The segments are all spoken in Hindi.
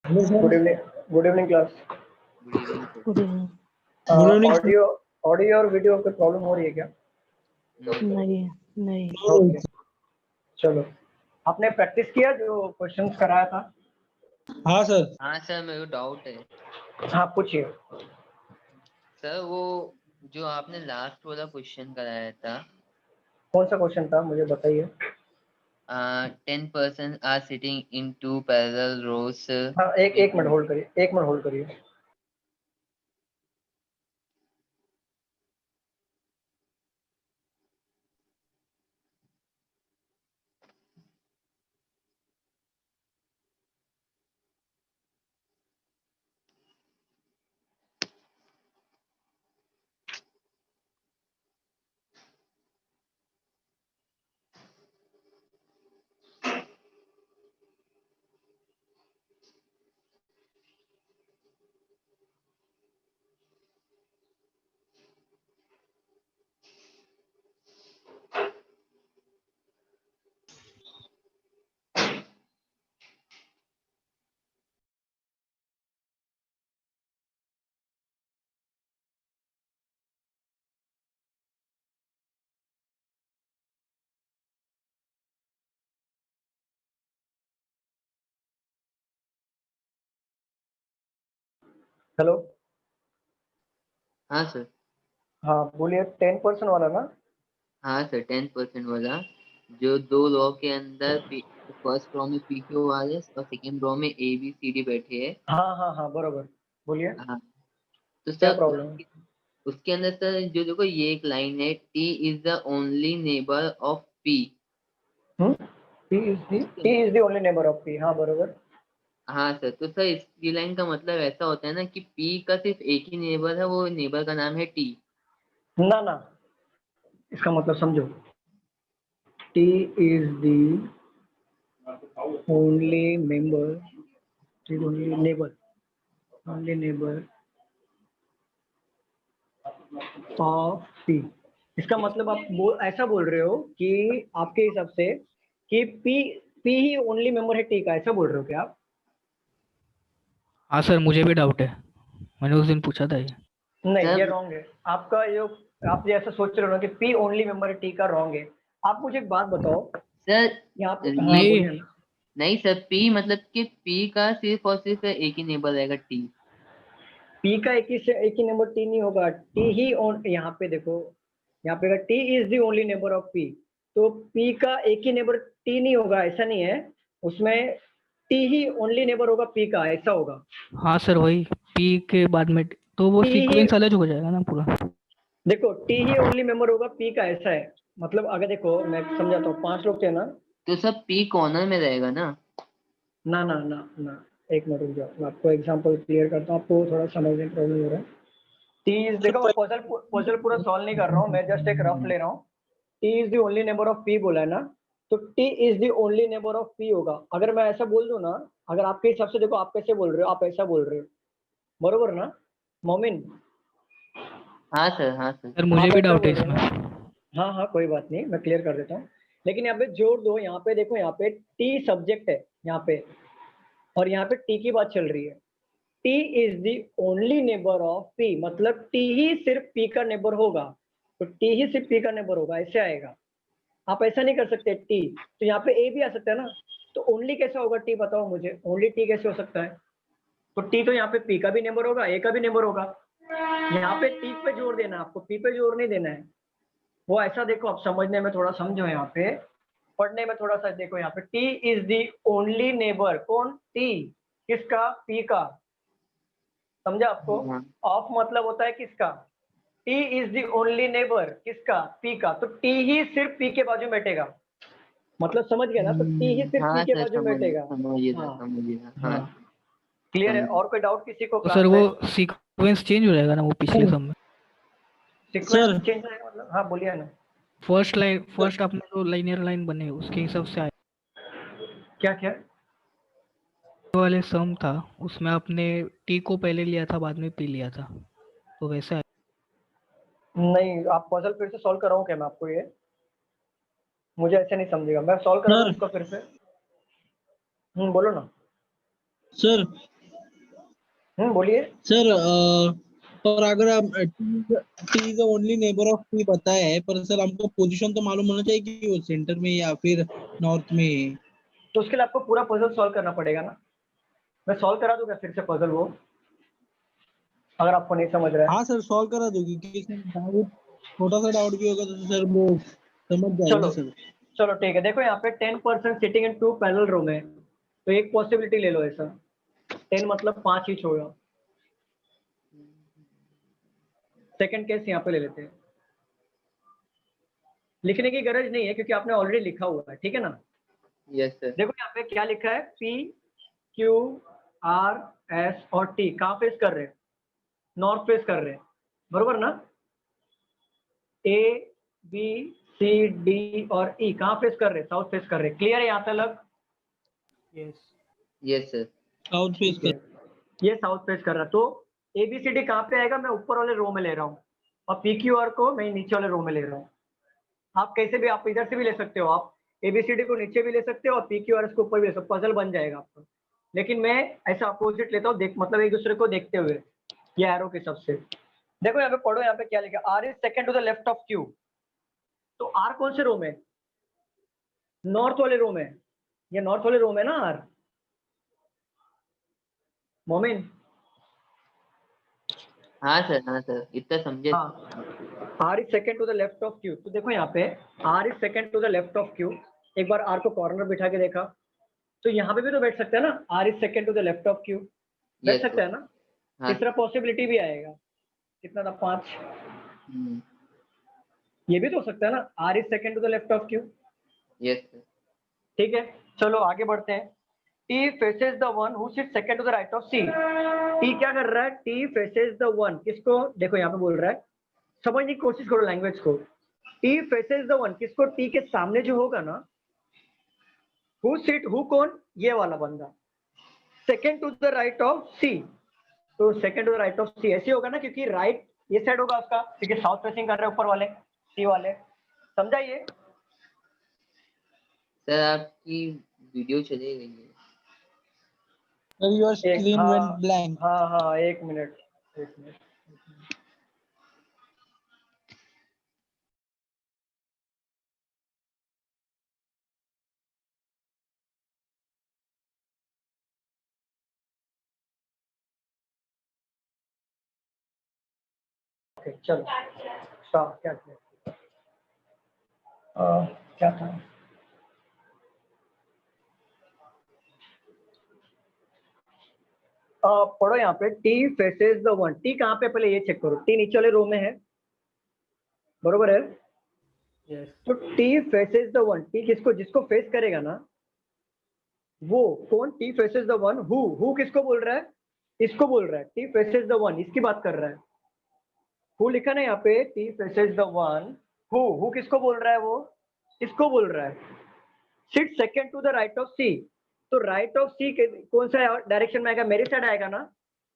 Hello good sir. Evening. Good evening class. Good evening sir. Good evening. Good evening sir. Audio और वीडियो पे प्रॉब्लम हो रही है क्या? नहीं नहीं। ओके, चलो। आपने प्रैक्टिस किया जो क्वेश्चंस कराया था? हाँ सर। हाँ सर, मेरे को डाउट है हाँ, पूछिए। सर। वो जो आपने लास्ट वाला क्वेश्चन कराया था, कौन सा क्वेश्चन था मुझे बताइए। 10% are sitting in two parallel rows. हाँ, एक मिनट होल्ड करिए, एक मिनट होल्ड करिए। हेलो। हाँ सर। हाँ बोलिए, 10% वाला ना? हाँ सर, 10% वाला जो दो रो के अंदर फर्स्ट रो में पी क्यू आर एस और सेकेंड रो में ए बी सी डी बैठे हैं। हाँ हाँ हाँ, बरोबर। बोलिए, हाँ, तो क्या सर प्रॉब्लम है? उसके अंदर सर जो देखो ये एक लाइन है, T is the only neighbour of P. T is the only neighbour of P. हाँ, बरोबर। हाँ सर, तो सर इसकी लाइन का मतलब ऐसा होता है ना कि पी का सिर्फ एक ही नेबर है, वो नेबर का नाम है टी। ना ना, इसका मतलब समझो। T is the only member, only neighbour, only neighbour of P. इसका मतलब आप ऐसा बोल रहे हो कि आपके हिसाब से कि पी पी ही ओनली मेंबर है टी का, ऐसा बोल रहे हो क्या आप? हाँ सर, मुझे भी डाउट है। मैंने उस दिन पूछा था ये। नहीं, ये सर रॉन्ग है आपका। जो आप जैसा सोच रहे हो ना कि पी ओनली मेंबर है टी का, रॉन्ग है। आप मुझे एक बात बताओ सर यहाँ पे। हाँ नहीं, बोलिए ना। नहीं सर, पी मतलब कि पी का सिर्फ और सिर्फ एक ही नेबर रहेगा, टी। पी का एक ही नंबर टी नहीं होगा। टी ही ओन, यहाँ पे देखो, यहाँ पे T is the only neighbour of P. तो पी का एक ही नेबर टी नहीं होगा, ऐसा नहीं है। उसमें टी ही ओनली नेबर होगा पी का, ऐसा होगा। हाँ सर, वही पी के बाद में तो वो टी ही, सीक्वेंस अलग हो जाएगा ना पूरा। देखो टी ही ओनली मेंबर होगा पी का, ऐसा है। मतलब अगर देखो मैं समझाता हूँ, 5 लोग थे ना। तो सब पी कॉर्नर में रहेगा ना? ना ना ना ना, एक मिनट रुक जाओ, मैं आपको एग्जांपल क्लियर करता हूँ, आपको थोड़ा समझने में प्रॉब्लम हो रहा है। टी इज, देखो मैं पजल पूरा सॉल्व नहीं कर रहा हूँ, मैं जस्ट एक रफ ले रहा हूँ। T is the only neighbour of P बोला है ना, तो T is the only neighbour of P होगा। अगर मैं ऐसा बोल दूं ना, अगर आपके हिसाब से, देखो आप कैसे बोल रहे हो, आप ऐसा बोल रहे हो, बरोबर ना मोमिन? हाँ सर, हाँ सर। सर मुझे आप भी ऐसा डाउट है बोल रहे हो इसमें। ना? हाँ हाँ, कोई बात नहीं, मैं क्लियर कर देता हूँ। लेकिन यहाँ पे जोड़ दो, यहाँ पे देखो, यहाँ पे टी सब्जेक्ट है यहाँ पे, और यहाँ पे टी की बात चल रही है। T is the only neighbour of P, मतलब टी ही सिर्फ पी का नेबर होगा। तो टी ही सिर्फ पी का नेबर होगा, ऐसे आएगा। आप ऐसा नहीं कर सकते टी, तो यहाँ पे ए भी आ सकता है ना। तो ओनली कैसा होगा टी, बताओ मुझे, ओनली टी कैसे हो सकता है? तो टी तो यहाँ पे पी का भी नेबर होगा, ए का भी नेबर होगा। यहाँ पे टी पे जोर देना है आपको, पी पे जोर नहीं देना है। वो ऐसा देखो, आप समझने में थोड़ा समझो, यहाँ पे पढ़ने में थोड़ा सा देखो। यहाँ पे T is the only neighbour, कौन? टी, किसका? पी का। समझा आपको? हाँ ऑफ मतलब होता है किसका? T is the only neighbour, किसका? पी का। तो टी ही सिर्फ पी के बाजू बैठेगा, मतलब समझ गया ना? तो टी ही सिर्फ पी हाँ के सर, बाजू बैठेगा। समझिए सर, हाँ समझिए। हाँ हाँ, क्लियर है? समझिए। और कोई डाउट किसी को तो क्लास सर वो में? सीक्वेंस चेंज हो जाएगा ना वो पिछले सब में। सीक्वेंस सर चेंज है मतलब? हाँ बोलिए ना। फर्स्ट आपने जो लाइनियर लाइन बने उसके हिसाब से आया। क्या क्या? जो वाले सम था उसमें आपने टी को पहले लिया था, बाद में पी लिया था, तो वैसा है। नहीं, आप पजल फिर से सॉल्व कराऊं क्या मैं आपको? ये मुझे ऐसे नहीं समझेगा, मैं सॉल्व करा दूं सर इसको फिर से। बोलो ना। सर बोलिए। सर पर अगर हम T is only neighbour of T बताया है, पर सर हमको पोजीशन तो मालूम होना चाहिए कि वो सेंटर में या फिर नॉर्थ में है। तो उसके लिए आपको पूरा पजल सॉल्व करना पड़ेगा ना। मैं सॉल्व करा दूंगा फिर से पजल वो, अगर आपको नहीं समझ रहा है। हाँ सर, सॉल्व करा दो, क्योंकि सर डाउट, छोटा सा डाउट भी होगा तो सर वो समझ जाएगा चलो सर। चलो ठीक है। देखो यहाँ पे 10% सिटिंग इन 2 पैरेलल रूम है, तो एक पॉसिबिलिटी ले लो ऐसा। 10 मतलब 5 ही छोड़ा। सेकंड केस यहाँ पे ले लेते हैं। लिखने की गरज नहीं है क्योंकि आपने ऑलरेडी लिखा हुआ है, ठीक है ना। Yes sir. देखो यहाँ पे क्या लिखा है, P Q R S और T कहाँ फेस कर रहे हैं, नॉर्थ फेस कर रहे हैं, बरोबर ना। A B C D और E कहाँ फेस कर रहे हैं, साउथ फेस कर रहे हैं। क्लियर है यहाँ तक? Yes. Yes sir. South face ठीक है, ये साउथ फेस कर रहा है। तो ABCD कहाँ पे आएगा, मैं ऊपर वाले रो में ले रहा हूँ, और PQR को मैं नीचे वाले रो में ले रहा हूँ। आप कैसे भी, आप इधर से भी ले सकते हो, आप ABCD को नीचे भी ले सकते हो और PQR को ऊपर भी ले सकते हो, पजल बन जाएगा आपका। लेकिन मैं ऐसा अपोजिट लेता हूँ, देख मतलब एक दूसरे को देखते हुए, ये एरो के सबसे। देखो यहाँ पे पढ़ो, यहाँ पे क्या लिखा, R is second to the left of Q। तो R कौन से रो में, नॉर्थ वाले रो में, ये नॉर्थ वाले रो में ना R। मोमिन, हाँ सर इतना समझे। हाँ, R is second to the left of Q। तो देखो यहाँ पे R is second to the left of Q। एक बार R को कॉर्नर बिठा के देखा, तो यहाँ पे भी तो बैठ सकता है ना, R is second to the left of Q, बैठ यस सकता है ना। हाँ। तीसरा पॉसिबिलिटी भी आएगा, कितना था, 5। हम्म। ये भी तो हो सकता है ना, R is second to the left of Q। Yes sir. ठीक है, चलो आगे बढ़ते हैं। T faces the one who sits second to the right of C। T क्या कर रहा है, T faces the one, किसको, देखो यहाँ पे बोल रहा है, समझने की कोशिश करो लैंग्वेज को। T faces the one, किसको, T के सामने जो होगा ना, who sit, who कौन, ये वाला बंदा, second to the right of C। तो second to the right of C ऐसे होगा ना, क्योंकि राइट ये साइड होगा उसका, क्योंकि साउथ फेसिंग कर रहे हैं ऊपर वाले C वाले। समझा ये? सर आपकी वीडियो चली गई है। सर योर स्क्रीन हाँ वेंट ब्लैंक। हाँ हाँ, एक मिनट, एक मिनट। ओके चलो, स्टॉप। क्या किया, क्या था, पढ़ो यहाँ पे, T faces the one. T कहाँ पे, पहले ये चेक करो, T नीचे वाले रो में है, बरोबर है। यस। तो T faces the one, T किसको, जिसको फेस करेगा ना वो कौन, T faces the one, who किसको बोल रहा है, इसको बोल रहा है। T फेसेस द वन, इसकी बात कर रहा है। हु लिखा ना यहाँ पे, T faces the one, who किसको बोल रहा है, वो इसको बोल रहा है। Sit second to the right of C। तो राइट ऑफ C के कौन सा डायरेक्शन में आएगा, मेरी साइड आएगा ना,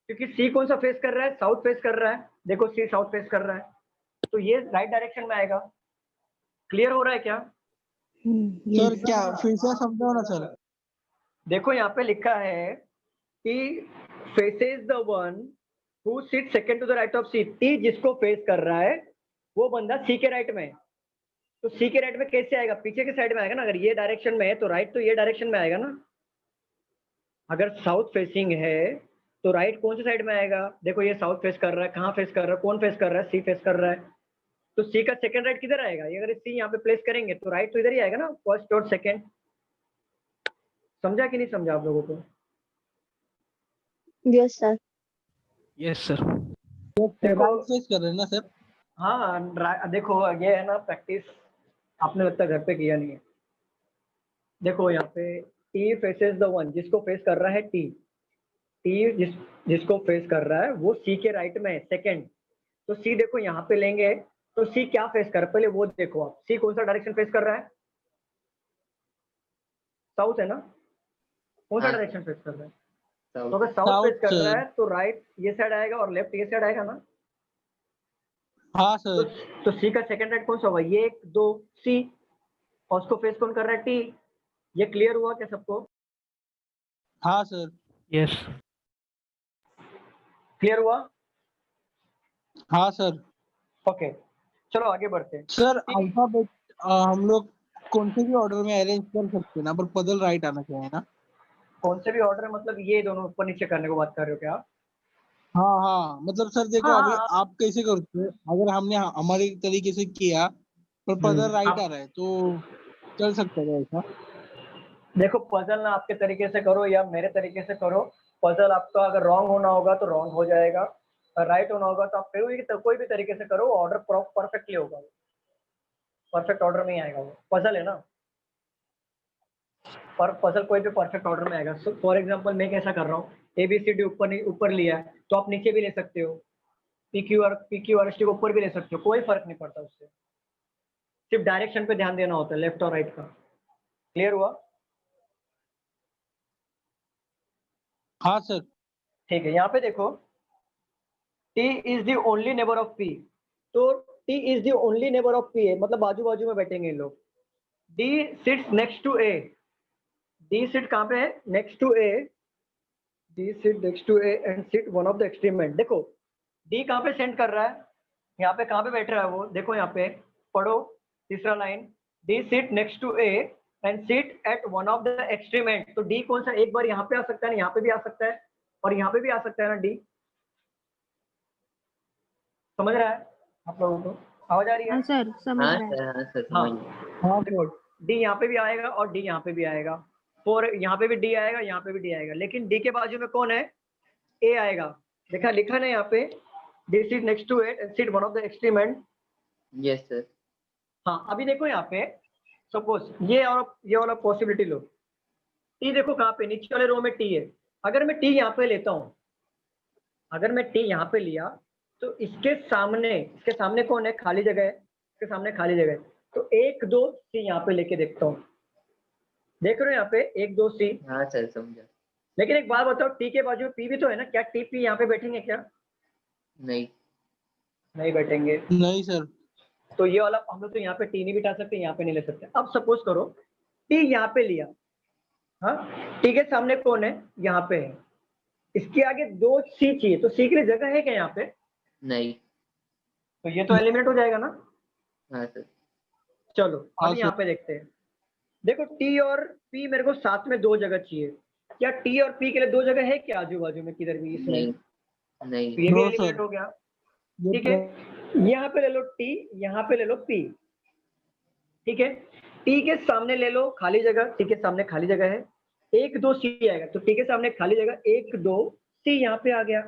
क्योंकि C कौन सा फेस कर रहा है, साउथ फेस कर रहा है। देखो C साउथ फेस कर रहा है, तो ये राइट डायरेक्शन में आएगा। क्लियर हो रहा है क्या? सर क्या फिर से समझाओ ना सर। देखो यहाँ पे लिखा है T faces the one who sit second to the right of C। T जिसको फेस कर रहा है वो बंदा C के राइट में है। तो C के राइट में कैसे आएगा, पीछे के साइड में आएगा ना। अगर ये डायरेक्शन में है तो राइट तो ये डायरेक्शन में आएगा ना। अगर साउथ फेसिंग है तो राइट कौन सी साइड में आएगा, देखो ये साउथ फेस कर रहा है, कहाँ फेस कर रहा है, कौन फेस कर रहा है, सी फेस कर रहा है। तो सी का सेकंड राइट किधर आएगा, ये अगर सी यहाँ पे प्लेस करेंगे तो राइट तो इधर ही आएगा ना, फर्स्ट और सेकंड। समझा कि नहीं समझा आप लोगों को? Yes sir. Yes sir. देखो, राइट फेस कर रहे हैं ना सर। हाँ देखो ये है ना प्रैक्टिस, आपने लगता है घर पे किया नहीं है। देखो यहाँ पे टी फेसेस द वन, जिसको फेस कर रहा है टी, जिसको फेस कर रहा है वो सी के राइट में है, सेकंड। तो सी देखो यहाँ पे लेंगे तो सी क्या फेस कर रहा है, पहले वो देखो आप, सी कौन सा डायरेक्शन फेस कर रहा है, साउथ है ना। कौन सा हाँ डायरेक्शन फेस कर रहा है, तो साउथ। अगर साउथ फेस साउथ कर रहा सर। है तो राइट ये साइड आएगा और लेफ्ट ये साइड आएगा ना। हाँ तो, सर। तो सी का सेकंड राइट कौन सा होगा, ये 1 2 सी, और उसको फेस कौन कर रहा है, टी। ये क्लियर हुआ क्या सबको? हाँ सर। यस। क्लियर हुआ? हाँ सर। ओके, चलो आगे बढ़ते हैं। सर अल्फाबेट हम लोग कौन से भी ऑर्डर में अरेंज कर सकते हैं ना, पर पजल राइट आना चाहिए ना। कौन से भी ऑर्डर मतलब ये दोनों ऊपर नीचे करने को बात कर रहे हो क्या आप? हाँ हाँ, मतलब सर देखो हाँ अभी हाँ आप कैसे करते हो, अगर हमने हमारे तरीके से किया पर पजल राइट आ आप रहा है तो चल सकता है ऐसा। देखो, पजल ना आपके तरीके से करो या मेरे तरीके से करो, पजल आपका अगर रॉन्ग होना होगा तो रॉन्ग हो जाएगा, राइट होना होगा तो आप कोई भी तरीके से करो, ऑर्डर परफेक्टली होगा, परफेक्ट ऑर्डर में ही आएगा। वो पजल है ना, पर पजल कोई भी परफेक्ट ऑर्डर में आएगा। फॉर एग्जांपल मैं कैसा कर रहा हूँ, ABCD ऊपर लिया है तो आप नीचे भी ले सकते हो, PQRST को ऊपर भी ले सकते हो, कोई फर्क नहीं पड़ता उससे, सिर्फ डायरेक्शन पे ध्यान देना होता है, लेफ्ट और राइट का। क्लियर हुआ? हाँ सर। ठीक है, यहाँ पे देखो, T is the only neighbour of P, तो T is the only neighbour of P है, मतलब बाजू बाजू में बैठेंगे ये लोग। D sits next to A, D sit कहाँ पे है? Next to A, D sit next to A and sit one of the extreme end. देखो D कहाँ पे सेंड कर रहा है, यहाँ पे कहाँ पे बैठ रहा है वो, देखो यहाँ पे पढ़ो तीसरा line, D sit next to A and sit at one of the extreme end. तो D कौन सा, एक बार यहाँ पे आ सकता है, यहाँ पे भी आ सकता है और यहाँ पे भी आ सकता है ना D। समझ रहा है आप लोगों को? आवाज आ रही है? हाँ सर, समझ हाँ रहा है। सर, हाँ सर, हाँ, समझ गए। हाँ देखो सर। D यहाँ पे भी आएगा और D यहाँ पे भी आएगा, फोर यहाँ पे भी D आएगा, यहाँ पे भी D आएगा, लेकिन D के बाजू में कौन है? A आएगा। देखा, लिखा ना यहाँ पे, D sit next to it and sit one of the extreme end। Yes sir. हाँ, अभी देखो यहाँ पे सपोज ये वाला पॉसिबिलिटी लो, T देखो कहाँ पे, नीचे वाले रो में T है। अगर मैं T यहाँ पे लेता हूँ, अगर मैं T यहाँ पे लिया तो इसके सामने कौन है? खाली जगह है, इसके सामने खाली जगह है, तो 1 2 C यहाँ पे लेके देखता हूँ। देख रहे हो यहाँ पे 1 2 C। हाँ सर, समझा। लेकिन एक बात बताओ, T के बाजू में P भी तो है ना, क्या T P यहाँ पे बैठेंगे क्या? नहीं। नहीं बैठेंगे। नहीं सर। तो ये वाला हम लोग तो यहाँ पे T नहीं बिठा सकते, यहाँ पे नहीं ले सकते। अब सपोज करो T यहाँ पे लिया, हाँ, T के सामने कौन है? यहाँ पे है, इसके आगे 2 C चाहिए, तो C के लिए जगह है क्या यहाँ पे? नहीं। तो ये तो एलिमिनेट हो जाएगा ना। हाँ सर। चलो हाँ अब यहाँ सर। पे देखते हैं, देखो T और P मेरे को साथ में 2 जगह चाहिए, क्या T और P के लिए 2 जगह है क्या आजू बाजू में किधर भी इसमें? नहीं। नहीं। तो ये भी नो एलिमिनेट सर। हो गया। ये ठीक है, यहाँ पे ले लो T, यहाँ पे ले लो P। ठीक है, T के सामने ले लो खाली जगह, T के सामने खाली जगह है, 1 2 C आएगा, तो T के सामने खाली जगह 1 2 C यहाँ पे आ गया,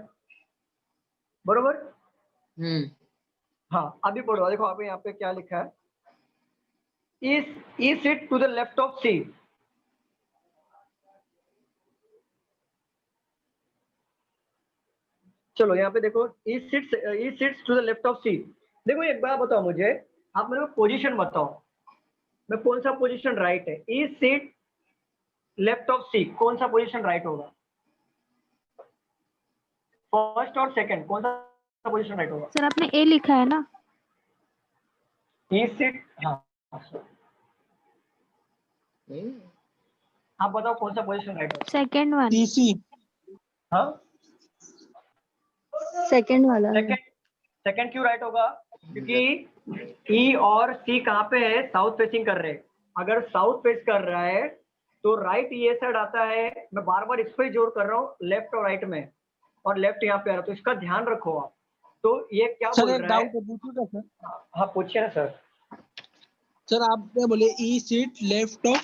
बरोबर? हाँ, अभी पढ़ो, देखो आप यहाँ पे क्या लिखा है, is sit to the left of C। चलो यहाँ पे देखो, is sits to the left of C। देखो एक बात बताओ मुझे, आप मेरे को पोजीशन बताओ, मैं कौन सा पोजीशन राइट है? is sit left of C, कौन सा पोजीशन राइट होगा? फर्स्ट और सेकंड, कौन सा पोजीशन राइट होगा? सर आपने ए लिखा है ना? ई सिट, हाँ, आप बताओ कौन सा पोजीशन राइट होगा? Second one. टीसी। हाँ, सेकंड वाला। सेकंड क्यों राइट होगा? क्योंकि ई और सी कहाँ पे है? साउथ फेसिंग कर रहे हैं। अगर साउथ फेस कर रहा है तो राइट ये साइड आता है, मैं बार बार इस पर जोर कर रहा हूँ, लेफ्ट और राइट में, और लेफ्ट यहाँ पे आ रहा है, तो इसका ध्यान रखो आप। तो ये क्या सर बोल एक रहा है? डाउट पूछूंगा सर। हाँ पूछिए ना सर। सर आप क्या बोले, ई सीट लेफ्ट ऑफ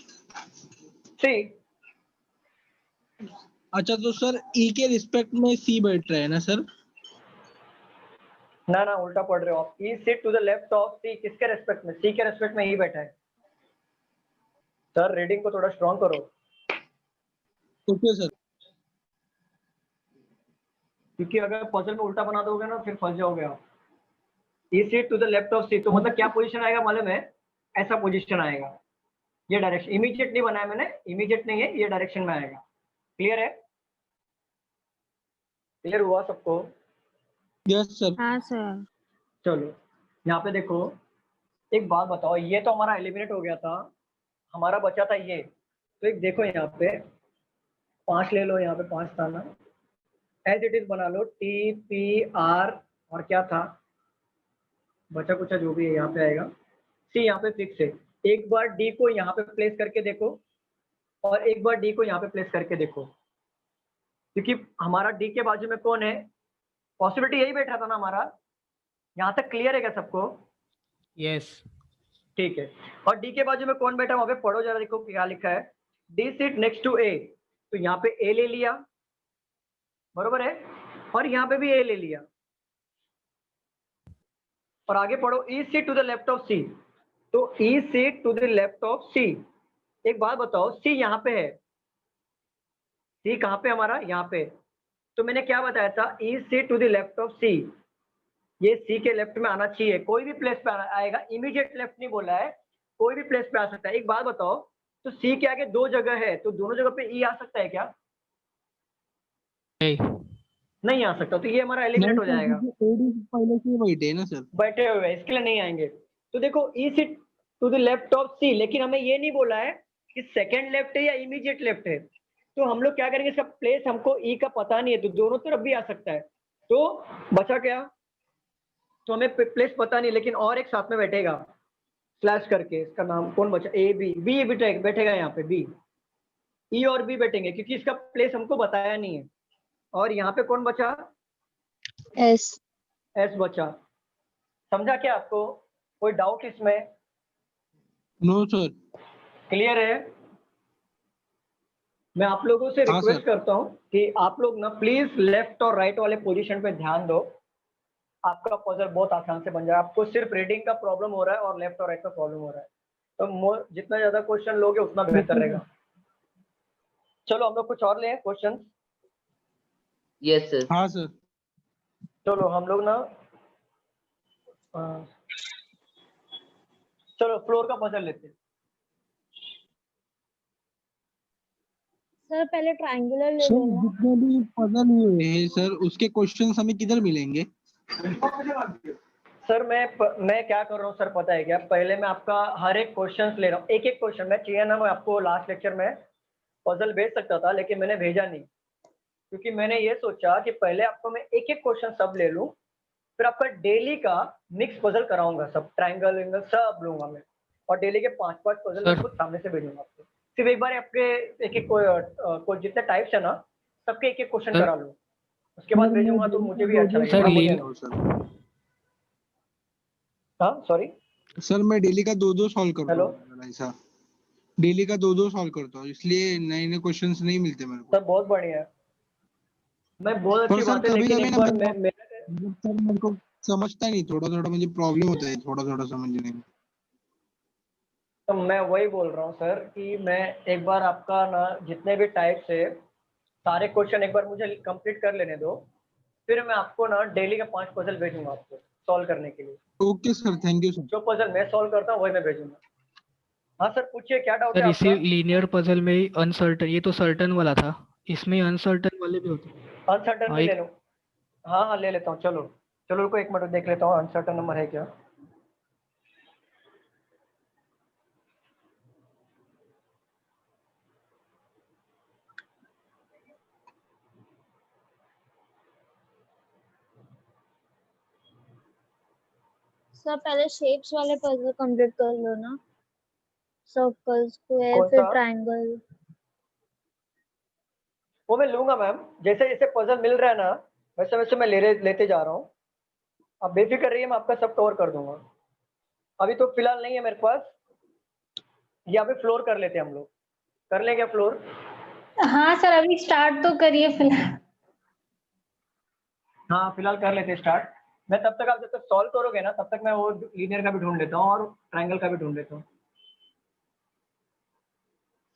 सी। अच्छा, तो सर ई के रिस्पेक्ट में सी बैठ रहा है ना सर? ना ना, उल्टा पढ़ रहे हो आप। E sit to the left of C, किसके रेस्पेक्ट में? सी के रेस्पेक्ट में ही बैठा है। सर रीडिंग को थोड़ा स्ट्रॉन्ग करो। Okay sir. क्योंकि अगर पजल में उल्टा बना दोगे ना फिर फंस जाओगे आप। E sit to the left of C, तो मतलब क्या पोजीशन आएगा मालूम है? ऐसा पोजीशन आएगा, ये डायरेक्शन। इमीडिएट नहीं बनाया मैंने, इमीडिएट नहीं है, ये डायरेक्शन में आएगा। क्लियर है? क्लियर हुआ सबको? Yes sir. हाँ सर। चलो यहाँ पे देखो, एक बात बताओ, ये तो हमारा एलिमिनेट हो गया था, हमारा बचा था ये। तो एक देखो यहाँ पे 5 ले लो, यहाँ पे 5 था ना, एज इट इज बना लो, टी पी आर और क्या था बचा कुचा जो भी है यहाँ पे आएगा, सी यहाँ पे फिक्स है। एक बार डी को यहाँ पे प्लेस करके देखो और एक बार डी को यहाँ पे प्लेस करके देखो, क्योंकि हमारा डी के बाजू में कौन है, पॉसिबिलिटी यही बैठ रहा था ना हमारा। यहाँ तक क्लियर है क्या सबको? यस। ठीक है। और डी के बाजू में कौन बैठा है वहां पे पढ़ो जरा, देखो क्या लिखा है, डी सिट नेक्स्ट टू ए, तो यहाँ पे ए ले लिया, बरोबर है, और यहाँ पे भी ए ले लिया, और आगे पढ़ो, E sit to the left of C, तो E sit to the left of C. एक बात बताओ, सी यहाँ पे है, सी कहाँ पे हमारा, यहाँ पे, तो मैंने क्या बताया था, E sit to the left of C, ये सी के लेफ्ट में आना चाहिए, कोई भी प्लेस पे आएगा, इमीडिएट लेफ्ट नहीं बोला है, कोई भी प्लेस पे आ सकता है। एक बात बताओ, तो सी के आगे दो जगह है, तो दोनों जगह पे ई आ सकता है क्या? नहीं आ सकता, तो ये हमारा एलिमिनेट हो जाएगा, पहले से ही बैठे हैं ना सर, बैठे हुए हैं, इसके लिए नहीं आएंगे। तो देखो E sit to the left of C, लेकिन हमें ये नहीं बोला है कि सेकंड लेफ्ट है या इमीडिएट लेफ्ट है, तो हम लोग क्या करेंगे, इसका प्लेस हमको ई का पता नहीं है, तो दोनों तरफ भी आ सकता है, तो बचा क्या, तो हमें प्लेस पता नहीं, लेकिन और एक साथ में बैठेगा स्लैश करके, इसका नाम कौन बचा, ए बी, बी बैठेगा यहाँ पे, बी, ई और बी बैठेंगे, क्योंकि इसका प्लेस हमको बताया नहीं है। और यहाँ पे कौन बचा, एस। एस बचा। समझा क्या आपको, कोई डाउट इसमें? No sir. क्लियर है? मैं आप लोगों से हाँ, रिक्वेस्ट सर। करता हूँ कि आप लोग ना प्लीज लेफ्ट और राइट वाले पोजीशन पे ध्यान दो, आपका पजल बहुत आसान से बन जाए। आपको सिर्फ रीडिंग का प्रॉब्लम हो रहा है और लेफ्ट और राइट का प्रॉब्लम हो रहा है, तो जितना ज्यादा क्वेश्चन लोगे उतना बेहतर रहेगा। चलो हम लोग कुछ और ले क्वेश्चन। Yes sir. हाँ सर। चलो हम लोग ना चलो फ्लोर का पजल लेते हैं। सर पहले ट्रायंगुलर ले सर लेना। जितने भी पजल हुए हैं सर, उसके क्वेश्चंस हमें किधर मिलेंगे? सर मैं क्या कर रहा हूँ सर, पता है क्या, पहले मैं आपका हर एक क्वेश्चन ले रहा हूँ, एक एक क्वेश्चन। मैं चाहिए ना, मैं आपको लास्ट लेक्चर में पजल भेज सकता था, लेकिन मैंने भेजा नहीं, क्योंकि मैंने ये सोचा कि पहले आपको मैं एक एक क्वेश्चन सब ले लूँ, फिर आपका डेली का मिक्स पजल कराऊंगा, सब ट्रायंगल विंगल सब लूंगा मैं, और डेली के 5-5 पजल मैं सर। खुद सामने से भेजूंगा आपको। सिर्फ एक बार आपके एक एक कोई जितने टाइप्स है ना, सबके एक एक क्वेश्चन सर। करा लो, उसके बाद भेजूंगा तो मुझे भी अच्छा लगेगा। सर हाँ, लीन बोलिए। हाँ सॉरी सर मैं डेली का 2-2 सॉल्व करता हेलो हूँ, ऐसा डेली का 2-2 सॉल्व करता हूँ, इसलिए नए नए क्वेश्चंस नहीं मिलते मेरे को। सर, बहुत बढ़िया है, मैं बहुत पर अच्छी सर बात है, कभी लेकिन कभी एक ना बार मैं मैं मतलब सर मेरे को समझता नहीं, थोड़ा थोड़ा मुझे प्रॉब्लम होता है थोड़ा थोड़ा समझने में। तो मैं वही बोल रहा हूँ सर कि मैं एक बार आपका ना जितने भी टाइप्स है सारे क्वेश्चन एक बार मुझे कंप्लीट कर लेने दो, फिर मैं आपको ना डेली का 5 पजल भेजूंगा आपको सॉल्व करने के लिए। Okay sir, thank you sir. जो पजल मैं सॉल्व करता हूँ वही मैं भेजूंगा। हाँ सर, पूछिए क्या डाउट सर है इसी आपका? लीनियर पजल में ही अनसर्टन, ये तो सर्टन वाला था, इसमें अनसर्टन वाले भी होते हैं। अनसर्टन हाँ भी ले एक लो। हाँ हाँ ले लेता हूँ, चलो चलो रुको 1 मिनट देख लेता हूँ अनसर्टन नंबर है क्या। सर पहले शेप्स वाले पजल कंप्लीट कर लो ना, सर्कल स्क्वायर कौन फिर सा? ट्रायंगल। वो मैं लूंगा मैम, जैसे जैसे पजल मिल रहा है ना वैसे वैसे मैं लेते जा रहा हूँ, आप बेफिक्र रहिए, मैं आपका सब कवर कर दूंगा। अभी तो फिलहाल नहीं है मेरे पास, या फिर फ्लोर कर लेते हैं हम लोग, कर लेंगे फ्लोर। हाँ सर, अभी स्टार्ट तो करिए फिलहाल। हाँ फिलहाल कर लेते हैं स्टार्ट। मैं तब तक, आप जब तक सॉल्व करोगे ना तब तक मैं वो लीनियर का भी ढूंढ लेता हूँ और ट्रायंगल का भी ढूंढ लेता हूँ।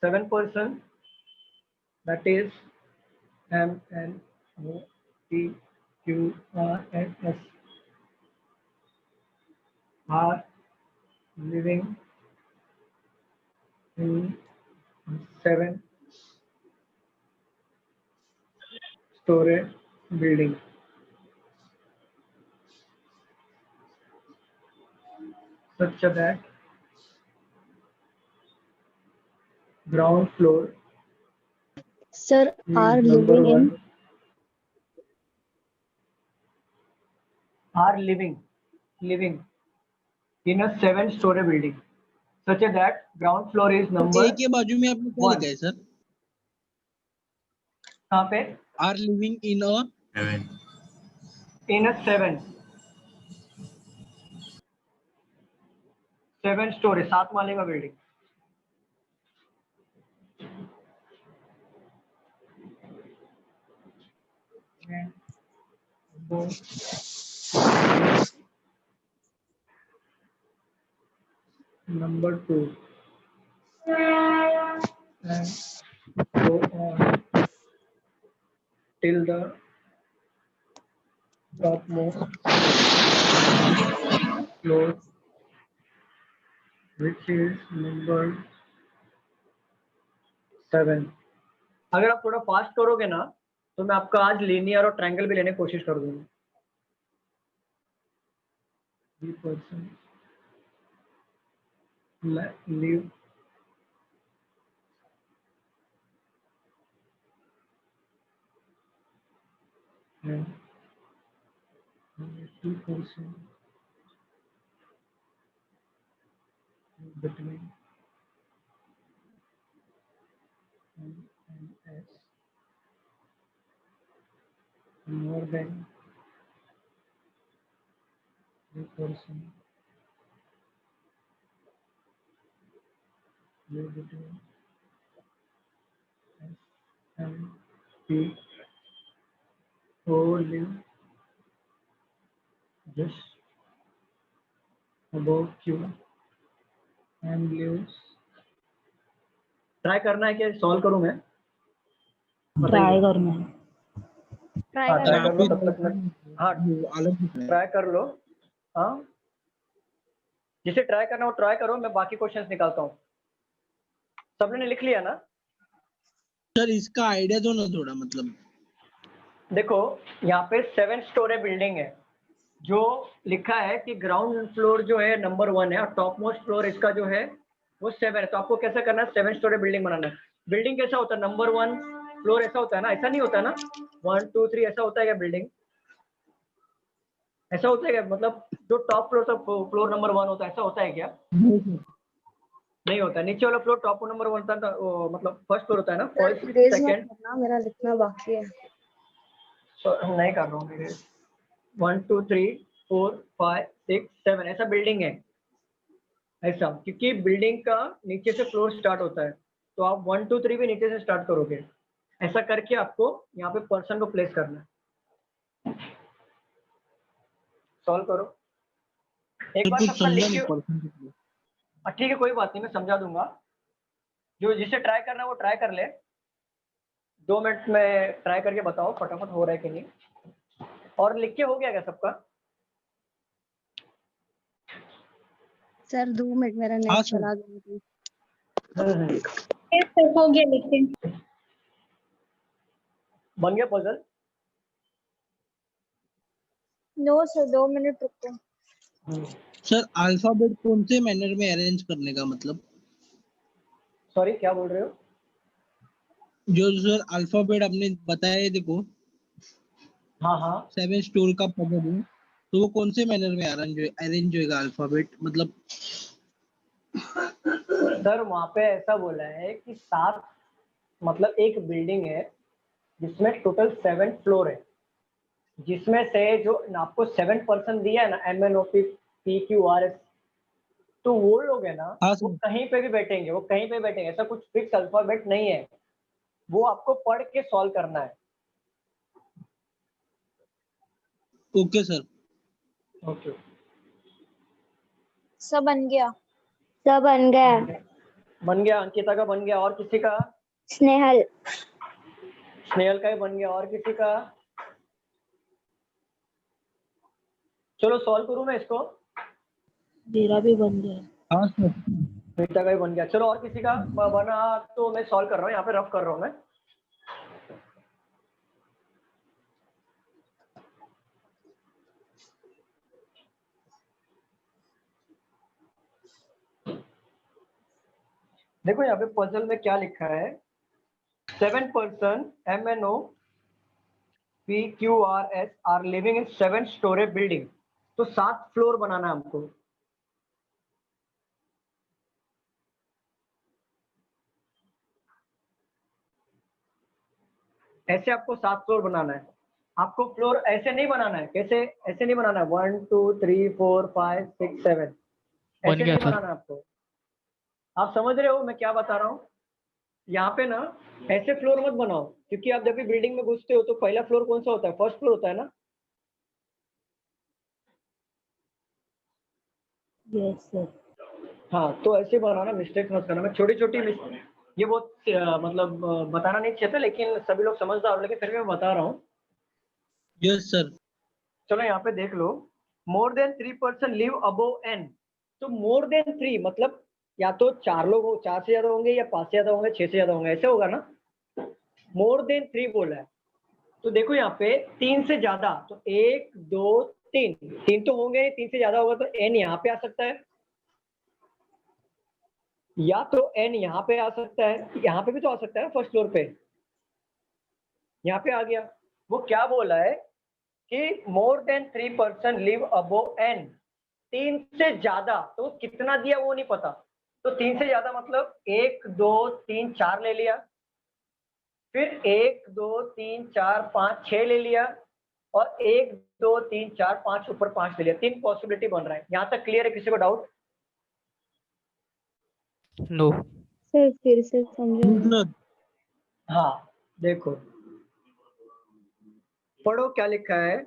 7% that is MNOPQRSS are living in 7-story building such that ground floor sir is R number living in 1 are living in a 7-story building such that ground floor is number ए के बाजू में आपने क्या 1. लिखा है सर? कहाँ पे? Are living in a in a 7 story 7 माले का building. Number 2 and go on till the topmost floor, which is number 7. अगर आप थोड़ा फास्ट करोगे ना तो मैं आपका आज लीनियर और ट्रायंगल भी लेने की कोशिश कर दूंगा. The person live and 2% between M and S more than 3% live between S and P who live just above Q and lives. Try करना है क्या? सॉल्व करूं मैं? ट्राई करना है. ट्राई हाँ, ट्राई करना कर लो तब तक मैं. हाँ, अलग दिख रहा है। ट्राई कर लो. हाँ, जिसे ट्राई करना हो ट्राई करो, मैं बाकी क्वेश्चंस निकालता हूँ. सबने ने लिख लिया ना? सर इसका आइडिया दो ना थोड़ा, मतलब देखो यहाँ पे 7 स्टोरी बिल्डिंग है. जो लिखा है कि ग्राउंड फ्लोर जो है नंबर 1 है और टॉप मोस्ट फ्लोर इसका जो है वो 7 है. तो आपको कैसा करना है? 7 स्टोरी बिल्डिंग बनाना है. बिल्डिंग कैसा होता है? नंबर 1 फ्लोर ऐसा होता है ना? ऐसा नहीं होता ना 1 2 3 ऐसा होता है क्या? बिल्डिंग ऐसा होता है क्या? मतलब जो टॉप फ्लोर तक फ्लोर नंबर 1 होता है ऐसा होता है क्या? नहीं होता. नीचे वाला फ्लोर टॉप नंबर 1 होता है, मतलब फर्स्ट फ्लोर होता है ना. फर्स्ट सेकंड मेरा लिखना बाकी है. नहीं कर रहा हूँ मेरे. 1 2 3 4 5 6 7 ऐसा बिल्डिंग है ऐसा, क्योंकि बिल्डिंग का नीचे से फ्लोर स्टार्ट होता है. तो आप 1 2 3 भी नीचे से स्टार्ट करोगे. ऐसा करके आपको यहाँ पे पर्सन को प्लेस करना है. सॉल्व करो एक बार कुछ सबका समझा लिख नहीं के. पर्सन। ठीक है कोई बात नहीं, मैं समझा दूंगा. जो जिसे ट्राई करना है वो ट्राई कर ले. 2 मिनट में ट्राई करके बताओ फटाफट हो रहा है कि नहीं. और लिख के हो गया क्या सबका? सर 2 मिनट मेरा हाँ नेट सर। चला गया. हो गया लिखते. बन गया पजल? नो सर 2 मिनट रुको. सर अल्फाबेट कौन से मैनर में अरेंज करने का मतलब? सॉरी क्या बोल रहे हो? जो सर अल्फाबेट आपने बताया है, देखो हाँ हाँ 7 स्टोर का पजल है, तो वो कौन से मैनर में अरेंज होएगा अल्फाबेट, मतलब सर वहाँ पे ऐसा बोला है कि 7 मतलब एक बिल्डिंग है जिसमें टोटल 7 फ्लोर है, जिसमें से जो आपको 7% दिया है ना MNOP PQRS, तो वो लोग है ना हाँ वो सर। कहीं पे भी बैठेंगे, वो कहीं पे बैठेंगे. ऐसा कुछ फिक्स अल्फाबेट नहीं है, वो आपको पढ़ के सॉल्व करना है. Okay sir. ओके सब बन गया. सब बन गया. बन गया. अंकिता का बन गया. और किसी का? स्नेहल. स्नेहल का ही बन गया. और किसी का? चलो सॉल्व करूं मैं इसको. मेरा भी बन गया. हाँ सर। मीता का ही बन गया. चलो और किसी का बना तो मैं सॉल्व कर रहा हूँ, यहाँ पे रफ कर रहा हूँ मैं. देखो यहाँ पे पजल में क्या लिखा है. 7% MNO PQRS are living in 7 story building तो 7 फ्लोर बनाना है हमको। ऐसे आपको 7 फ्लोर बनाना है। आपको फ्लोर ऐसे नहीं बनाना है, कैसे? ऐसे नहीं बनाना है 1 2 3 4 5 6 7, बन ऐसे गया नहीं सर। बनाना है आपको। आप समझ रहे हो मैं क्या बता रहा हूँ? यहाँ पे ना ऐसे फ्लोर मत बनाओ, क्योंकि आप जब भी बिल्डिंग में घुसते हो तो पहला फ्लोर कौन सा होता है? फर्स्ट फ्लोर होता है ना। Yes sir. हाँ, तो ऐसे बनाना, मिस्टेक मत करना। मैं छोटी छोटी ये बहुत मतलब बताना नहीं चाहिए था, लेकिन सभी लोग समझदार हो, लेकिन फिर भी मैं बता रहा हूँ। Yes sir. चलो यहाँ पे देख लो, more than 3% live above n। तो मोर देन 3 मतलब या तो 4 लोग हो, 4 से ज्यादा होंगे, या 5 से ज्यादा होंगे, 6 से ज्यादा होंगे, ऐसे होगा ना। मोर देन 3 बोला है, तो देखो यहाँ पे 3 से ज्यादा, तो 1 2 3, 3 तो होंगे, 3 से ज्यादा होगा तो n यहाँ पे आ सकता है, या तो n यहाँ पे आ सकता है, यहाँ पे भी तो आ सकता है फर्स्ट फ्लोर पे। यहाँ पे आ गया। वो क्या बोला है कि मोर देन 3% लिव अबोव n। 3 से ज्यादा तो कितना दिया वो नहीं पता, तो 3 से ज्यादा मतलब 1 2 3 4 ले लिया, फिर 1 2 3 4 5 6 ले लिया, और 1 2 3 4 5 ऊपर 5 ले लिया। 3 पॉसिबिलिटी बन रहा है। यहाँ तक क्लियर है? किसी को डाउट? नो। सर फिर से समझो। सर हाँ देखो, पढ़ो क्या लिखा है।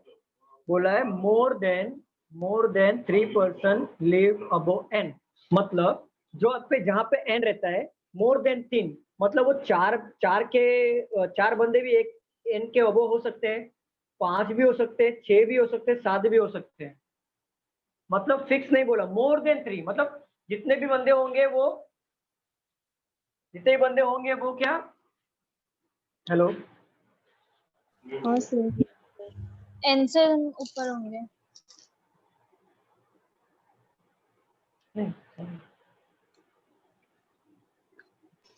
बोला है more than 3% live above n। मतलब जो आप पे जहां पे n रहता है, मोर देन 3 मतलब वो चार बंदे भी एक n के अबोव हो सकते हैं, 5 भी हो सकते हैं, 6 भी हो सकते हैं, 7 भी हो सकते हैं। मतलब फिक्स नहीं बोला। मोर देन 3 मतलब जितने भी बंदे होंगे वो क्या? हेलो, हाँ सर। n से ऊपर होंगे।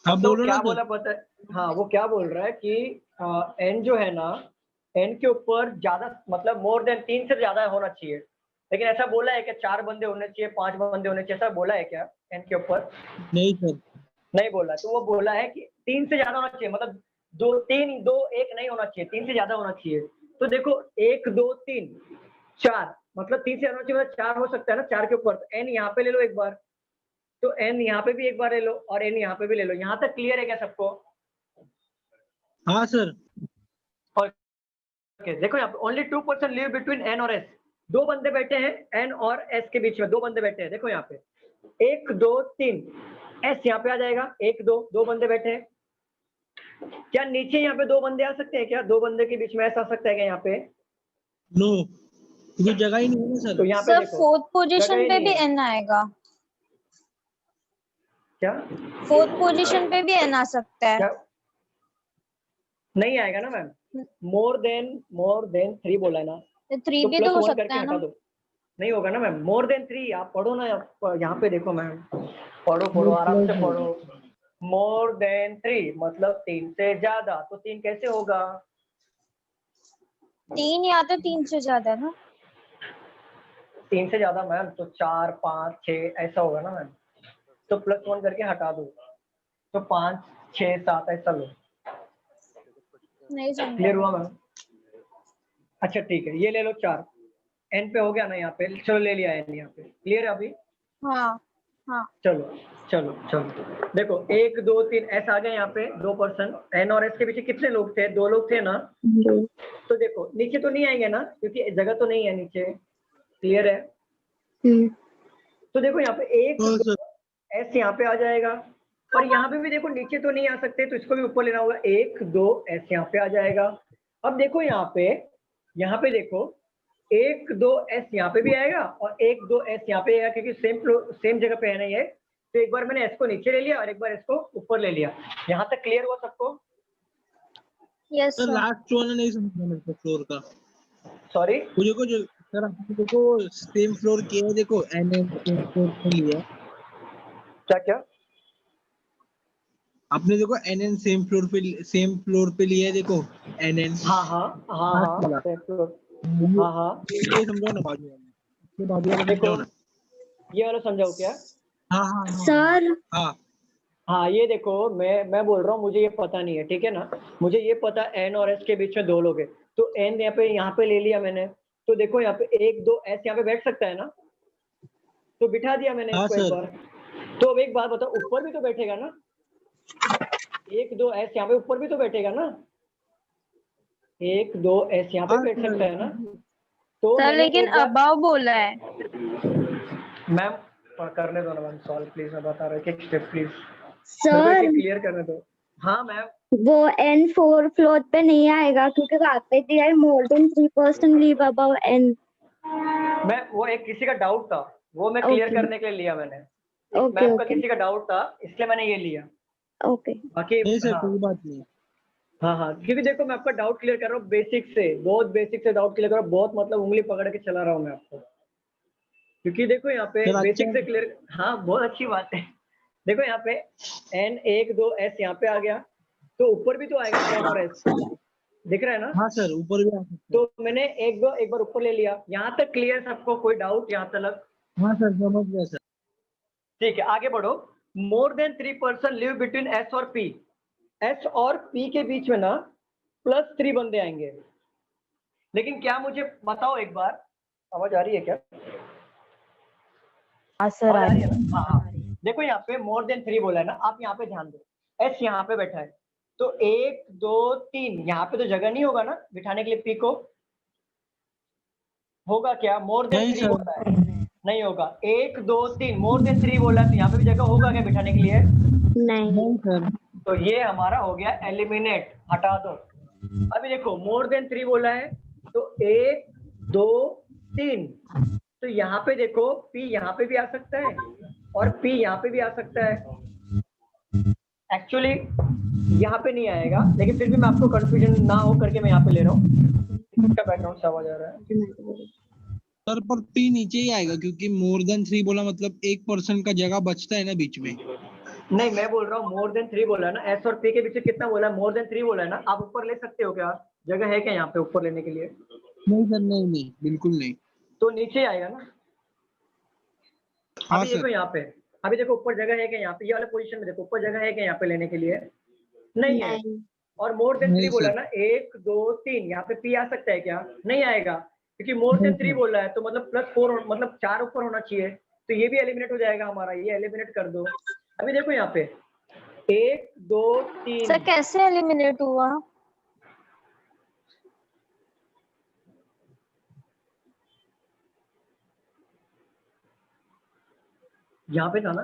हाँ मतलब बोलो ना क्या सर। बोला पता है? हाँ, वो क्या बोल रहा है कि n जो है ना, n के ऊपर ज्यादा मतलब मोर देन 3 से ज्यादा होना चाहिए। लेकिन ऐसा बोला है कि 4 बंदे होने चाहिए, 5 बंदे होने चाहिए, ऐसा बोला है क्या n के ऊपर? नहीं सर। नहीं बोला। तो वो बोला है कि 3 से ज्यादा होना चाहिए, मतलब 2 3 2 1 नहीं होना चाहिए, 3 से ज्यादा होना चाहिए। तो देखो 1 2 3 4 मतलब 3 से ज्यादा होना चाहिए, मतलब 4 हो सकता है ना 4 के ऊपर। तो n यहाँ पे ले लो एक बार, तो n यहाँ पे भी एक बार ले लो, और n यहाँ पे भी ले लो। यहाँ तक क्लियर है क्या सबको? हाँ सर। Okay, देखो यहाँ पे ओनली 2% लिव बिटवीन n और s। 2 बंदे बैठे हैं n और s के बीच में, 2 बंदे बैठे हैं। देखो यहाँ पे 1 2 3 s यहाँ पे आ जाएगा, 1 2 2 बंदे बैठे हैं। क्या नीचे यहाँ पे 2 बंदे आ सकते हैं क्या? 2 बंदे के बीच में s आ सकता है क्या यहाँ पे? नो, क्योंकि जगह ही नहीं है ना तो सर। यहाँ पे सर देखो फोर्थ जगह पोजीशन ही पे नहीं भी है। n आएगा। क्या फोर्थ पोजीशन पे भी n आ सकता है। क्या नहीं आएगा ना मैम? मोर देन 3 बोला है ना, तो 3 तो भी तो हो +1 सकता करके है हटा ना। दो। नहीं होगा ना मैम। मोर देन 3 आप पढ़ो ना, यहाँ पे देखो मैम, पढ़ो आराम से पढ़ो। मोर देन 3 मतलब 3 से ज्यादा, तो 3 कैसे होगा? 3 या तो 3 से ज्यादा ना। 3 से ज्यादा मैम तो 4 5 6 ऐसा होगा ना मैम। तो +1 करके हटा दो, तो 5 6 7 ऐसा लो। नहीं समझा। क्लियर हुआ मैम? अच्छा ठीक है, ये ले लो 4। n पे हो गया ना यहाँ पे, चलो ले लिया n यहाँ पे। क्लियर है अभी? हाँ हाँ। चलो देखो 1 2 3 ऐसा आ गया यहाँ पे 2%। n और s के पीछे कितने लोग थे? 2 लोग थे ना। तो देखो नीचे तो नहीं आएंगे ना, क्योंकि जगह तो नहीं है नीचे। क्लियर है? तो देखो यहाँ पे 1 हाँ 2 सर। s यहाँ पे आ जाएगा, और यहाँ पे भी देखो नीचे तो नहीं आ सकते, तो इसको भी ऊपर लेना होगा। 1 2 s यहाँ पे आ जाएगा। अब देखो यहाँ पे देखो 1 2 s यहाँ पे भी आएगा, और 1 2 s यहाँ पे आएगा, क्योंकि सेम जगह पे है ना ये। तो एक बार मैंने s को नीचे ले लिया और एक बार इसको ऊपर ले लिया। यहाँ तक क्लियर हुआ सबको? Yes sir sir. लास्ट वाला नहीं समझा मेरे को फ्लोर का। सॉरी, वो देखो जो सर आपने देखो सेम फ्लोर किया है, देखो एन सेम फ्लोर पे लिया है। क्या? आपने देखो एन सेम फ्लोर पे लिया है, देखो एन हाँ लास्ट वाला। same floor। ये हाँ ये समझो ना बाजू वाला। ये बाजू वाला देखो समझाओ ना। ये वाला समझाओ क्या? हाँ हाँ हाँ सर हाँ हाँ ये देखो, मैं बोल रहा हूँ, मुझे ये पता नहीं है, ठीक है ना। मुझे ये पता एन और एस के बीच में 2 लोग हैं, तो एन यहाँ पे ले लिया मैंने। तो देखो यहाँ पे 1 2 एस यहाँ पे बैठ सकता है ना, तो बिठा दिया मैंने हाँ इसको एक सर। बार। तो अब एक बात बताओ, ऊपर भी तो बैठेगा ना, 1 2 एस यहाँ पे ऊपर भी तो बैठेगा ना, 1 2 एस यहाँ पे हाँ बैठ सर। सकता है ना। तो सर मैंने लेकिन एक बार, अबाव बोला है। मैम करने दो ना मैम सॉल्व प्लीज, मैं बता रहा हूँ एक स्टेप प्लीज, मेरे को सर एक क्लियर करने दो। हाँ मैम, वो N4 फ्लोर पे नहीं आएगा क्योंकि वहाँ पे दिया है more than 3% leave above N। मैं वो एक किसी का डाउट था, वो मैं क्लियर Okay. करने के लिए लिया मैंने। एक Okay, मैम का okay. किसी का डाउट था, इसलिए मैंने ये लिया। ओके बाकी नहीं सर हाँ कोई बात नहीं। हाँ हाँ, क्योंकि देखो मैं आपका डाउट क्लियर कर रहा हूँ बेसिक से, बहुत बेसिक से डाउट क्लियर कर रहा हूँ, बहुत मतलब उंगली पकड़ के चला रहा हूँ मैं आपको। क्योंकि देखो यहाँ पे सर अच्छा बेसिक से क्लियर, हाँ बहुत अच्छी बात है। देखो यहाँ पे एन 1 2 एस यहाँ पे आ गया, तो ऊपर भी तो आएगा एन और एस, दिख रहा है ना। हाँ सर ऊपर भी आ सकते हैं। तो मैंने एक बार ऊपर ले लिया। यहाँ तक क्लियर सबको, कोई डाउट यहाँ तक? हाँ सर समझ गया सर। ठीक है आगे बढ़ो। मोर देन 3% लिव बिटवीन एस और पी, एस और पी के बीच में ना +3 बंदे आएंगे। लेकिन क्या मुझे बताओ एक बार, आवाज आ रही है क्या? हाँ सर आवाज आ रही है ना? हाँ हाँ, देखो यहाँ पे मोर देन 3 बोला है ना, आप यहाँ पे ध्यान दो, एस यहाँ पे बैठा है, तो 1 2 3 यहाँ पे तो जगह नहीं होगा ना बिठाने के लिए पी को, होगा क्या? मोर देन नहीं 3 सर। बोला है, नहीं होगा। 1 2 3 मोर देन 3 बोला है, तो यहाँ पे भी जगह होगा क्या बिठाने के लिए? नहीं नहीं सर। तो ये हमारा हो गया एलिमिनेट, हटा दो। अभी देखो मोर देन 3 बोला है, तो 1 2 3, तो यहाँ पे देखो P यहाँ पे भी आ सकता है और P यहाँ पे भी आ सकता है। एक्चुअली यहाँ पे नहीं आएगा, लेकिन फिर भी मैं आपको कंफ्यूजन ना हो करके मैं यहाँ पे ले रहा हूँ। इसका बैकग्राउंड से आवाज आ रहा है। सर पर पी नीचे ही आएगा क्योंकि मोर देन 3 बोला मतलब 1% का जगह बचता है ना बीच में। नहीं मैं बोल रहा हूँ मोर देन 3 बोला है ना, एस और पी के बीच में कितना बोला है? मोर देन 3 बोला है ना, आप ऊपर ले सकते हो क्या? जगह है क्या यहाँ पे ऊपर लेने के लिए? नहीं सर नहीं नहीं बिल्कुल नहीं। तो नीचे आएगा ना। हाँ अभी देखो सर। यहाँ पे, अभी देखो ऊपर जगह है क्या यहाँ पे? ये वाले पोजीशन में देखो ऊपर जगह है क्या यहाँ पे लेने के लिए? नहीं है। नहीं और मोर देन 3 नहीं बोला सर। ना, 1 2 3, यहाँ पे पी आ सकता है क्या? नहीं आएगा, क्योंकि मोर देन 3 बोल रहा है, तो मतलब +4 मतलब 4 ऊपर होना चाहिए, तो ये भी एलिमिनेट हो जाएगा हमारा, ये एलिमिनेट कर दो। अभी देखो यहाँ पे 1 2 3, सर कैसे एलिमिनेट हुआ? यहाँ पे था ना,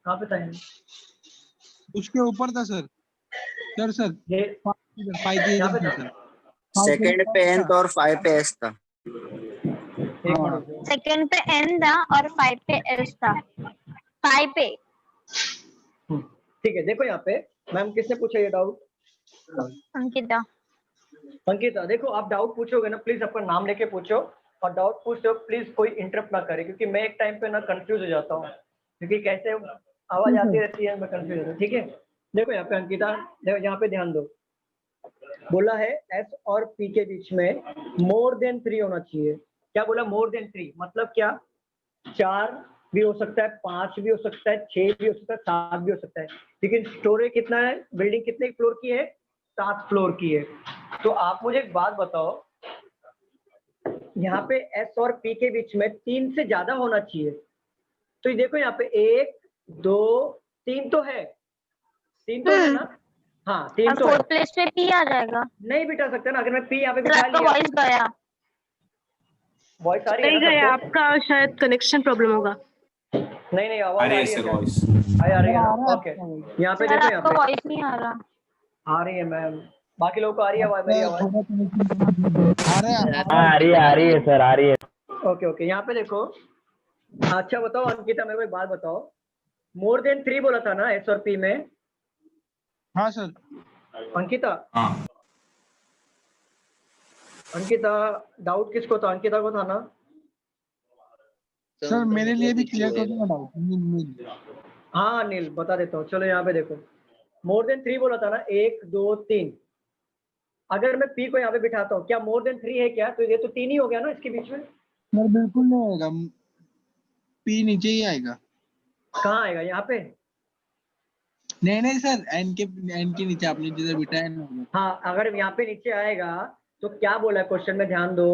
कहाँ पे था ये? उसके ऊपर था सर। सर सर ये 5 के यहाँ इधर पे था था। सर। सेकंड पे एन और 5 पे एस था। एक हाँ। मिनट, सेकंड पे एन था और 5 पे एस था। 5 पे ठीक है। देखो यहाँ पे मैम किसने पूछा ये डाउट? अंकिता। अंकिता, देखो आप डाउट पूछोगे ना, प्लीज अपना नाम लेके पूछो, और डाउट पूछते हो प्लीज कोई इंटरप्ट ना करे, क्योंकि मैं एक टाइम पे ना कंफ्यूज हो जाता हूँ, क्योंकि कैसे आवाज आती रहती है, मैं कंफ्यूज होता हूँ। ठीक है, देखो यहाँ पे अंकिता, देखो यहाँ पे ध्यान दो, बोला है एस और पी के बीच में मोर देन 3 होना चाहिए। क्या बोला? मोर देन 3 मतलब क्या? 4 भी हो सकता है, 5 भी हो सकता है, 6 भी हो सकता है, 7 भी हो सकता है, लेकिन स्टोरेज कितना है? बिल्डिंग कितने फ्लोर की है? 7 फ्लोर की है। तो आप मुझे एक बात बताओ, यहाँ पे एस और पी के बीच में 3 से ज्यादा होना चाहिए, तो ये देखो यहाँ पे 1 2 3 तो है, 3 तो है ना? हाँ 3 और तो है। 4th प्लेस पे पी आ जाएगा। नहीं बिठा सकते ना, अगर मैं पी यहाँ पे सर बिठा आपका लिया। वॉइस गया। वॉइस आ रही है नहीं ना गया, सबको? आपका शायद कनेक्शन प्रॉब्लम होगा। नहीं आवाज आ रही है क्या? वॉइस आ रही है ना? ओके, यहाँ पे सर देखो, यहाँ आपका पे वॉइस नहीं आ रहा। आ रही है मैम, बाकी लोगों को आ रही है आवाज? मेरी आवाज आ रही है सर, आ रही है। ओके यहाँ पे देखो। अच्छा बताओ अंकिता, मेरे को एक बात बताओ, मोर देन 3 बोला था ना एस और पी में? हाँ सर। अंकिता, हाँ अंकिता डाउट किसको था? अंकिता को था ना? सर मेरे लिए भी क्लियर कर दूंगा डाउट। हाँ अनिल बता देता हूँ, चलो यहाँ पे देखो, मोर देन 3 बोला था ना, 1 2 3, अगर मैं पी को यहाँ पे बिठाता हूँ, क्या मोर देन 3 है क्या? तो ये तो 3 ही हो गया ना इसके बीच में। सर बिल्कुल नहीं आएगा, पी नीचे ही आएगा। कहाँ आएगा, यहाँ पे? नहीं सर, एन के नीचे आपने जिधर बिठाया ना। हाँ, अगर यहाँ पे नीचे आएगा तो क्या बोला है क्वेश्चन में, ध्यान दो,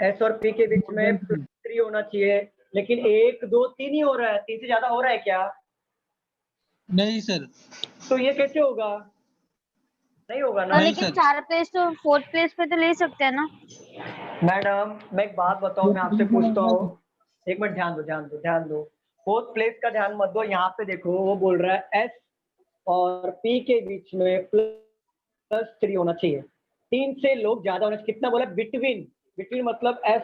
एस और पी के बीच में +3 होना चाहिए, लेकिन 1 2 3 ही हो रहा है, 3 से ज्यादा हो रहा है क्या? नहीं सर। तो ये कैसे होगा? नहीं होगा ना। नहीं लेकिन सर। 4 प्लेस तो 4th प्लेस पे तो ले सकते हैं ना। मैडम मैं एक बात बताऊं, मैं आपसे पूछता हूँ, एक मिनट ध्यान दो। 4th प्लेस का ध्यान मत दो, यहाँ पे देखो वो बोल रहा है एस और पी के बीच में +3 होना चाहिए, 3 से लोग ज्यादा होना चाहिए। कितना बोला? बिटवीन मतलब एस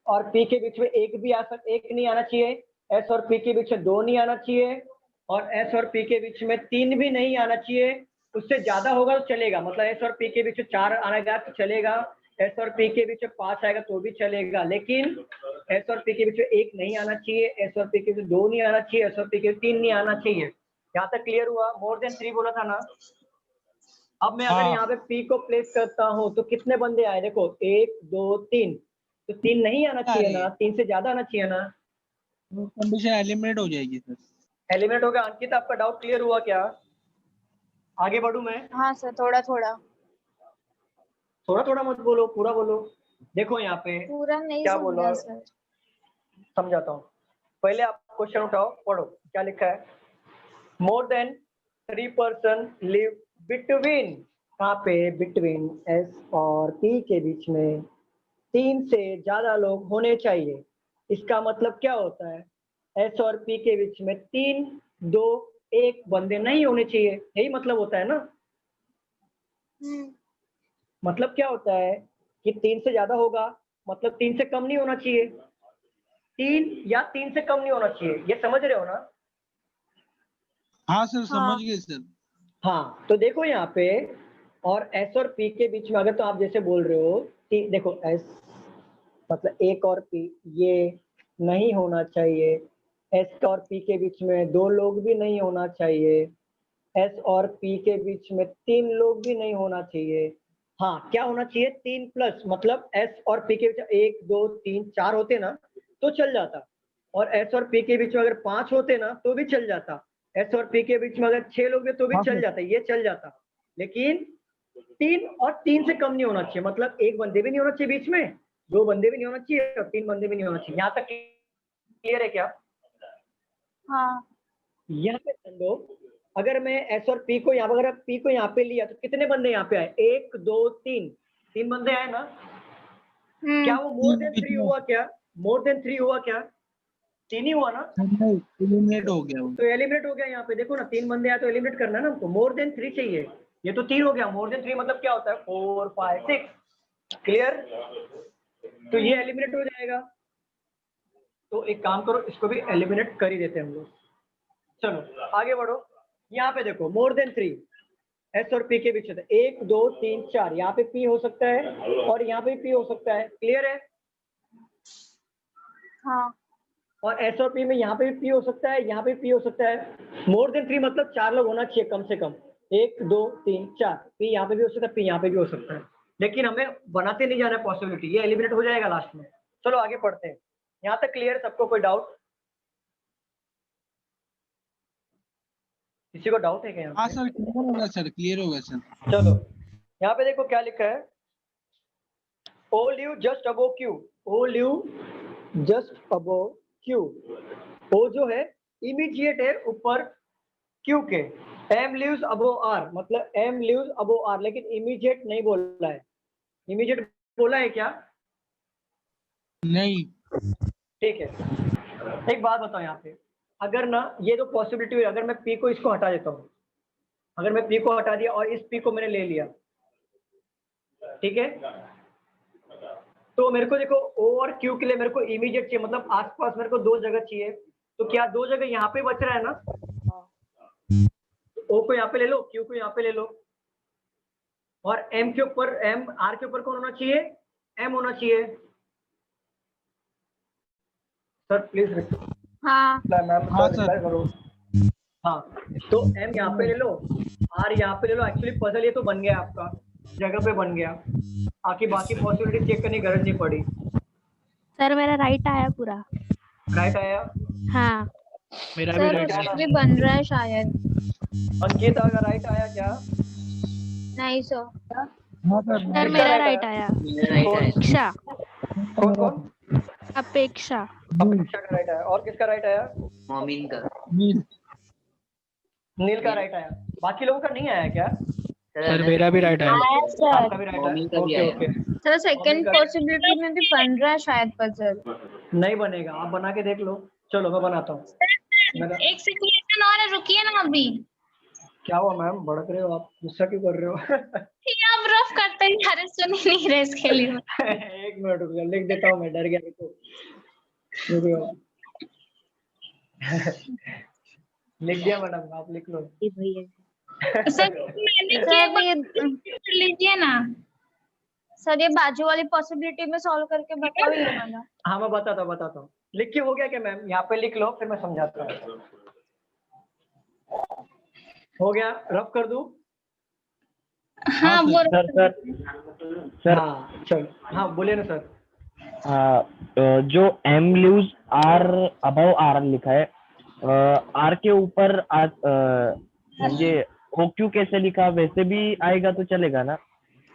और पी के बीच में एक नहीं आना चाहिए, एस और पी के बीच में 2 नहीं आना चाहिए, और एस और पी के बीच में 3 भी नहीं आना चाहिए। उससे ज्यादा होगा तो चलेगा, मतलब एस और पी के बीच में 4 आएगा तो चलेगा, एस और पी के बीच में 5 आएगा तो भी चलेगा, लेकिन एस और पी के बीच में 1 नहीं आना चाहिए, एस और पी के बीच में 2 नहीं आना चाहिए, एस और पी के बीच में 3 नहीं आना चाहिए। यहाँ तक क्लियर हुआ? मोर देन 3 बोला था ना। अब मैं अगर यहाँ पे P को प्लेस करता हूँ तो कितने बंदे आए? देखो 1 2 3, तो 3 नहीं आना चाहिए ना, 3 से ज्यादा आना चाहिए ना। कंडीशन एलिमिनेट हो जाएगी सर। एलिमिनेट हो गया। अंकित आपका डाउट क्लियर हुआ क्या? आगे बढ़ू मैं? हाँ सर, थोड़ा थोड़ा मत बोलो, पूरा बोलो। देखो यहाँ पे पूरा नहीं क्या बोला, समझा सर। समझाता हूँ। पहले आप क्वेश्चन उठाओ, पढ़ो क्या लिखा है। More than 3 person live between, कहाँ पे? बिटवीन एस और पी के बीच में 3 से ज्यादा लोग होने चाहिए। इसका मतलब क्या होता है? एस और पी के बीच में 3 2 1 बंदे नहीं होने चाहिए, यही मतलब होता है ना। मतलब क्या होता है कि 3 से ज्यादा होगा, मतलब 3 से कम नहीं होना चाहिए, 3 या 3 से कम नहीं होना चाहिए, ये समझ रहे हो ना? हाँ सर, समझ गए सर। हाँ, तो देखो यहाँ पे, और एस और पी के बीच में अगर तो आप जैसे बोल रहे हो, देखो एस मतलब एक और पी, ये नहीं होना चाहिए, एस और पी के बीच में 2 लोग भी नहीं होना चाहिए, एस और पी के बीच में 3 लोग भी नहीं होना चाहिए। हाँ, क्या होना चाहिए? 3 प्लस, मतलब एस और पी के बीच 1 2 3 4 होते ना तो चल जाता, और एस और पी के बीच में अगर 5 होते ना तो भी चल जाता, एस और पी के बीच में अगर 6 लोग तो भी चल जाता, ये चल जाता, लेकिन 3 और 3 से कम नहीं होना चाहिए, मतलब 1 बंदे भी नहीं होना चाहिए बीच में, 2 बंदे भी नहीं होना चाहिए, और 3 बंदे भी नहीं होना चाहिए। यहाँ तक क्लियर है क्या? हाँ। यहाँ पे समझो, अगर मैं एस और पी को यहाँ पर, अगर पी को यहाँ पे लिया तो कितने बंदे यहाँ पे आए? 1 2 3 बंदे आए ना। क्या वो मोर देन 3 हुआ क्या? मोर देन 3 हुआ क्या? 3 ही हुआ ना। एलिमिनेट हो गया वो। तो एलिमिनेट हो गया। यहाँ पे देखो ना, 3 बंदे आए तो एलिमिनेट करना है ना हमको, मोर देन 3 चाहिए। ये तो 3 हो गया, मोर देन 3 मतलब क्या होता है? 4 5 6। क्लियर? तो ये एलिमिनेट हो जाएगा। तो एक काम करो, इसको भी एलिमिनेट कर ही देते हैं हम लोग। चलो आगे बढ़ो। यहाँ पे देखो मोर देन 3, एस और पी के बीच में 1 2 3 4, यहाँ पे पी हो सकता है और यहाँ पे पी हो सकता है। क्लियर है? हाँ। और एस और पी में यहाँ पे भी पी हो सकता है, यहाँ पे पी हो सकता है। मोर देन 3 मतलब 4 लोग होना चाहिए कम से कम, 1 2 3 4, पी यहाँ पे भी हो सकता है, पी यहाँ पे भी हो सकता है, लेकिन हमें बनाते नहीं जाना है पॉसिबिलिटी, ये एलिमिनेट हो जाएगा लास्ट में। चलो आगे पढ़ते हैं। यहाँ तक क्लियर? सबको कोई डाउट? किसी को डाउट है क्या? हाँ सर, क्लियर होगा सर, क्लियर होगा सर। चलो यहाँ पे देखो क्या लिखा है। O live just above Q, O live just above Q, O जो है इमीडिएट है ऊपर Q के। M lives above R, मतलब M lives above R, लेकिन इमीडिएट नहीं बोला है। इमीडिएट बोला है क्या? नहीं। ठीक है, एक बात बताओ यहाँ पे, अगर ना ये जो पॉसिबिलिटी है, अगर मैं P को इसको हटा देता हूँ, अगर मैं P को हटा दिया और इस P को मैंने ले लिया, ठीक है, तो मेरे को देखो O और Q के लिए मेरे को इमीडिएट चाहिए, मतलब आसपास मेरे को 2 जगह चाहिए। तो क्या 2 जगह यहाँ पे बच रहा है ना? O को यहाँ पे ले लो, Q को यहाँ पे ले लो, और M के ऊपर, M R के ऊपर कौन होना चाहिए? M होना चाहिए। सर प्लीज हाँ। करो। हाँ, तो M यहाँ पे ले लो, R यहाँ पे ले लो। एक्चुअली पजल ये तो बन गया, आपका जगह पे बन गया, बाकी पॉसिबिलिटी चेक करने की जरूरत नहीं पड़ी। सर मेरा राइट आया पूरा। राइट आया। हाँ मेरा भी सर राइट उसमें आया। भी बन रहा है शायद। अंकित का राइट आया क्या? नहीं सर। हाँ सर सर किसका मेरा right राइट आया? आया। मेरा राइट आया। अपेक्षा। कौन कौन? अपेक्षा। अपेक्षा का राइट आया। और किसका राइट आया? मोमिन का। नील का राइट आया। बाकी लोगों का नहीं आया क्या? सर मेरा भी राइट आया। आया सर। आपका भी राइट मोमिन का आया। भी ओके आया। ओके। सर सेकंड पॉसिबिलिटी में भी बन रहा है शायद पजल। नहीं बनेगा, आप बना के देख लो। चलो मैं बनाता हूँ। मेरा एक सिचुएशन और है, रुकिए ना अभी। क्या हुआ मैम, भड़क रहे हो आप? गुस्सा क्यों कर रहे हो? ठीक है, आप रफ करते ही अरे सुन ही नहीं रहे इसके लिए। एक मिनट रुक जाओ, लिख देता हूँ मैं, डर गया देखो। रुक जाओ। लिख दिया मैडम, आप लिख लो। सर मैंने सर किया, ये कर लीजिए ना। सर ये बाजू वाली पॉसिबिलिटी में सॉल्व करके बताओ ये वाला। हाँ मैं बताता हूँ। लिख के हो गया क्या मैम? यहाँ पे लिख लो, फिर मैं समझाता हूँ। हो गया, रफ कर दूं? हाँ वो सर हाँ चलो, हाँ बोलिए ना सर। जो M lives are above R लिखा है, आर के ऊपर म्हणजे ओक्यू कैसे लिखा, वैसे भी आएगा तो चलेगा ना,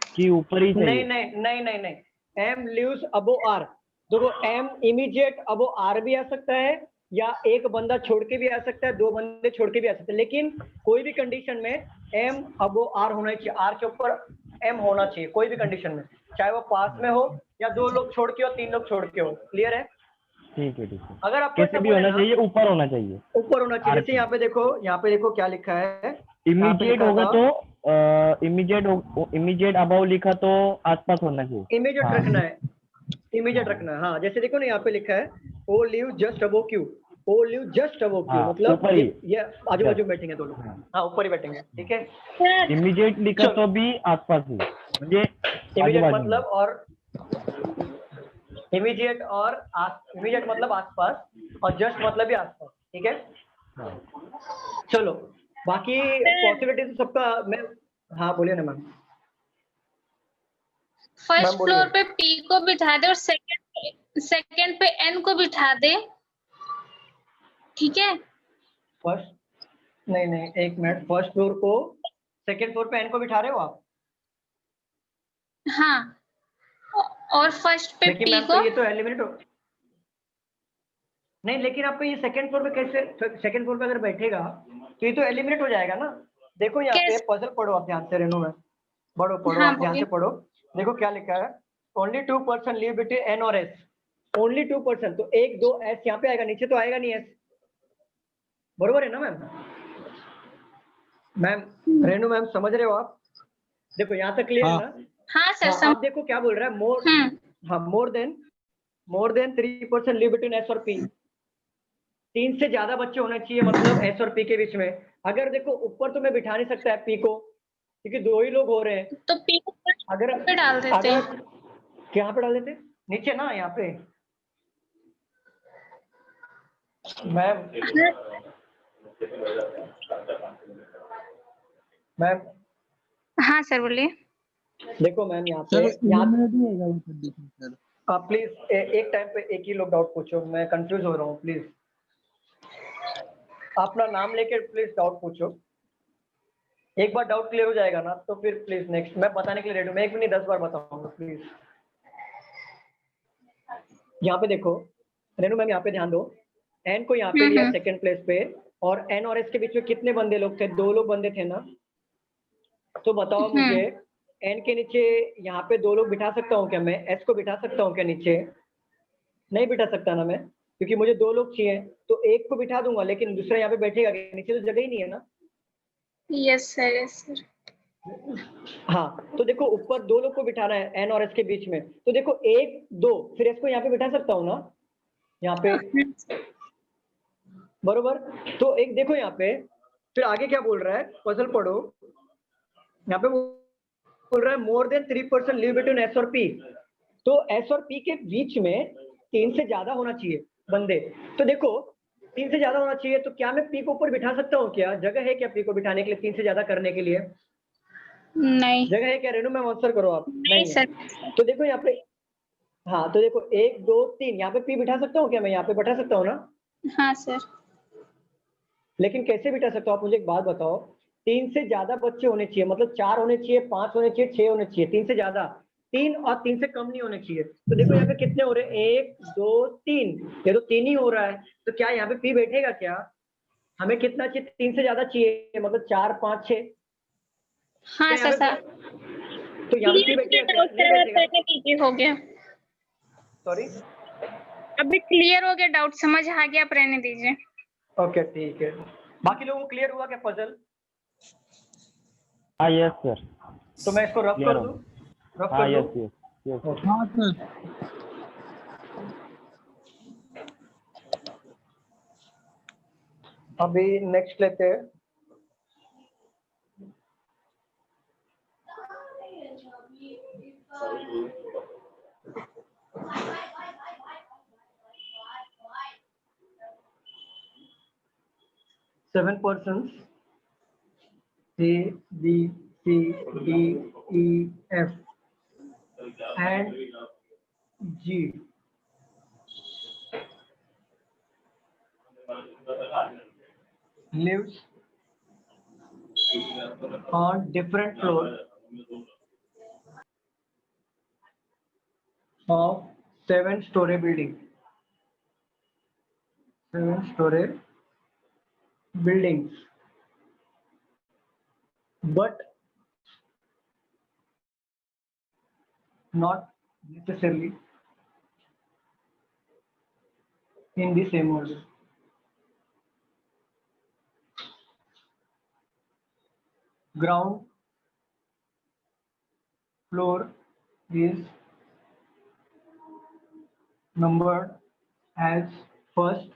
कि ऊपर ही चाहिए? नहीं। एम लीव्स अबो आर, देखो एम इमीडिएट अबो आर भी आ सकता है, या एक बंदा छोड़ के भी आ सकता है, दो बंदे छोड़ के भी आ सकते हैं, लेकिन कोई भी कंडीशन में एम अबो आर होना चाहिए, आर के ऊपर एम होना चाहिए कोई भी कंडीशन में, चाहे वो पास में हो या दो लोग छोड़ के हो, तीन लोग छोड़ के हो। क्लियर है? ठीक है। अगर आपको कैसे भी होना चाहिए, ऊपर होना चाहिए। ऊपर होना चाहिए। जैसे यहाँ पे देखो क्या लिखा है। इमीडिएट होगा तो इमीडिएट अबव लिखा तो आसपास होना चाहिए। इमीडिएट रखना है। हाँ जैसे देखो ना, यहाँ पे लिखा है ओ लिव जस्ट अबो क्यू, ओ लिव जस्ट अबो क्यू, मतलब ऊपर ही। ये आजू बाजू बैठेंगे दो लोग। हाँ ऊपर ही बैठेंगे, ठीक है। इमीडिएट लिखा तो भी आसपास ही, म्हणजे इमीडिएट मतलब और इमीडिएट मतलब आसपास, और जस्ट मतलब भी आसपास, ठीक है। चलो बाकी पॉसिबिलिटी तो सबका मैं, हाँ बोलिए ना मैम। फर्स्ट बोलिए। फ्लोर पे पी को बिठा दे और सेकंड पे एन को बिठा दे, ठीक है। फर्स्ट नहीं एक मिनट, फर्स्ट फ्लोर को सेकंड फ्लोर पे एन को बिठा रहे हो आप? हाँ, और फर्स्ट पे लेकिन पी मैम को। तो ये तो एलिमिनेट हो नहीं, लेकिन आपको ये सेकंड फ्लोर पे कैसे, सेकंड फ्लोर पे अगर बैठेगा तो ये तो एलिमिनेट हो जाएगा ना। देखो यहाँ पे पजल पढ़ो आप ध्यान से, रेनू में पढ़ो हाँ, आप ध्यान से पढ़ो। देखो क्या लिखा है, ओनली 2% लीव बिटवीन एन और एस, ओनली 2%, तो एक दो एस यहाँ पे आएगा, नीचे तो आएगा नहीं एस, बरोबर है ना मैम? रेनू मैम समझ रहे हो आप? देखो यहाँ तक क्लियर है ना? हाँ सर हाँ, आप देखो क्या बोल रहा है, more than 3% leave between S और पी, 3 से ज्यादा बच्चे होने चाहिए, मतलब एस और पी के बीच में। अगर देखो ऊपर तो मैं बिठा नहीं सकता है पी को, क्योंकि दो ही लोग हो रहे हैं, तो पी को अगर पे डाल देते हैं। कहाँ पे डाल देते? नीचे ना, यहाँ पे मैम हाँ सर बोलिए। देखो मैम यहाँ पे आप प्लीज एक टाइम पे एक ही लोग डाउट पूछो, मैं कंफ्यूज हो रहा हूँ, प्लीज अपना नाम लेके प्लीज डाउट पूछो। एक बार डाउट क्लियर हो जाएगा ना तो फिर प्लीज नेक्स्ट मैं बताने के लिए रेडी हूँ, मैं एक भी नहीं 10 बार बताऊंगा प्लीज। यहाँ पे देखो रेनू मैम, यहाँ पे ध्यान दो, एन को यहाँ पे लिया सेकंड प्लेस पे, और एन और एस के बीच में कितने बंदे लोग थे? 2 लोग बंदे थे ना। तो बताओ मुझे, एन के नीचे यहाँ पे 2 लोग बिठा सकता हूँ क्या मैं? एस को बिठा सकता हूँ क्या नीचे? नहीं बिठा सकता ना मैं, क्योंकि मुझे 2 लोग चाहिए, तो एक को बिठा दूंगा, लेकिन दूसरा यहाँ पे बैठेगा, नीचे तो जगह ही नहीं है ना। Yes sir. हाँ तो देखो ऊपर 2 लोग को बिठाना है एन और एस के बीच में, तो देखो 1 2 फिर एस को यहाँ पे बिठा सकता हूँ ना, यहाँ पे, बरोबर। तो एक देखो यहाँ पे फिर आगे क्या बोल रहा है, पजल पढ़ो। यहाँ पे बोल रहा है more than 3% leave between S और पी, तो एस और पी के बीच में 3 से ज्यादा होना चाहिए बंदे। तो देखो 3 से ज्यादा होना चाहिए, तो क्या मैं पी को ऊपर बिठा सकता हूँ क्या? जगह है क्या पी को बिठाने के लिए 3 से ज्यादा करने के लिए? नहीं जगह है क्या? रेनू मैम आंसर करो आप। नहीं सर। तो देखो यहाँ पे, हाँ तो देखो 1 2 3 यहाँ पे P बिठा सकता हूँ क्या? मैं यहाँ पे बैठा सकता हूँ ना? हाँ सर। लेकिन कैसे बिठा सकता हूँ आप मुझे एक बात बताओ, 3 से ज्यादा बच्चे होने चाहिए, मतलब 4 होने चाहिए, 5 होने चाहिए, 6 होने चाहिए, 3 से ज्यादा, 3 और 3 से कम नहीं होने चाहिए। तो देखो यहाँ पे कितने हो रहे हैं, 1 2 3, ये तो 3 ही हो रहा है, तो क्या यहाँ पे P बैठेगा क्या? हमें कितना चाहिए? 3 से ज्यादा चाहिए, मतलब 4 5 6। हाँ क्या यहाँ सर। पे तो यहाँ पे P बैठेगा क्या? नहीं बैठेगा। हो गया, सॉरी। अभी क्लियर हो गया, डाउट समझ आ गया, आप रहने दीजिए। ओके ठीक है, बाकी लोगों को क्लियर हुआ क्या पजल? हाँ यस सर। तो मैं इसको रफ Clear कर हो। दूं? रफ हाँ कर यस दूं? Yes yes. हाँ सर। अभी नेक्स्ट लेते हैं। Seven persons A, B, C, D, E, F and G lives on different floors of 7-story building. 7-story buildings, but not necessarily in the same order. Ground floor is numbered as first,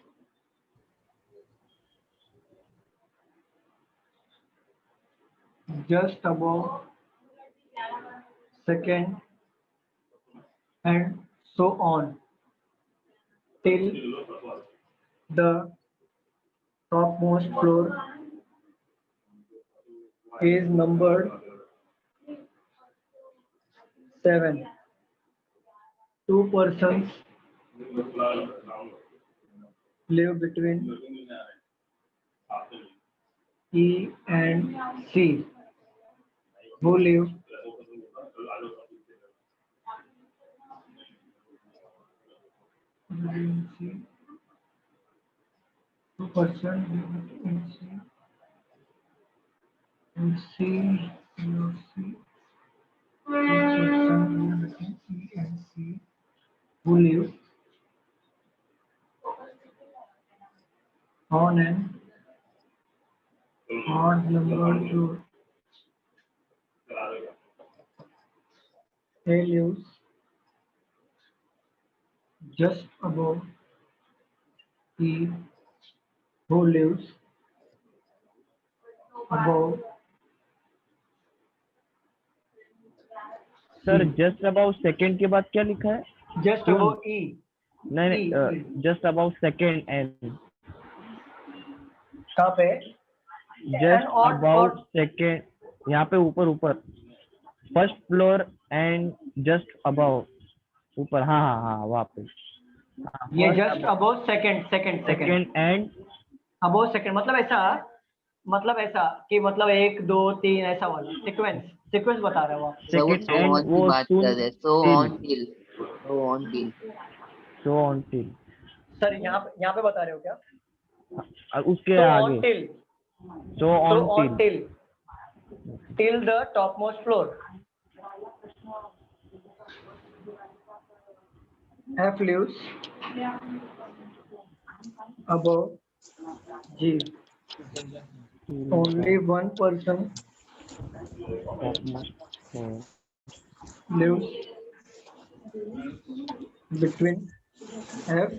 just above second, and so on till the topmost floor is numbered 7. 2 persons live between E and C, who live between C. 2 persons live between C and C, live C. 2 persons live between E and C, who live on an odd numbered floor. A lives just above E, who lives above sir just about second के बाद क्या लिखा है? just above E. नहीं E. नहीं, जस्ट अबाउट सेकंड एंड कहाँ पे? Just odd- about odd- second, यहाँ पे ऊपर ऊपर first floor and just about ऊपर। हाँ हाँ हाँ वहाँ पे। ये just above second second and above second मतलब ऐसा कि मतलब 1 2 3 ऐसा वाला सीक्वेंस बता रहा है वो आपको। सर वो सेकंड सो एंड ऑन की वो बात कर रहे हैं, सो ऑन टिल। सर यहाँ पे बता रहे हो क्या? उसके so आगे on till so so on on till the topmost floor. F lives above G. Only one person lives between F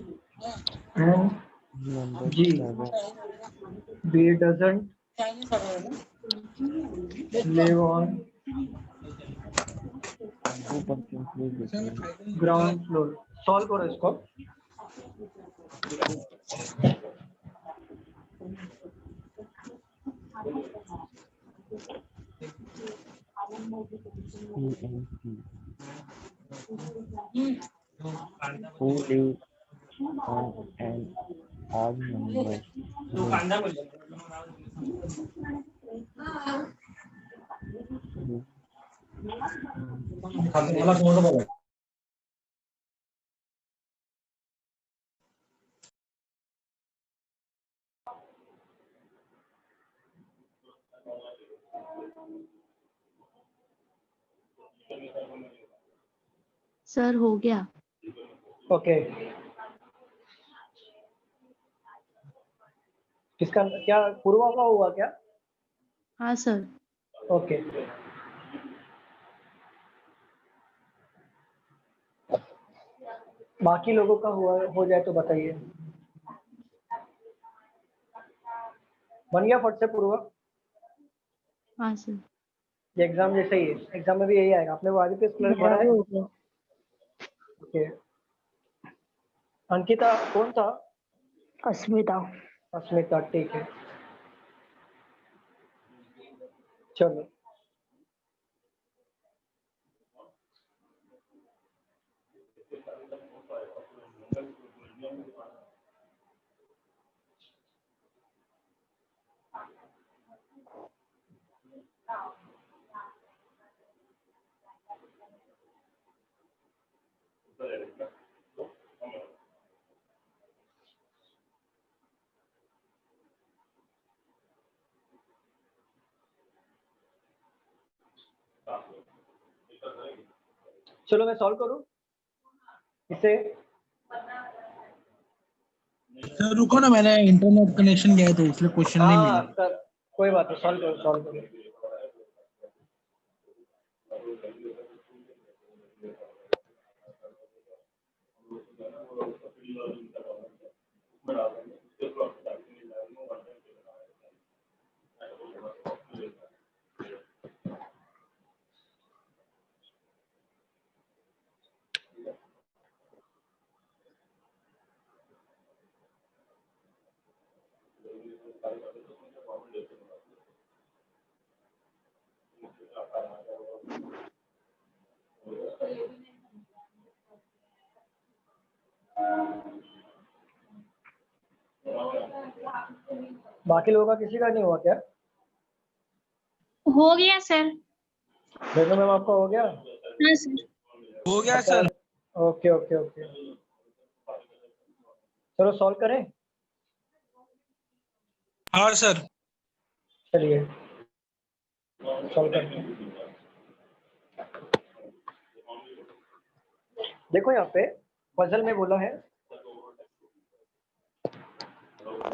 and G. B doesn't live on ground floor. Solve करो इसको। who lives on an odd number sir हो गया। ओके, किसका क्या पूर्वा का हुआ क्या? हाँ सर। ओके, बाकी लोगों का हुआ हो जाए तो बताइए। बन गया फट से पूर्वा? हाँ सर। ये एग्जाम जैसे ही है, एग्जाम में भी यही आएगा। आपने वो आगे पे क्लियर करा है? ओके, अंकिता कौन था? अस्मिता। अस्मिता, ठीक है, चलो। चलो मैं सॉल्व करूं इसे। सर रुको ना, मैंने इंटरनेट कनेक्शन किया है तो इसलिए क्वेश्चन नहीं मिला। हाँ सर, कोई बात नहीं, सॉल्व करो, सॉल्व करो। बाकी लोगों का किसी का नहीं हुआ क्या? हो गया सर। देखो मैम, आपका हो गया? हाँ सर। हो गया अच्छा, सर। ओके ओके ओके, चलो सॉल्व करें। हाँ सर। चलिए सॉल्व करते हैं। देखो यहाँ पे पजल में बोला है,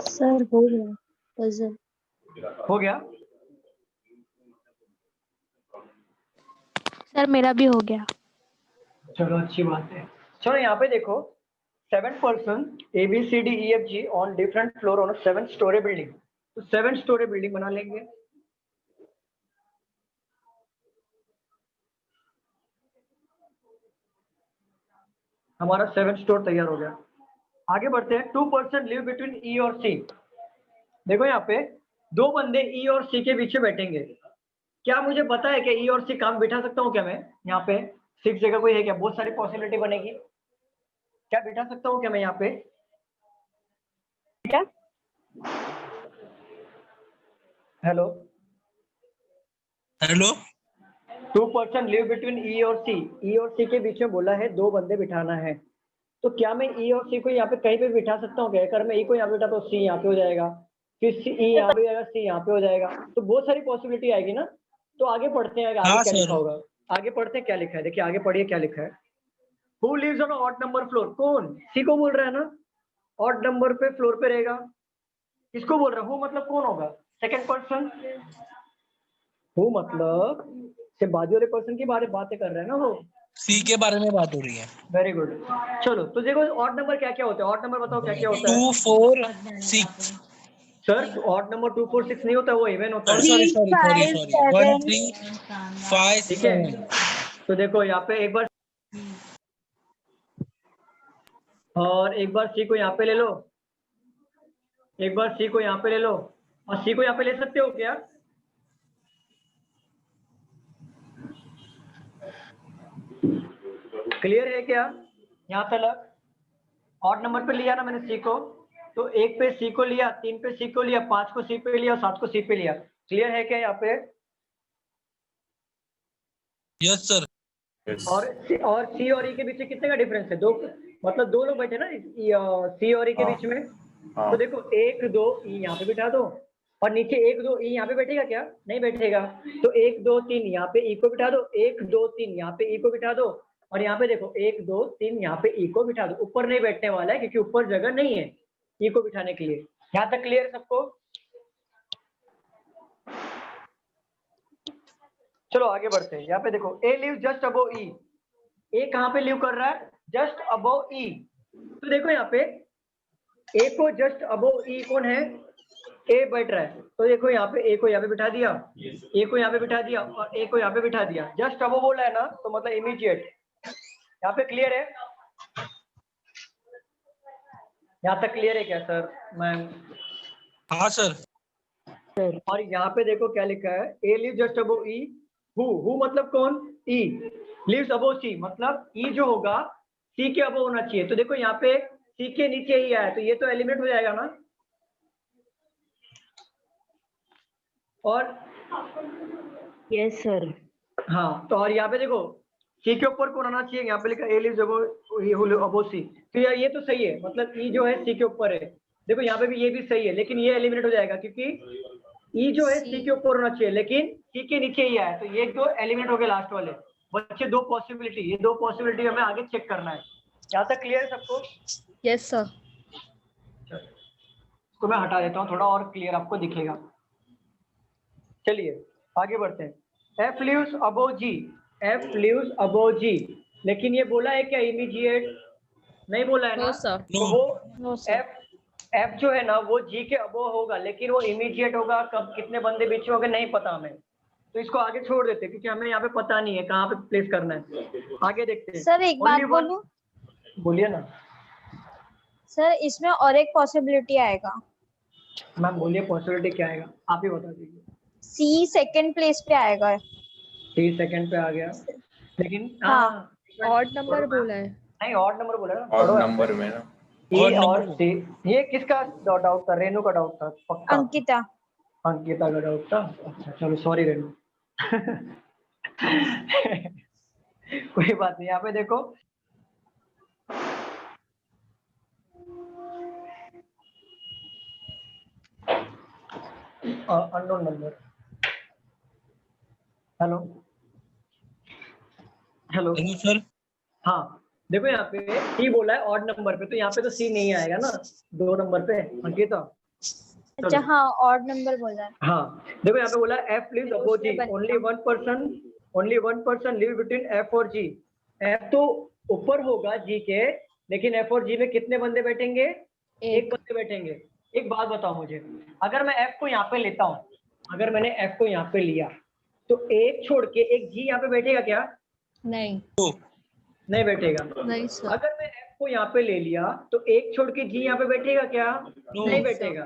सर हो गया पजल। हो गया? सर मेरा भी हो गया। चलो अच्छी बात है। चलो यहाँ पे देखो, 7 person ABCDEFG on different floor on a 7-story building। तो 7-story बिल्डिंग बना लेंगे। हमारा 7 स्टोर तैयार हो गया। आगे बढ़ते हैं। 2 person live between E और C। देखो यहाँ पे 2 बंदे E और C के बीच में बैठेंगे। क्या मुझे पता है कि E और C काम बिठा सकता हूँ क्या मैं? यहाँ पे 6 जगह कोई है क्या? बहुत सारी पॉसिबिलिटी बनेगी। क्या बिठा सकता हूँ क्या मैं यहाँ पे? क्या? Hello hello. 2 person live between E और C। E और C के बीच में बोला है 2 बंदे बिठाना है। तो क्या मैं E और C को यहाँ पे कहीं पे बिठा सकता हूँ क्या? अगर मैं E को यहाँ पे बिठा तो C यहाँ पे हो जाएगा, फिर E यहाँ पे जाएगा, C यहाँ पे हो जाएगा। तो बहुत सारी पॉसिबिलिटी आएगी ना। तो आगे पढ़ते हैं, आगे हाँ क्या लिखा सर। होगा। आगे पढ़ते हैं क्या लिखा है, देखिए आगे पढ़िए क्या लिखा है। Who lives on odd number floor? कौन? C को बोल रहा है ना, ऑड नंबर पे फ्लोर पे रहेगा। किसको बोल रहा है? हु मतलब कौन होगा? Second person. हु मतलब से बाजू वाले पर्सन की बातें कर रहे हैं ना वो। सी के बारे में बात हो रही है। Very good. चलो तो देखो ऑड नंबर क्या क्या होता है? ऑड नंबर बताओ क्या क्या होता है? 2 4 6। सर ऑड नंबर 2 4 6 नहीं होता, वो इवन होता है। Sorry 3 sorry sorry 5 sorry 1 7। 3 5 ठीक है, 7। तो देखो यहाँ पे एक बार और एक बार सी को यहाँ पे ले लो, एक बार सी को यहाँ पे ले लो, और सी को यहाँ पे ले सकते हो क्या? क्लियर है क्या? यहाँ तक ऑड नंबर पे लिया ना मैंने सी को, तो 1 पे सी को लिया, 3 पे सी को लिया, 5 को सी पे लिया और 7 को सी पे लिया। क्लियर है क्या यहाँ पे? Yes sir. और सी और ई के बीच में कितने का डिफरेंस है? 2, मतलब 2 लोग बैठे ना सी और ई के बीच में। तो देखो 1 2 ई यहाँ पे बिठा दो, और नीचे 1 2 ई यहाँ पे बैठेगा क्या? नहीं बैठेगा। तो 1 2 3 यहाँ पे ई को बिठा दो, 1 2 3 यहाँ पे ई को बिठा दो, और यहाँ पे देखो 1 2 3 यहाँ पे ई को बिठा दो। ऊपर नहीं बैठने वाला है क्योंकि ऊपर जगह नहीं है ई को बिठाने के लिए। यहाँ तक क्लियर सबको? चलो आगे बढ़ते हैं। यहाँ पे देखो ए लिव जस्ट अबव ई। ए कहाँ पे लिव कर रहा है? जस्ट अबव ई। तो देखो यहाँ पे ए को जस्ट अबव ई कौन है? ए बैठ रहा है। तो देखो यहाँ पे ए को यहाँ पे बिठा दिया, ए को यहाँ पे बिठा दिया और ए को यहाँ पे बिठा दिया। जस्ट अबव बोला है ना, तो मतलब इमीडिएट। यहाँ पे क्लियर है? यहाँ तक क्लियर है क्या सर मैम? हाँ सर। और यहाँ पे देखो क्या लिखा है? A live just above E. Who मतलब कौन? ई। लिव्स अबव सी मतलब ई जो होगा सी के अबव होना चाहिए। तो देखो यहाँ पे सी के नीचे ही आया, तो ये तो एलिमिनेट हो जाएगा ना। और यस सर। हाँ, तो और यहाँ पे देखो सी के ऊपर कौन आना चाहिए? यहाँ पे लिखा ए लिव्स अबव सी। तो यार ये तो सही है, मतलब ई जो है सी के ऊपर है। देखो यहाँ पे भी ये भी सही है, लेकिन ये एलिमिनेट हो जाएगा क्योंकि ई जो है सी के ऊपर होना चाहिए, लेकिन सी के नीचे ही आया। तो ये तो एलिमिनेट हो गए लास्ट वाले बच्चे। 2 पॉसिबिलिटी, ये 2 पॉसिबिलिटी हमें आगे चेक करना है। यहाँ तक क्लियर है सबको? Yes sir. तो मैं हटा देता हूँ, थोड़ा और क्लियर आपको दिखेगा। चलिए आगे बढ़ते हैं। एफ लिव्स अबव जी। एफ लिव्स अबव जी, लेकिन ये बोला है क्या इमीडिएट? नहीं बोला है ना। तो वो एफ जो है ना वो जी के अबव होगा, लेकिन वो इमीडिएट होगा कब, कितने बंदे बीच में होंगे नहीं पता हमें। तो इसको आगे छोड़ देते क्योंकि हमें यहाँ पे पता नहीं है कहाँ पे प्लेस करना है। आगे देखते हैं। सर एक बात बोलूं? बोलिए ना सर इसमें और एक पॉसिबिलिटी आएगा। मैम। बोलिए पॉसिबिलिटी क्या आएगा, आप ही बता दीजिए। सी सेकंड प्लेस पे आएगा। सी सेकंड पे आ गया, लेकिन हाँ, ऑड नंबर बोला है। नहीं ऑड नंबर बोला ना। ऑड नंबर में ना ई और सी। ये किसका डाउट था? रेनू का डाउट था पक्का? अंकिता। अंकिता का डाउट था। अच्छा चलो सॉरी रेनू। कोई बात नहीं। यहाँ पे देखो unknown number. Hello hello sir. हाँ देखो यहाँ पे सी बोला है ऑड नंबर पे, तो यहाँ पे तो सी नहीं आएगा ना 2 नंबर पे अंकिता। अच्छा हाँ, ऑड नंबर बोला है। हाँ देखो यहाँ पे बोला F lives above G. Only one person live between F और जी। एफ तो ऊपर होगा जी के, लेकिन एफ और जी में कितने बंदे बैठेंगे? एक बंदे बैठेंगे। एक बात बताओ मुझे, अगर मैं एफ को यहाँ पे लेता हूँ, अगर मैंने एफ को यहाँ पे लिया तो एक छोड़ के एक जी यहाँ पे बैठेगा क्या? नहीं नहीं बैठेगा। नहीं सर। अगर मैं एफ को यहाँ पे ले लिया तो एक छोड़ के जी यहाँ पे बैठेगा क्या? नहीं बैठेगा।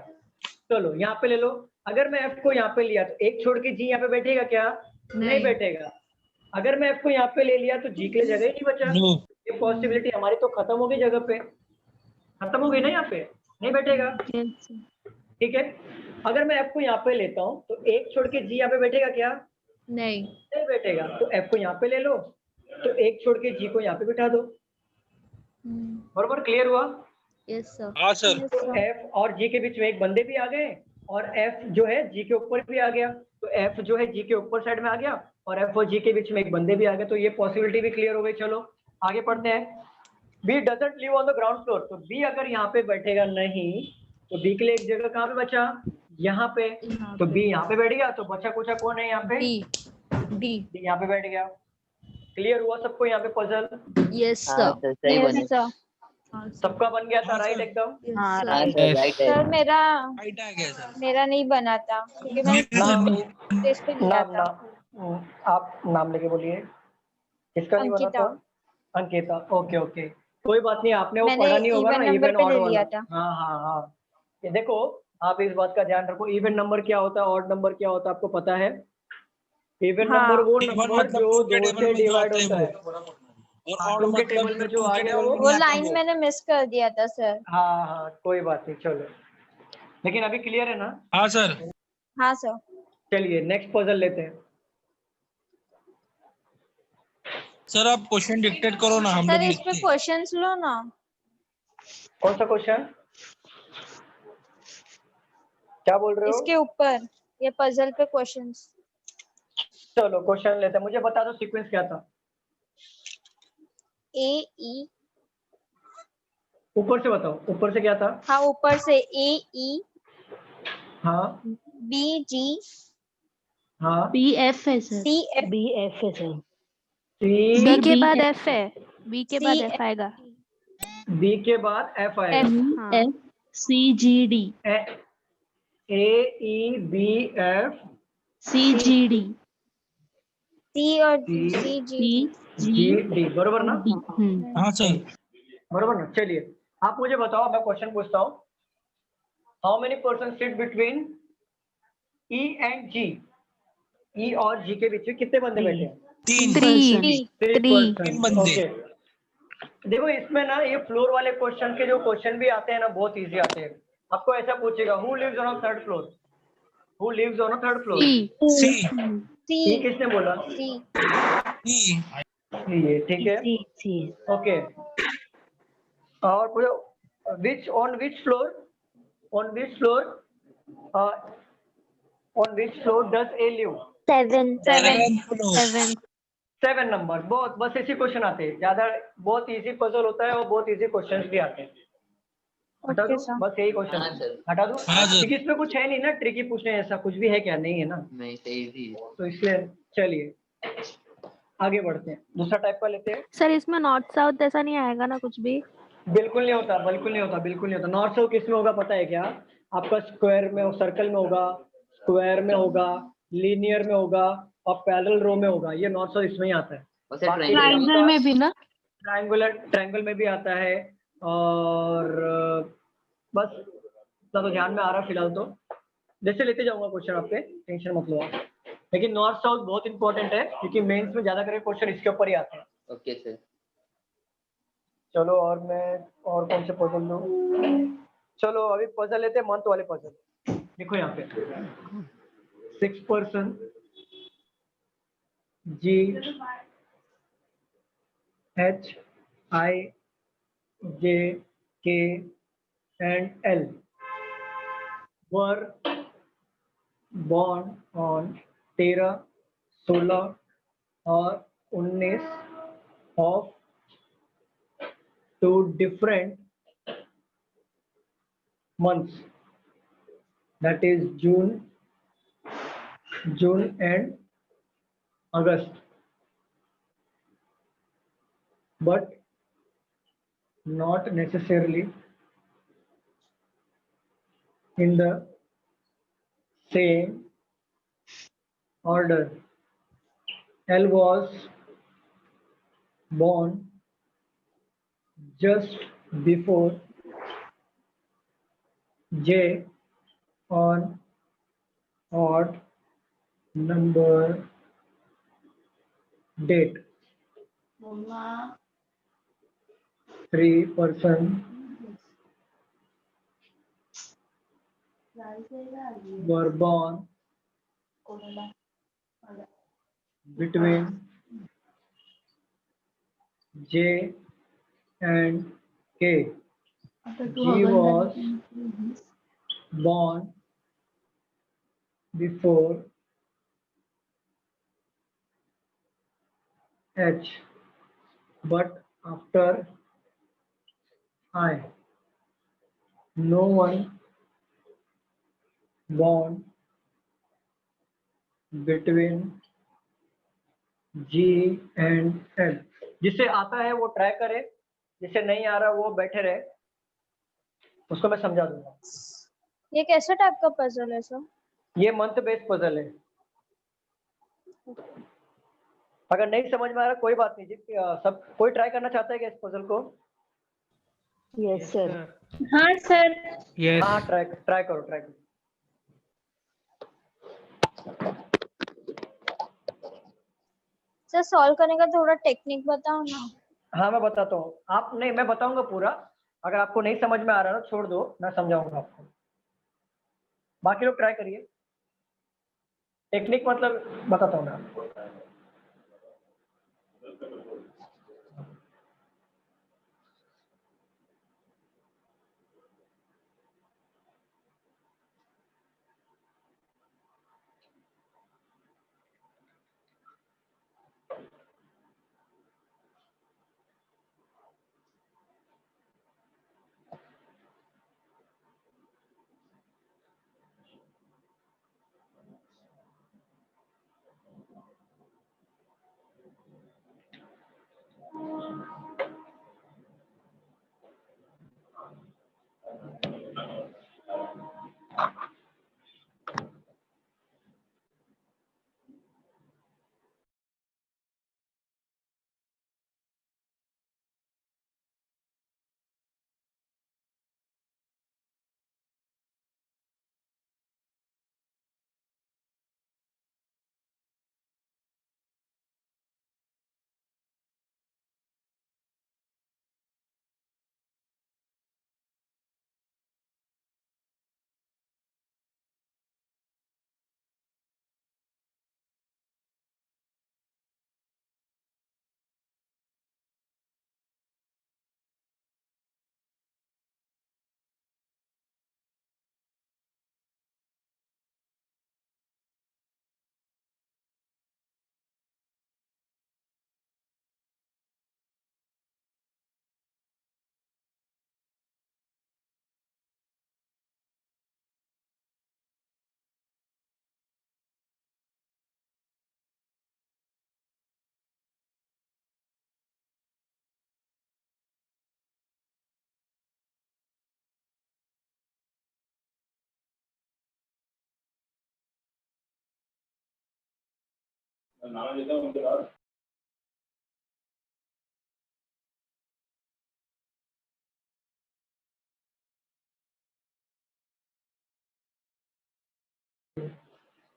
चलो यहाँ पे ले लो। अगर मैं एफ को यहाँ पे लिया तो एक छोड़ के जी यहाँ पे बैठेगा क्या? नहीं बैठेगा। अगर मैं एफ को यहाँ पे ले लिया तो जी के लिए जगह ही नहीं बचा। ये पॉसिबिलिटी हमारी तो खत्म हो गई, जगह पे खत्म हो गई ना, यहाँ पे नहीं बैठेगा। ठीक है। अगर मैं एफ को यहाँ पे लेता हूँ तो एक छोड़ के जी यहाँ पे बैठेगा क्या? नहीं बैठेगा। तो एफ को यहाँ पे ले लो, तो एक छोड़ के जी को यहाँ पे बिठा दो। बरोबर क्लियर हुआ? Yes sir. हाँ सर। तो एफ और जी के बीच में एक बंदे भी आ गए और एफ जो है जी के ऊपर भी आ गया। तो एफ जो है जी के ऊपर साइड में आ गया और एफ और जी के बीच में एक बंदे भी आ गए। तो ये पॉसिबिलिटी भी क्लियर हो गई। चलो आगे पढ़ते हैं। B doesn't live on the ground floor. तो बी अगर यहाँ पे बैठेगा नहीं तो बी के लिए एक जगह कहाँ पे बचा? यहाँ पे। तो बी यहाँ पे बैठ गया, तो बचा कुचा कौन है यहाँ पे? डी यहाँ पे बैठ गया। क्लियर हुआ सबको यहाँ पे पजल? यस हाँ सर। सर सही बने। सबका बन गया था राइट एकदम? हाँ सर राइट है। सर मेरा राइट आ गया सर। मेरा नहीं बना था क्योंकि मैंने टेस्ट पे लिया था। आप नाम लेके बोलिए। किसका नहीं बना था? अंकिता। ओके ओके कोई बात नहीं। आपने वो पढ़ा नहीं होगा ना इवन ऑड वाला। हाँ हाँ हाँ। ये देखो आप इस बात का ध्यान रखो, इवन नंबर क्या होता है, ऑड नंबर क्या होता है, आपको पता है? इवन नंबर वो नंबर जो 2 से डिवाइड होता है। और हाँ, और टू के मतलब टेबल में जो आ गया वो लाइन मैंने मिस कर दिया था सर। हाँ हाँ कोई बात नहीं, चलो लेकिन अभी क्लियर है ना? हाँ सर। हाँ सर। चलिए नेक्स्ट पजल लेते हैं। सर आप क्वेश्चन डिक्टेट करो ना, हम लोग सर इस पे लिखते हैं। क्वेश्चंस लो ना। कौन सा क्वेश्चन? क्या बोल रहे हो? इसके ऊपर ये पजल पे क्वेश्चंस। चलो क्वेश्चन लेते हैं, मुझे बता दो सीक्वेंस क्या था। ए ई, ऊपर से बताओ, ऊपर से क्या था? हाँ ऊपर से ए ई, हाँ बी जी, हाँ बी एफ है sir. C F, B F है सर। सी, बी के बाद एफ है। बी के बाद सी एफ आएगा। बी के बाद एफ आएगा। एफ हाँ। F C G D A E B F C G D C और सी सी जी सी जी जी डी, बरोबर ना? डी। हाँ सर। बरोबर ना? चलिए आप मुझे बताओ, मैं क्वेश्चन पूछता हूँ। How many person sit between E and G? E और जी के बीच में कितने बंदे बैठे हैं? 3 3 बंदे। ओके। देखो इसमें ना ये फ्लोर वाले क्वेश्चन के जो क्वेश्चन भी आते हैं ना बहुत इजी आते हैं। आपको ऐसा पूछेगा who lives on third floor? Who lives on third floor? C ये किसने बोला? सी। ये ठीक है, सी सी ओके। और पूछो which on which floor, on which floor, on which floor does A live? 7 7 number. बहुत बस ऐसे क्वेश्चन आते हैं, ज्यादा बहुत इजी पजल होता है और बहुत इजी क्वेश्चंस भी आते हैं। हटा दो, बस यही हाँ क्वेश्चन सर। हटा दो, हाँ सर। क्योंकि इसमें कुछ है नहीं ना ट्रिकी पूछने ऐसा कुछ भी है क्या? नहीं है ना, नहीं सही थी। तो इसलिए चलिए आगे बढ़ते हैं, दूसरा टाइप का लेते हैं। सर इसमें नॉर्थ साउथ ऐसा नहीं आएगा ना कुछ भी? बिल्कुल नहीं होता, बिल्कुल नहीं होता, बिल्कुल नहीं होता। नॉर्थ साउथ किस में होगा पता है क्या? आपका स्क्वायर में, सर्कल में होगा, स्क्वायर में होगा, लीनियर में होगा और पैरेलल रो में होगा। ये नॉर्थ साउथ इसमें ही आता है। और सर ट्रायंगल में भी ना? ट्रायंगल में भी आता है। और बस इतना तो ध्यान में आ रहा फिलहाल, तो जैसे लेते जाऊंगा क्वेश्चन, आपके टेंशन मत लो आप। लेकिन नॉर्थ साउथ बहुत इंपॉर्टेंट है क्योंकि मेंस में ज्यादा करके क्वेश्चन इसके ऊपर ही आते हैं। Okay sir. चलो और मैं और कौन से पजल लूं? चलो अभी पजल लेते हैं, मंथ वाले पजल। देखो यहाँ पे 6 पर्सन जी एच आई जे के and L were born on 13, 16 और 19 of 2 different months, that is June and August, but not necessarily in the same order. L was born just before J on odd number date. 3 person were born between J and K. G was born before H, but after I. No one born between G and L. जिसे आता है वो ट्राई करे, जिसे नहीं आ रहा वो बैठे रहे, उसको मैं समझा दूंगा। ये कैसा टाइप का पजल है सर? ये मंथ बेस्ड पजल है। अगर नहीं समझ में आ रहा कोई बात नहीं जी, सब कोई ट्राई करना चाहता है क्या इस पजल को? Yes sir. हाँ सर। यस। हाँ ट्राई करो। सर सॉल्व करने का थोड़ा टेक्निक बताओ ना। हाँ मैं बताता हूँ, आप नहीं, मैं बताऊंगा पूरा, अगर आपको नहीं समझ में आ रहा ना छोड़ दो, मैं समझाऊंगा आपको, बाकी लोग ट्राई करिए। टेक्निक मतलब बताता हूँ मैं आपको।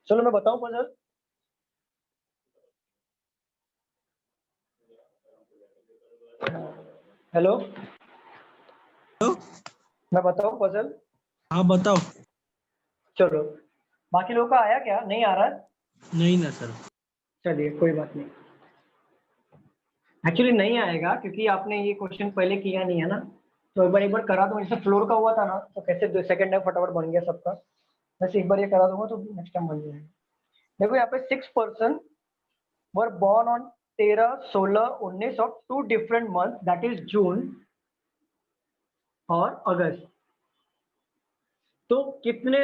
चलो मैं बताऊं पजल। हेलो, मैं बताऊं पजल? हाँ बताओ। चलो, बाकी लोगों का आया क्या, नहीं आ रहा है? नहीं ना सर। चलिए कोई बात नहीं, एक्चुअली नहीं आएगा क्योंकि आपने ये क्वेश्चन पहले किया नहीं है ना, तो एक बार करा दूंगा। जैसे फ्लोर का हुआ था ना, तो कैसे सेकंड टाइम फटाफट बन गया सबका, वैसे एक बार ये करा दूंगा तो नेक्स्ट टाइम बन जाएगा। देखो यहाँ पे 6 person were born on 13, 16, 19 of 2 different months, that is जून और अगस्त। तो कितने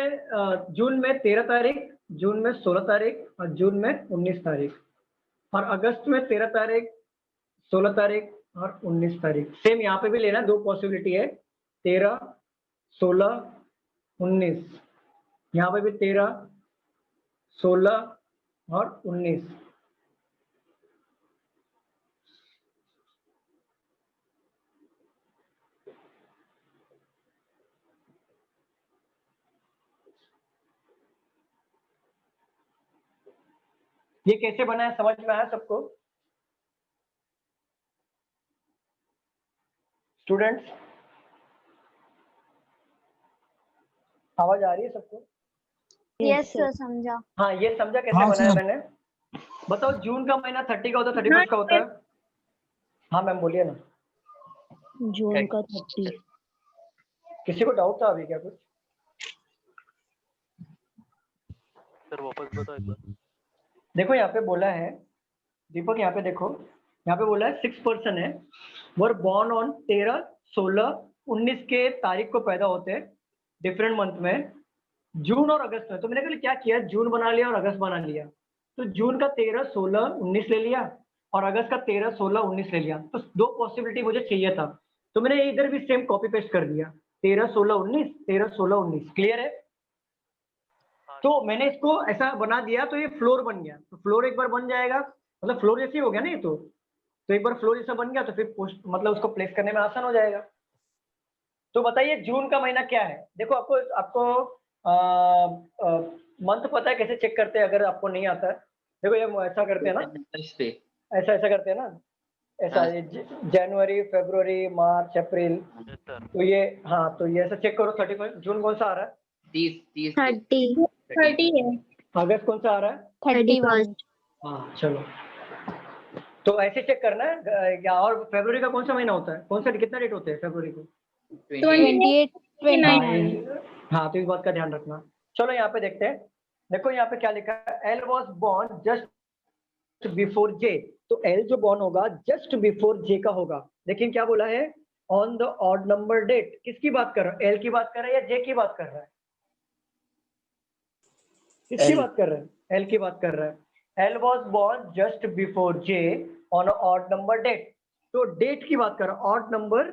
जून में 13 तारीख, जून में 16 तारीख और जून में 19 तारीख, और अगस्त में 13 तारीख, 16 तारीख और 19 तारीख। सेम यहाँ पे भी लेना, दो पॉसिबिलिटी है, 13, 16, 19। यहाँ पे भी 13, 16 और 19। ये कैसे बना है, समझ में आया सबको स्टूडेंट्स? आवाज आ रही है सबको? यस सर, समझा। हाँ, ये समझा कैसे हाँ, बनाया सर। मैंने? बताओ, जून का महीना 30 का होता है, 31 का होता है? हाँ मैम बोलिए ना। जून का 30। किसी को डाउट था अभी क्या कुछ? सर वापस बताओ एक बार। देखो यहाँ पे बोला है दीपक, यहाँ पे देखो, यहाँ पे बोला है 6 पर्सन है, वर बॉर्न ऑन 13, 16, 19 के तारीख को पैदा होते हैं डिफरेंट मंथ में, जून और अगस्त में। तो मैंने कहा क्या किया, जून बना लिया और अगस्त बना लिया। तो जून का 13, 16, 19 ले लिया और अगस्त का 13, 16, 19 ले लिया। तो दो पॉसिबिलिटी मुझे चाहिए था, तो मैंने इधर भी सेम कॉपी पेस्ट कर दिया, 13, 16, 19, 13, 16, 19। क्लियर है? तो मैंने इसको ऐसा बना दिया तो ये फ्लोर बन गया। तो फ्लोर एक बार बन जाएगा, मतलब फ्लोर जैसे ही हो गया ना ये, तो एक बार फ्लोर जैसा बन गया तो फिर पोस्ट मतलब उसको प्लेस करने में आसान हो जाएगा। तो बताइए जून का महीना क्या है? देखो आपको आपको मंथ पता है कैसे चेक करते हैं, अगर आपको नहीं आता है? देखो ये ऐसा करते हैं ना, ऐसा ऐसा करते हैं ना, ऐसा जनवरी, फरवरी, मार्च, अप्रैल, तो ये हाँ, तो ये ऐसा चेक करो। 31 जून कौन सा आ रहा है? 30 30 है। अगस्त कौन सा आ रहा है? 31। हाँ चलो, तो ऐसे चेक करना है। या और फरवरी का कौन सा महीना होता है? कौन सा, कितना डेट होते हैं फरवरी को? 28, 29। हाँ, तो इस बात का ध्यान रखना। चलो यहाँ पे देखते हैं। देखो यहाँ पे क्या लिखा है, L was born just before J. तो एल जो बॉर्न होगा जस्ट बिफोर जे का होगा, लेकिन क्या बोला है? On the odd number date. किसकी बात कर रहा है? एल की बात कर रहा है या जे की बात कर रहा है? किसकी L. बात कर रहा है? एल की बात कर रहा है। L was born just before J on odd number date. तो डेट की बात कर रहा है, ऑड नंबर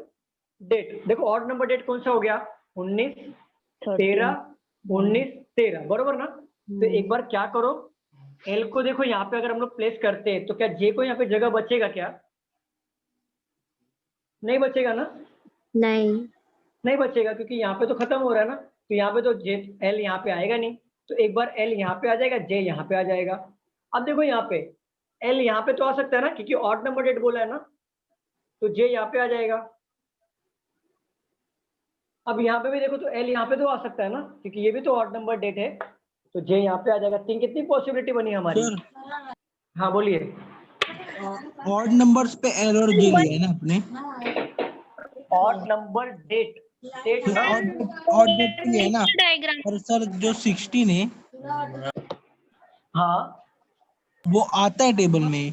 डेट। देखो ऑड नंबर डेट कौन सा हो गया? 19, 13, 19, 13, बरोबर ना? तो एक बार क्या करो, एल को देखो यहाँ पे अगर हम लोग प्लेस करते हैं तो क्या जे को यहाँ पे जगह बचेगा क्या? नहीं बचेगा ना? नहीं बचेगा, क्योंकि यहाँ पे तो खत्म हो रहा है ना। तो यहाँ पे तो जे एल यहाँ पे आएगा नहीं, तो एक बार एल यहाँ पे आ जाएगा, जे यहाँ पे आ जाएगा। अब देखो यहाँ पे एल यहाँ पे तो आ सकता है ना, क्योंकि ऑड नंबर डेट बोला है ना, तो जे यहाँ पे आ जाएगा। अब यहाँ पे भी देखो तो एल यहाँ पे तो आ सकता है ना, क्योंकि ये भी तो ऑड नंबर डेट है, तो जे यहाँ पे आ जाएगा। तीन कितनी पॉसिबिलिटी बनी हमारी? हाँ बोलिए। ऑड नंबर्स पे एल और जे लिया है ना आपने? ऑड नंबर डेट, डेट ना? ऑड डेट पे लिया है ना? और सर जो 16 है हाँ वो आता है टेबल में।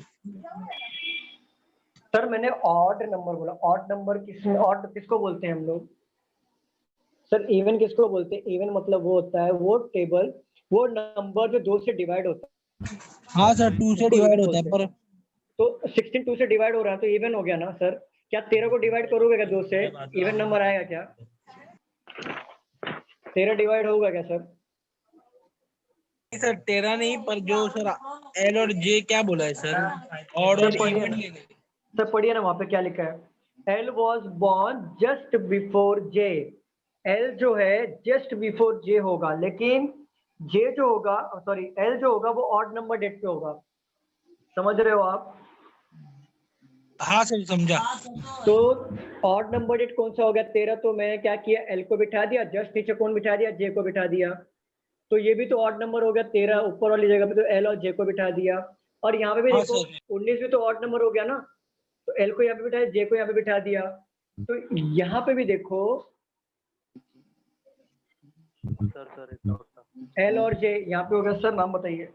सर मैंने ऑड नंबर बोला। ऑड नंबर किसमें, ऑड किसको बोलते हैं हम लोग? सर इवन किसको बोलते हैं? इवन मतलब वो होता है वो टेबल, वो नंबर जो 2 से डिवाइड होता है। हाँ सर 2 से डिवाइड होता है, पर तो 16 2 से डिवाइड हो रहा है तो इवन हो गया ना सर? क्या 13 को डिवाइड करोगे क्या 2 से? इवन नंबर आएगा क्या? 13 डिवाइड होगा क्या सर? सर 13 नहीं, पर जो सर एल और जे क्या बोला है सर? ऑड और इवन लेने। सर पढ़िए ना वहां पे क्या लिखा है। L was born just before J. L जो है जस्ट बिफोर जे होगा, लेकिन जे जो होगा, सॉरी एल जो होगा वो ऑड नंबर डेट पे होगा। समझ रहे हो आप? हाँ सर समझा। तो ऑड नंबर डेट कौन सा हो गया? 13। तो मैं क्या किया, एल को बिठा दिया, जस्ट नीचे कौन बिठा दिया? जे को बिठा दिया। तो ये भी तो ऑड नंबर हो गया 13, ऊपर वाली जगह पे तो एल और जे को बिठा दिया। और यहाँ पे भी हाँ, देखो 19 भी तो ऑड नंबर हो गया ना, तो एल को यहाँ पे बिठाया, जे को यहाँ पे बिठा दिया। तो यहाँ पे भी देखो सर एक डाउट था। एल और जे यहाँ पे हो गया। सर नाम बताइए।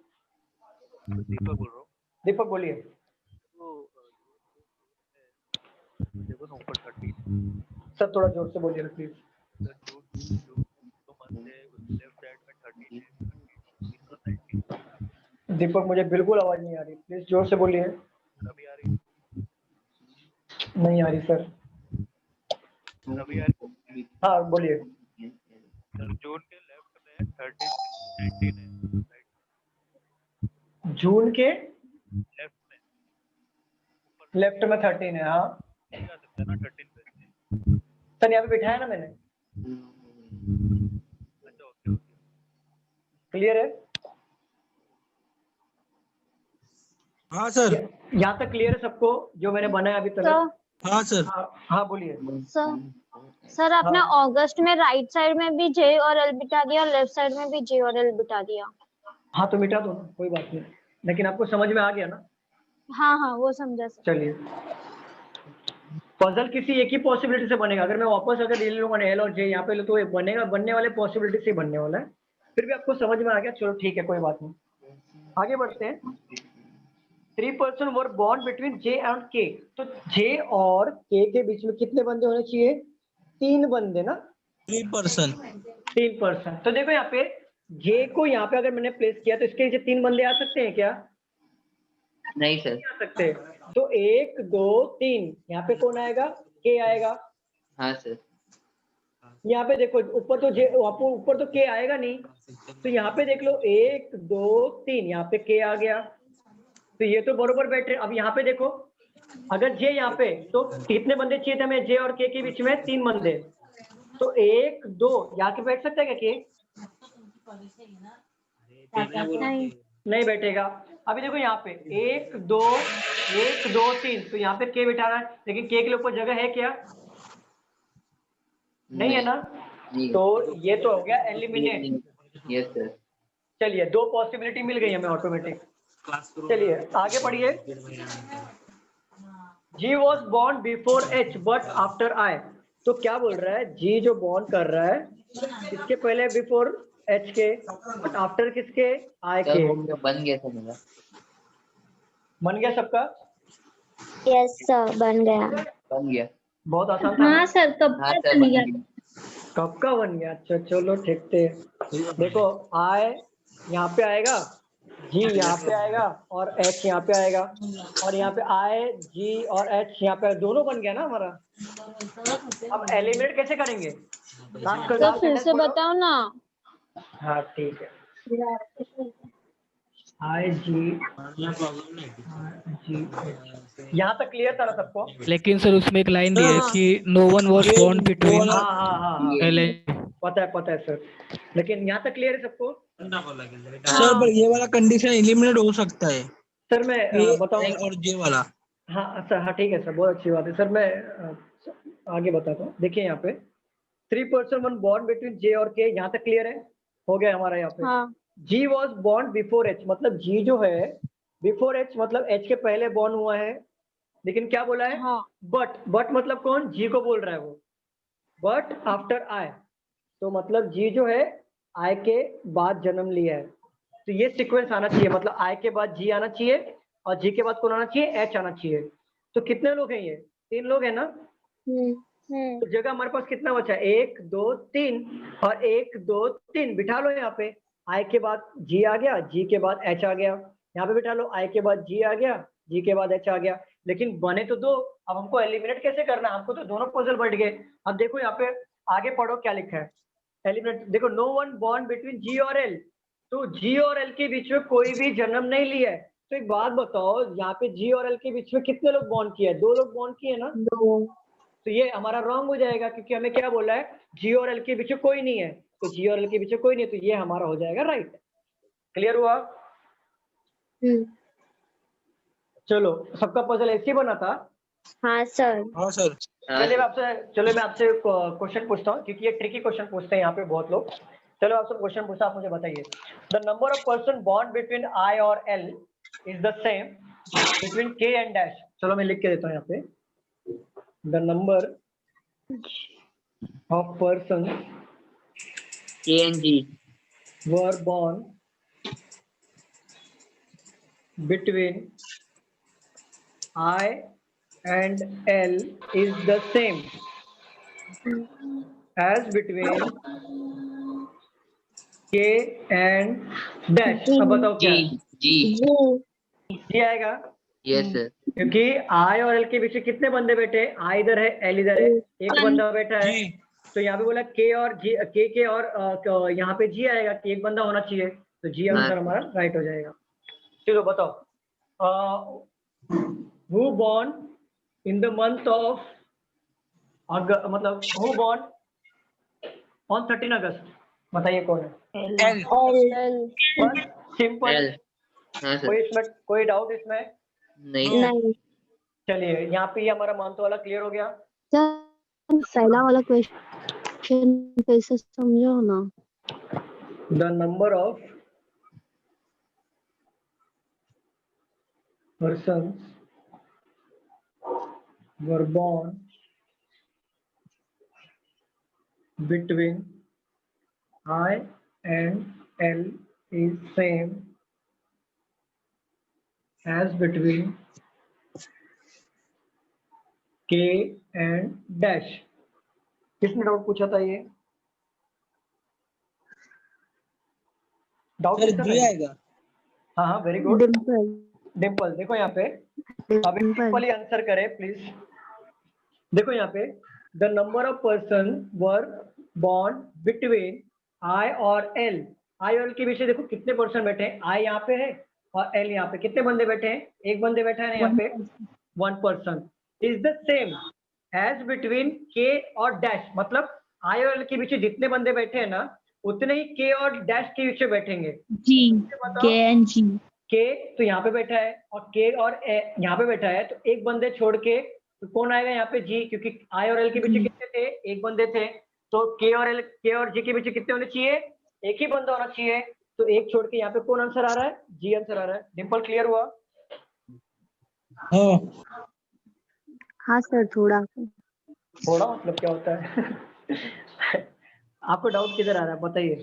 दीपक बोल रहा हूँ। दीपक बोलिए। तो देखो ना ऊपर 30 सर थोड़ा जोर से बोलिए प्लीज। तो मंथ है लेफ्ट साइड में 30 है। दीपक मुझे बिल्कुल आवाज नहीं आ रही, प्लीज जोर से बोलिए। अभी आ रही? नहीं आ रही सर। अभी आ रही? हाँ बोलिए। सर जून के लेफ्ट में 13 19 है, राइट? जून के लेफ्ट लेफ्ट में 13 है। हाँ नहीं आ सकता ना 13 पे? सर यहाँ पे बिठाया ना मैंने। अच्छा ओके। क्लियर है? हाँ सर। यहाँ तक क्लियर है सबको जो मैंने बनाया अभी तक? हाँ सर। हाँ बोलिए। सर आपने अगस्त में राइट साइड में भी जे और एल बिठा दिया और लेफ्ट साइड में भी जे और एल बिठा दिया। हाँ तो मिटा दो ना, कोई बात नहीं, लेकिन आपको समझ में आ गया ना? हाँ हाँ वो समझा सर। चलिए, पजल किसी एक ही पॉसिबिलिटी से बनेगा। अगर मैं वापस अगर ले लूंगा एल और जे यहाँ पे लो तो ये बनेगा, बनने वाले पॉसिबिलिटी से बनने वाला है। फिर भी आपको समझ में आ गया, चलो ठीक है कोई बात नहीं, आगे बढ़ते हैं। 3 person were born between J and के। तो जे और के के बीच में कितने बंदे होने चाहिए? 3 बंदे ना? 3 पर्सन। 3 पर्सन। तो देखो यहाँ पे जे को यहाँ पे अगर मैंने प्लेस किया तो इसके नीचे 3 बंदे आ सकते हैं क्या? नहीं सर। नहीं आ सकते। तो 1 2 3 यहाँ पे कौन आएगा? के आएगा। हाँ सर। यहाँ पे देखो ऊपर तो जे, ऊपर तो के आएगा नहीं, तो यहाँ पे देख लो 1 2 3 यहाँ पे के आ गया, तो ये तो बरोबर बैठ रहे। अब यहाँ पे देखो अगर जे यहाँ पे, तो कितने बंदे चाहिए थे हमें जे और के बीच में? 3 बंदे। तो 1 2 यहाँ के बैठ सकता है क्या के? नहीं बैठेगा। अभी देखो यहाँ पे 1 2 3, तो यहाँ पे के बिठाना है, लेकिन के लिए ऊपर जगह है क्या? नहीं है ना? तो ये तो हो गया एलिमिनेट। Yes sir. चलिए 2 पॉसिबिलिटी मिल गई हमें ऑटोमेटिक। चलिए आगे पढ़िए। G was born before H but after I। तो क्या बोल रहा है? G जो born कर रहा है किसके पहले? बिफोर H के, बट आफ्टर किसके? I के। बन गया सर मेरा। बन गया सबका? यस सर, बन गया। बन गया। बहुत आसान था। हाँ सर, कब हाँ का सर बन बन गया? गया। कब का बन गया? अच्छा चलो ठीक थे। देखो I यहाँ पे आएगा, G यहाँ पे आएगा और H यहाँ पे आएगा, और यहाँ पे I G और H यहाँ पे दोनों बन गया ना हमारा। अब एलिमिनेट कैसे करेंगे? तो फिर से बताओ ना। हाँ ठीक है। I G यहाँ तक क्लियर था ना सबको? लेकिन सर उसमें एक लाइन दी है कि no one was born between हाँ एल पता है सर, लेकिन यहाँ तक क्लियर है सबको? सर पर ये वाला कंडीशन एलिमिनेट हो सकता है सर मैं बताऊँ और जे वाला। हाँ सर, हाँ ठीक है सर, बहुत अच्छी बात है सर। मैं आगे बताता हूँ। देखिए यहाँ पे 3% वन बॉर्न बिटवीन जे और के, यहाँ तक क्लियर है? हो गया हमारा यहाँ पे। हाँ। G was born before H, मतलब G जो है बिफोर H मतलब H के पहले बॉर्न हुआ है, लेकिन क्या बोला है? हाँ। बट मतलब कौन? G को बोल रहा है वो। बट आफ्टर I, तो मतलब G जो है I के बाद जन्म लिया है। तो ये सीक्वेंस आना चाहिए, मतलब I के बाद G आना चाहिए और G के बाद कौन आना चाहिए? H आना चाहिए। तो कितने लोग हैं ये? 3 लोग हैं ना? तो जगह हमारे पास कितना बचा? 1 2 3 और 1 2 3 बिठा लो यहाँ पे। I के बाद G आ गया, G के बाद H आ गया, यहाँ पे बिठा लो। I के बाद G आ गया, G के बाद H आ गया, लेकिन बने तो 2। अब हमको एलिमिनेट कैसे करना है? हमको तो दोनों पजल बढ़ गए। अब देखो यहाँ पे आगे पढ़ो क्या लिखा है। एलिमिनेट देखो, no one born between G और L, तो G और L के बीच में कोई भी जन्म नहीं लिया है। तो एक बात बताओ, यहाँ पे G और L के बीच में कितने लोग बॉर्न किए? 2 लोग बॉर्न किए ना? 2। तो ये हमारा रॉन्ग हो जाएगा, क्योंकि हमें क्या बोला है? G और L के बीच में कोई नहीं है, तो G और L के बीच में कोई नहीं है, तो ये हमारा हो जाएगा राइट। क्लियर हुआ? चलो, सबका पजल ऐसे ही बना था? हाँ सर। हाँ सर। चलिए मैं आपसे क्वेश्चन पूछता हूँ, क्योंकि ये ट्रिकी क्वेश्चन पूछते हैं यहाँ पे बहुत लोग। चलो आपसे क्वेश्चन पूछा, आप मुझे बताइए। The number of person born between I और L is the same between K and dash. चलो मैं लिख के देता हूँ यहाँ पे। The number of person K and G were born between I and L is the same as between K and dash। अब बताओ क्या? G आएगा? Yes sir. क्योंकि I और L के बीच में कितने बंदे बैठे? I इधर है, L इधर है, एक बंदा बैठा है। तो यहाँ पे बोला K और G, K के और यहाँ पे G आएगा कि एक बंदा होना चाहिए, तो G आंसर हमारा राइट हो जाएगा। चलो बताओ, who born in the month of मतलब who born on 13 अगस्त? बताइए कौन है? L। सिंपल। हाँ सर। कोई इसमें कोई डाउट इसमें? नहीं। चलिए यहाँ पे हमारा मंथ वाला क्लियर हो गया। पहला वाला क्वेश्चन कैसे समझो ना? The number of persons were born between I and L is same as between K and dash। किसने डाउट पूछा था ये? डाउट जी आएगा। हाँ वेरी गुड। डिम्पल देखो यहाँ पे, अब सिंपली आंसर करें प्लीज। देखो यहाँ पे, the number of person were born between I और L। I और L के बीच में देखो कितने पर्सन बैठे हैं? I यहाँ पे है और L यहाँ पे। कितने बंदे बैठे हैं? एक बंदे बैठा है यहाँ पे, 1 person. Is the same age between K और डैश, मतलब I और L के बीच जितने बंदे बैठे हैं ना, उतने ही के और डैश के बीच में बैठेंगे। जी, बताओ। के एंड जी। के तो यहाँ पे बैठा है और के और यहाँ पे बैठा है, तो एक बंदे छोड़ के तो कौन आएगा यहाँ पे? जी, क्योंकि आई और एल के पीछे कितने थे? एक बंदे थे, तो के और जी के पीछे कितने होने चाहिए? एक ही बंदा होना चाहिए। तो एक छोड़ के यहाँ पे कौन आंसर आ रहा है? जी आंसर आ रहा है। डिम्पल क्लियर हुआ? हाँ सर, थोड़ा मतलब क्या होता है? आपको डाउट किधर आ रहा है बताइए,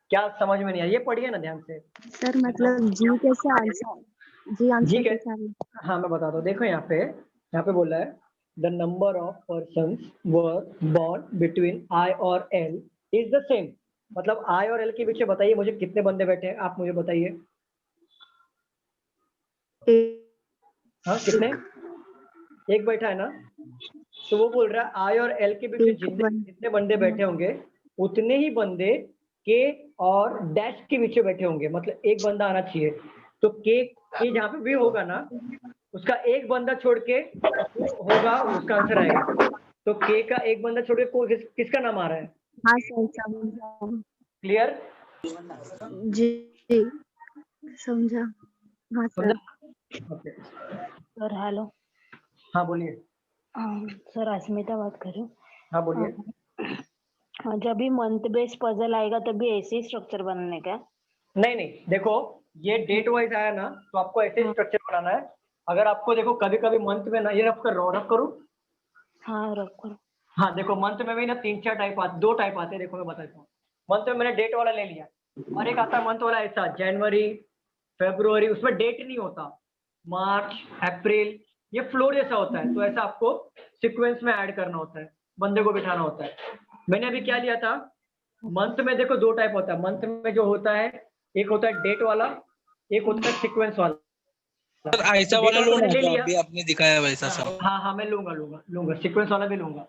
क्या समझ में नहीं आया? ये पढ़िए ना ध्यान से। सर, मतलब जी कैसे आंसर, जी आंसर कैसे आ रहा है? हाँ मैं बताता हूँ, देखो यहाँ पे बोला है the number of persons were born between आई और एल इज द सेम। मतलब आई और एल के बीच में बताइए मुझे कितने बंदे बैठे हैं, आप मुझे बताइए। हाँ कितने? एक बैठा है ना, तो वो बोल रहा है आई और एल के बीच में जितने बंदे बैठे होंगे उतने ही बंदे के और डैश के बीच में बैठे होंगे, मतलब एक बंदा आना चाहिए। तो के जहाँ पे भी होगा ना, उसका एक बंदा छोड़ के होगा, उसका आंसर आएगा। तो के का एक बंदा छोड़ के किसका नाम आ रहा है? हाँ सर, समझा। क्लियर? जी समझा। हाँ सर। Sir hello. हाँ बोलिए। सर अस्मिता बात कर रही हूँ। हाँ बोलिए। जब भी मंथ बेस्ड पजल आएगा तभी ऐसे ही स्ट्रक्चर बनने का? नहीं, देखो ये डेट वाइज आया ना, तो आपको ऐसे स्ट्रक्चर बनाना है। अगर आपको देखो कभी कभी मंथ में ना, ये रफ कर रहा हूँ, रफ करूँ? हाँ रफ करो। हाँ देखो मंथ में भी ना 3-4 टाइप आते, 2 टाइप आते हैं। देखो मैं बताता हूँ। मंथ में मैंने डेट वाला ले लिया, और एक आता है मंथ वाला ऐसा जनवरी फरवरी, उसमें डेट नहीं होता, मार्च अप्रैल, ये फ्लोर जैसा होता है। तो ऐसा आपको सीक्वेंस में ऐड करना होता है, बंदे को बिठाना होता है। मैंने अभी क्या लिया था, मंथ में देखो 2 टाइप होता है। मंथ में जो होता है, एक होता है डेट वाला, एक होता है सीक्वेंस वाला। सर ऐसा वाला लो ना, जो अभी आपने दिखाया वैसा सब। हाँ मैं लूंगा सीक्वेंस वाला भी लूंगा।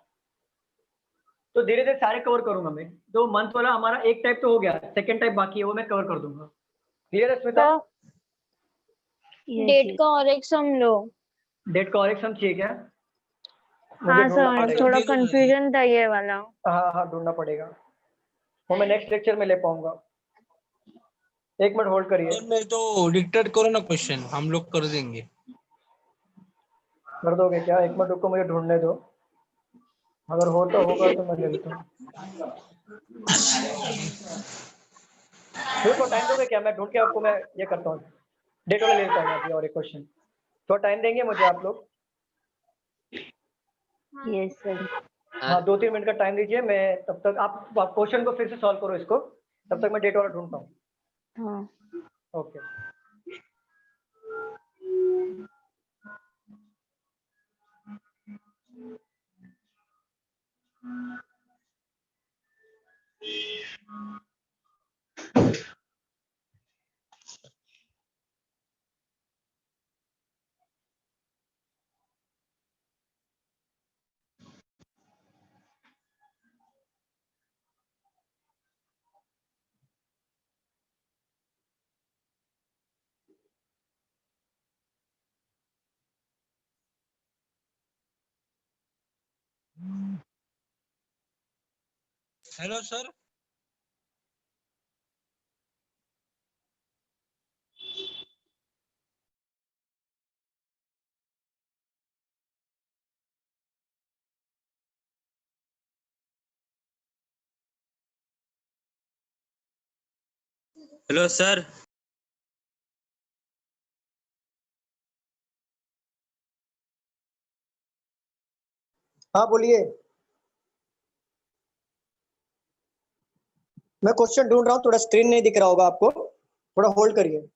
तो धीरे धीरे सारे कवर करूंगा मैं। तो मंथ वाला हमारा एक टाइप तो हो गया, सेकंड टाइप बाकी है, वो मैं कवर कर दूंगा। क्लियर है स्मिता? डेट का और एक सम लो। डेट का और एक सम चाहिए क्या? हाँ सर, थोड़ा कंफ्यूजन था ये वाला। हाँ ढूंढना पड़ेगा, वो मैं नेक्स्ट लेक्चर में ले पाऊंगा। 1 मिनट होल्ड करिए। नहीं तो डिक्टेट करो ना क्वेश्चन, हम लोग कर देंगे। कर दोगे क्या? 1 मिनट रुको, मुझे ढूंढने दो, अगर होता होगा तो मैं ले लेता हूँ। थोड़ा टाइम दोगे क्या? मैं ढूंढ के आपको मैं ये करता हूँ, डेट वाला ले लेता हूँ अभी। और एक क्वेश्चन, थोड़ा टाइम देंगे मुझे आप लोग? Yes sir. हाँ 2-3 मिनट का टाइम दीजिए, मैं तब तक आप क्वेश्चन को फिर से सॉल्व करो इसको, तब तक मैं डेट वाला ढूंढता हूँ। हाँ okay. Hello sir. Hello sir. हाँ बोलिए। मैं क्वेश्चन ढूंढ रहा हूँ, थोड़ा स्क्रीन नहीं दिख रहा होगा आपको, थोड़ा होल्ड करिए।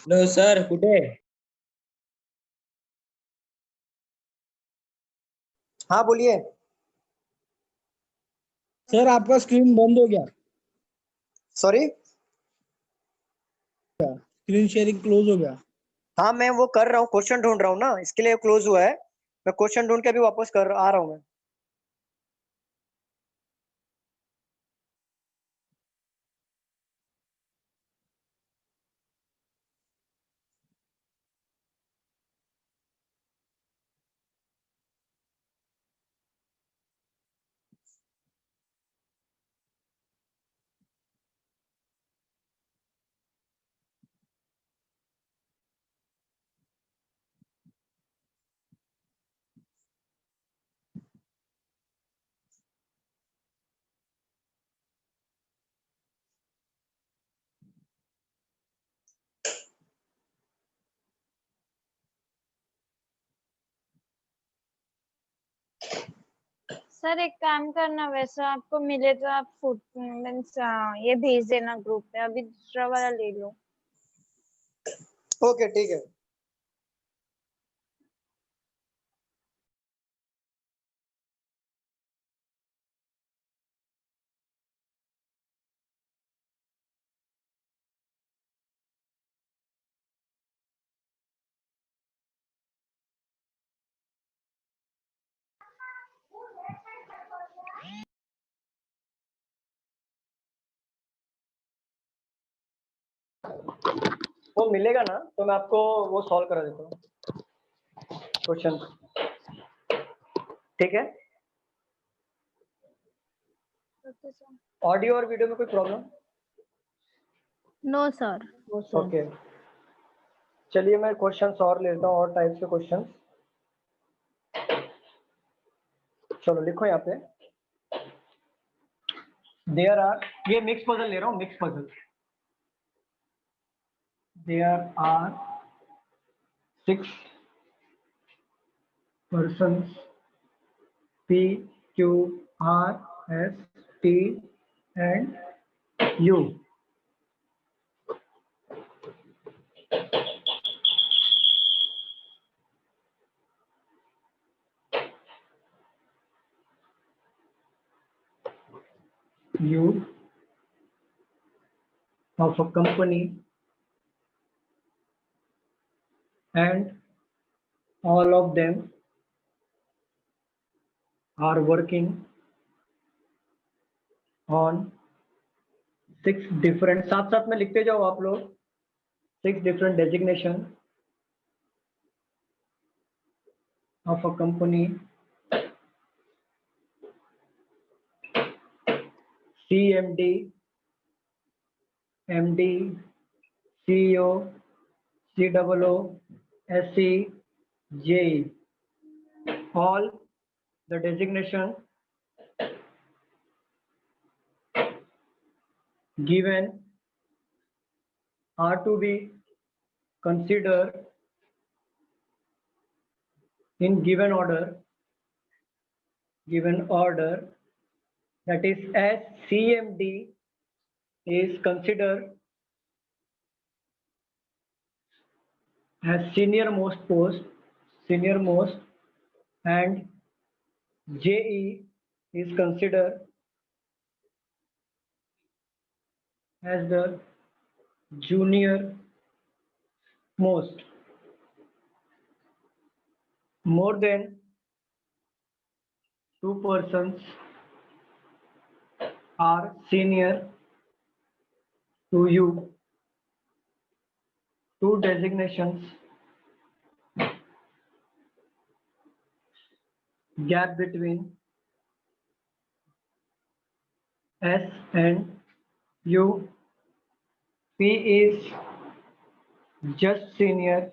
हेलो सर, कुठे? हाँ बोलिए। सर आपका स्क्रीन बंद हो गया, सॉरी, स्क्रीन शेयरिंग क्लोज हो गया। हाँ मैं वो कर रहा हूँ, क्वेश्चन ढूंढ रहा हूँ ना, इसके लिए क्लोज हुआ है। मैं क्वेश्चन ढूंढ के अभी वापस कर आ रहा हूँ मैं। सर एक काम करना, वैसे आपको मिले तो आप फुट मीन्स ये भेज देना ग्रुप पे, अभी दूसरा वाला ले लो। ओके ठीक है। वो मिलेगा ना तो मैं आपको वो सॉल्व करा देता हूँ क्वेश्चन, ठीक है। ऑडियो और वीडियो में कोई प्रॉब्लम? No sir. ओके चलिए मैं क्वेश्चन और लेता हूँ और टाइप के क्वेश्चन। चलो लिखो यहाँ पे, देयर आर, ये मिक्स पजल ले रहा हूँ, mix puzzle. There are 6 persons P Q R S T and U. U of a company and all of them are working on 6 different, साथ साथ में लिखते जाओ आप लोग, 6 different designation of a company CMD, MD, CEO, COO, SE, JE. All the designation given are to be considered in given order, that is as CMD is considered as senior most post, and JE is considered as the junior most. More than 2 persons are senior to you. 2 designations gap between S and U. P is just senior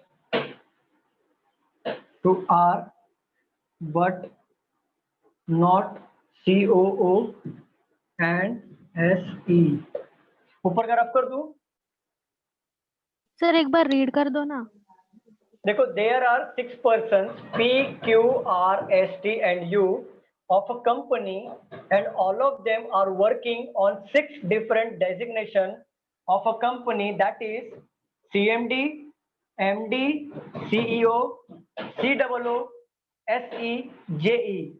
to R but not COO and SE. ऊपर का रफ कर दूं? सर एक बार रीड कर दो ना। देखो, there are 6 persons P, Q, R, S, T and U of a company and all of them are working on 6 different designations of a company, that is CMD, MD, CEO, COO, SE, JE.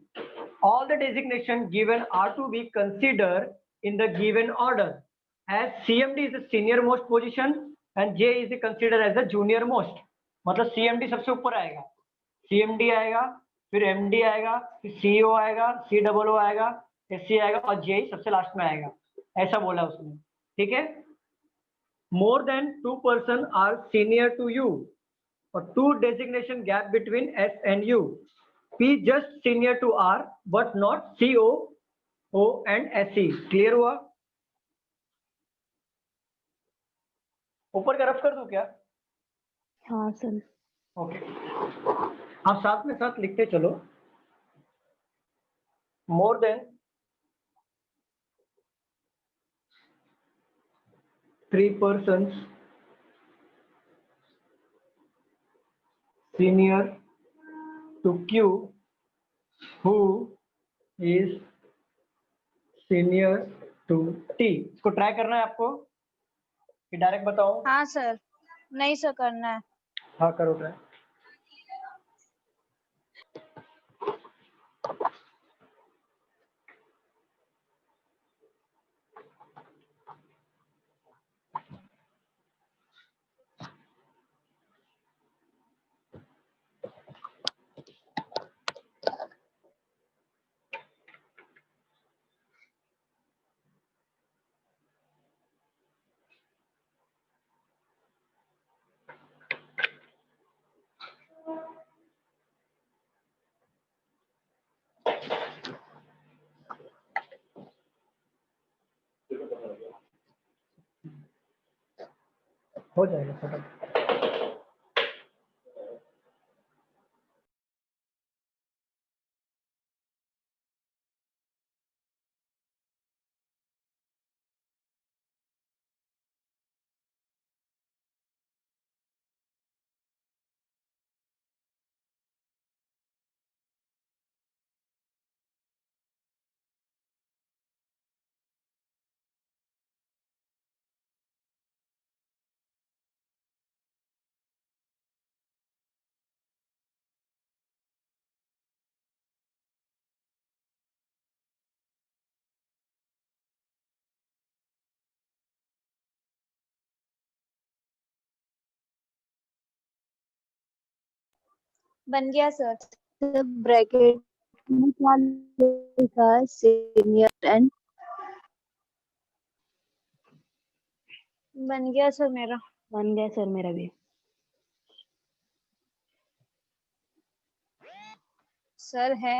All the designations given are to be considered in the given order, as CMD is the senior most position and J is considered as the junior most. मतलब CMD सबसे ऊपर आएगा, CMD आएगा, फिर एमडी आएगा, फिर सीईओ आएगा, COO आएगा, SC आएगा और जेई सबसे लास्ट में आएगा, ऐसा बोला उसने। ठीक है, more than 2 person are senior to you or 2 designation gap between S and U. P just senior to R but not CO, O and SE. Clear हुआ? ऊपर का रफ कर दूं क्या? हाँ सर। ओके, आप साथ में साथ लिखते चलो। more than 3 persons senior to Q who is senior to T. इसको ट्राई करना है आपको कि डायरेक्ट बताओ? हाँ सर, नहीं सर करना है। हाँ करो ट्राई। हो जाएगा फटाफट। बन गया सर। ब्रैकेट में क्या लिखा है? सीनियर एंड बन गया सर मेरा। बन गया सर मेरा भी। सर है?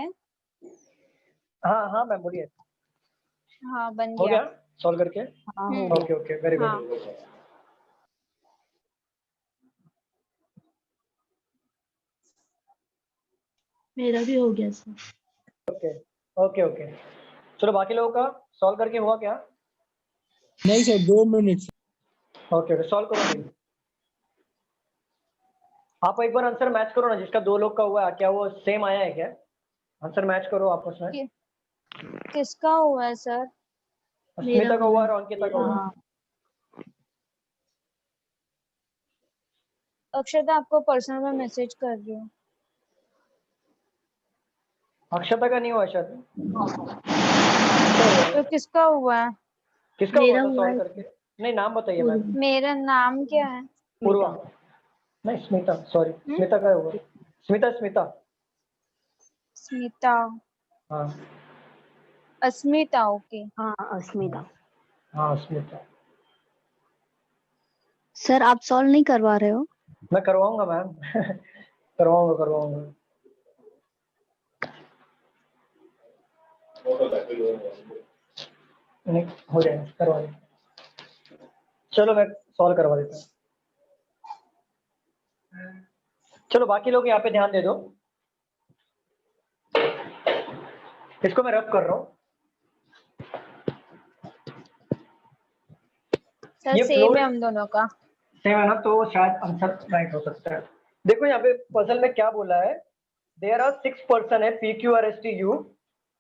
हाँ हाँ मैम बोलिए। हाँ बन हो गया। गया सॉल्व करके? हाँ हो गया। ओके ओके वेरी हाँ। गुड। मेरा भी हो गया सर। ओके ओके ओके, चलो बाकी लोगों का सॉल्व करके हुआ क्या? नहीं sir, 2 minute. Okay okay solve करो फिर। आप एक बार आंसर मैच करो ना, जिसका 2 लोग का हुआ है, क्या वो सेम आया है क्या? आंसर मैच करो आपस में। किसका हुआ है सर? स्मिता का हुआ और अंकिता का हुआ। अक्षता आपको पर्सनल में मैसेज कर रही हूँ। अक्षता का नहीं हुआ शायद। तो किसका हुआ है? किसका हुआ था सॉल्व करके? नहीं नाम बताइए मैम। मेरा नाम क्या है? पूर्वा। नहीं स्मिता, सॉरी स्मिता का हुआ। स्मिता स्मिता। स्मिता। हाँ अस्मिता। ओके हाँ अस्मिता। हाँ स्मिता। सर आप सॉल्व नहीं करवा रहे हो? मैं करवाऊंगा मैम। करवाऊंगा। नहीं हो जाएगा, करवा दें। चलो मैं सॉल्व करवा देता हूँ। चलो बाकी लोग यहाँ पे ध्यान दे दो। इसको मैं रफ कर रहा हूँ। सर सेम है हम दोनों का। सेम है ना, तो शायद आंसर राइट हो सकता है। देखो यहाँ पे पजल में क्या बोला है, देयर आर 6 पर्सन है PQRSTU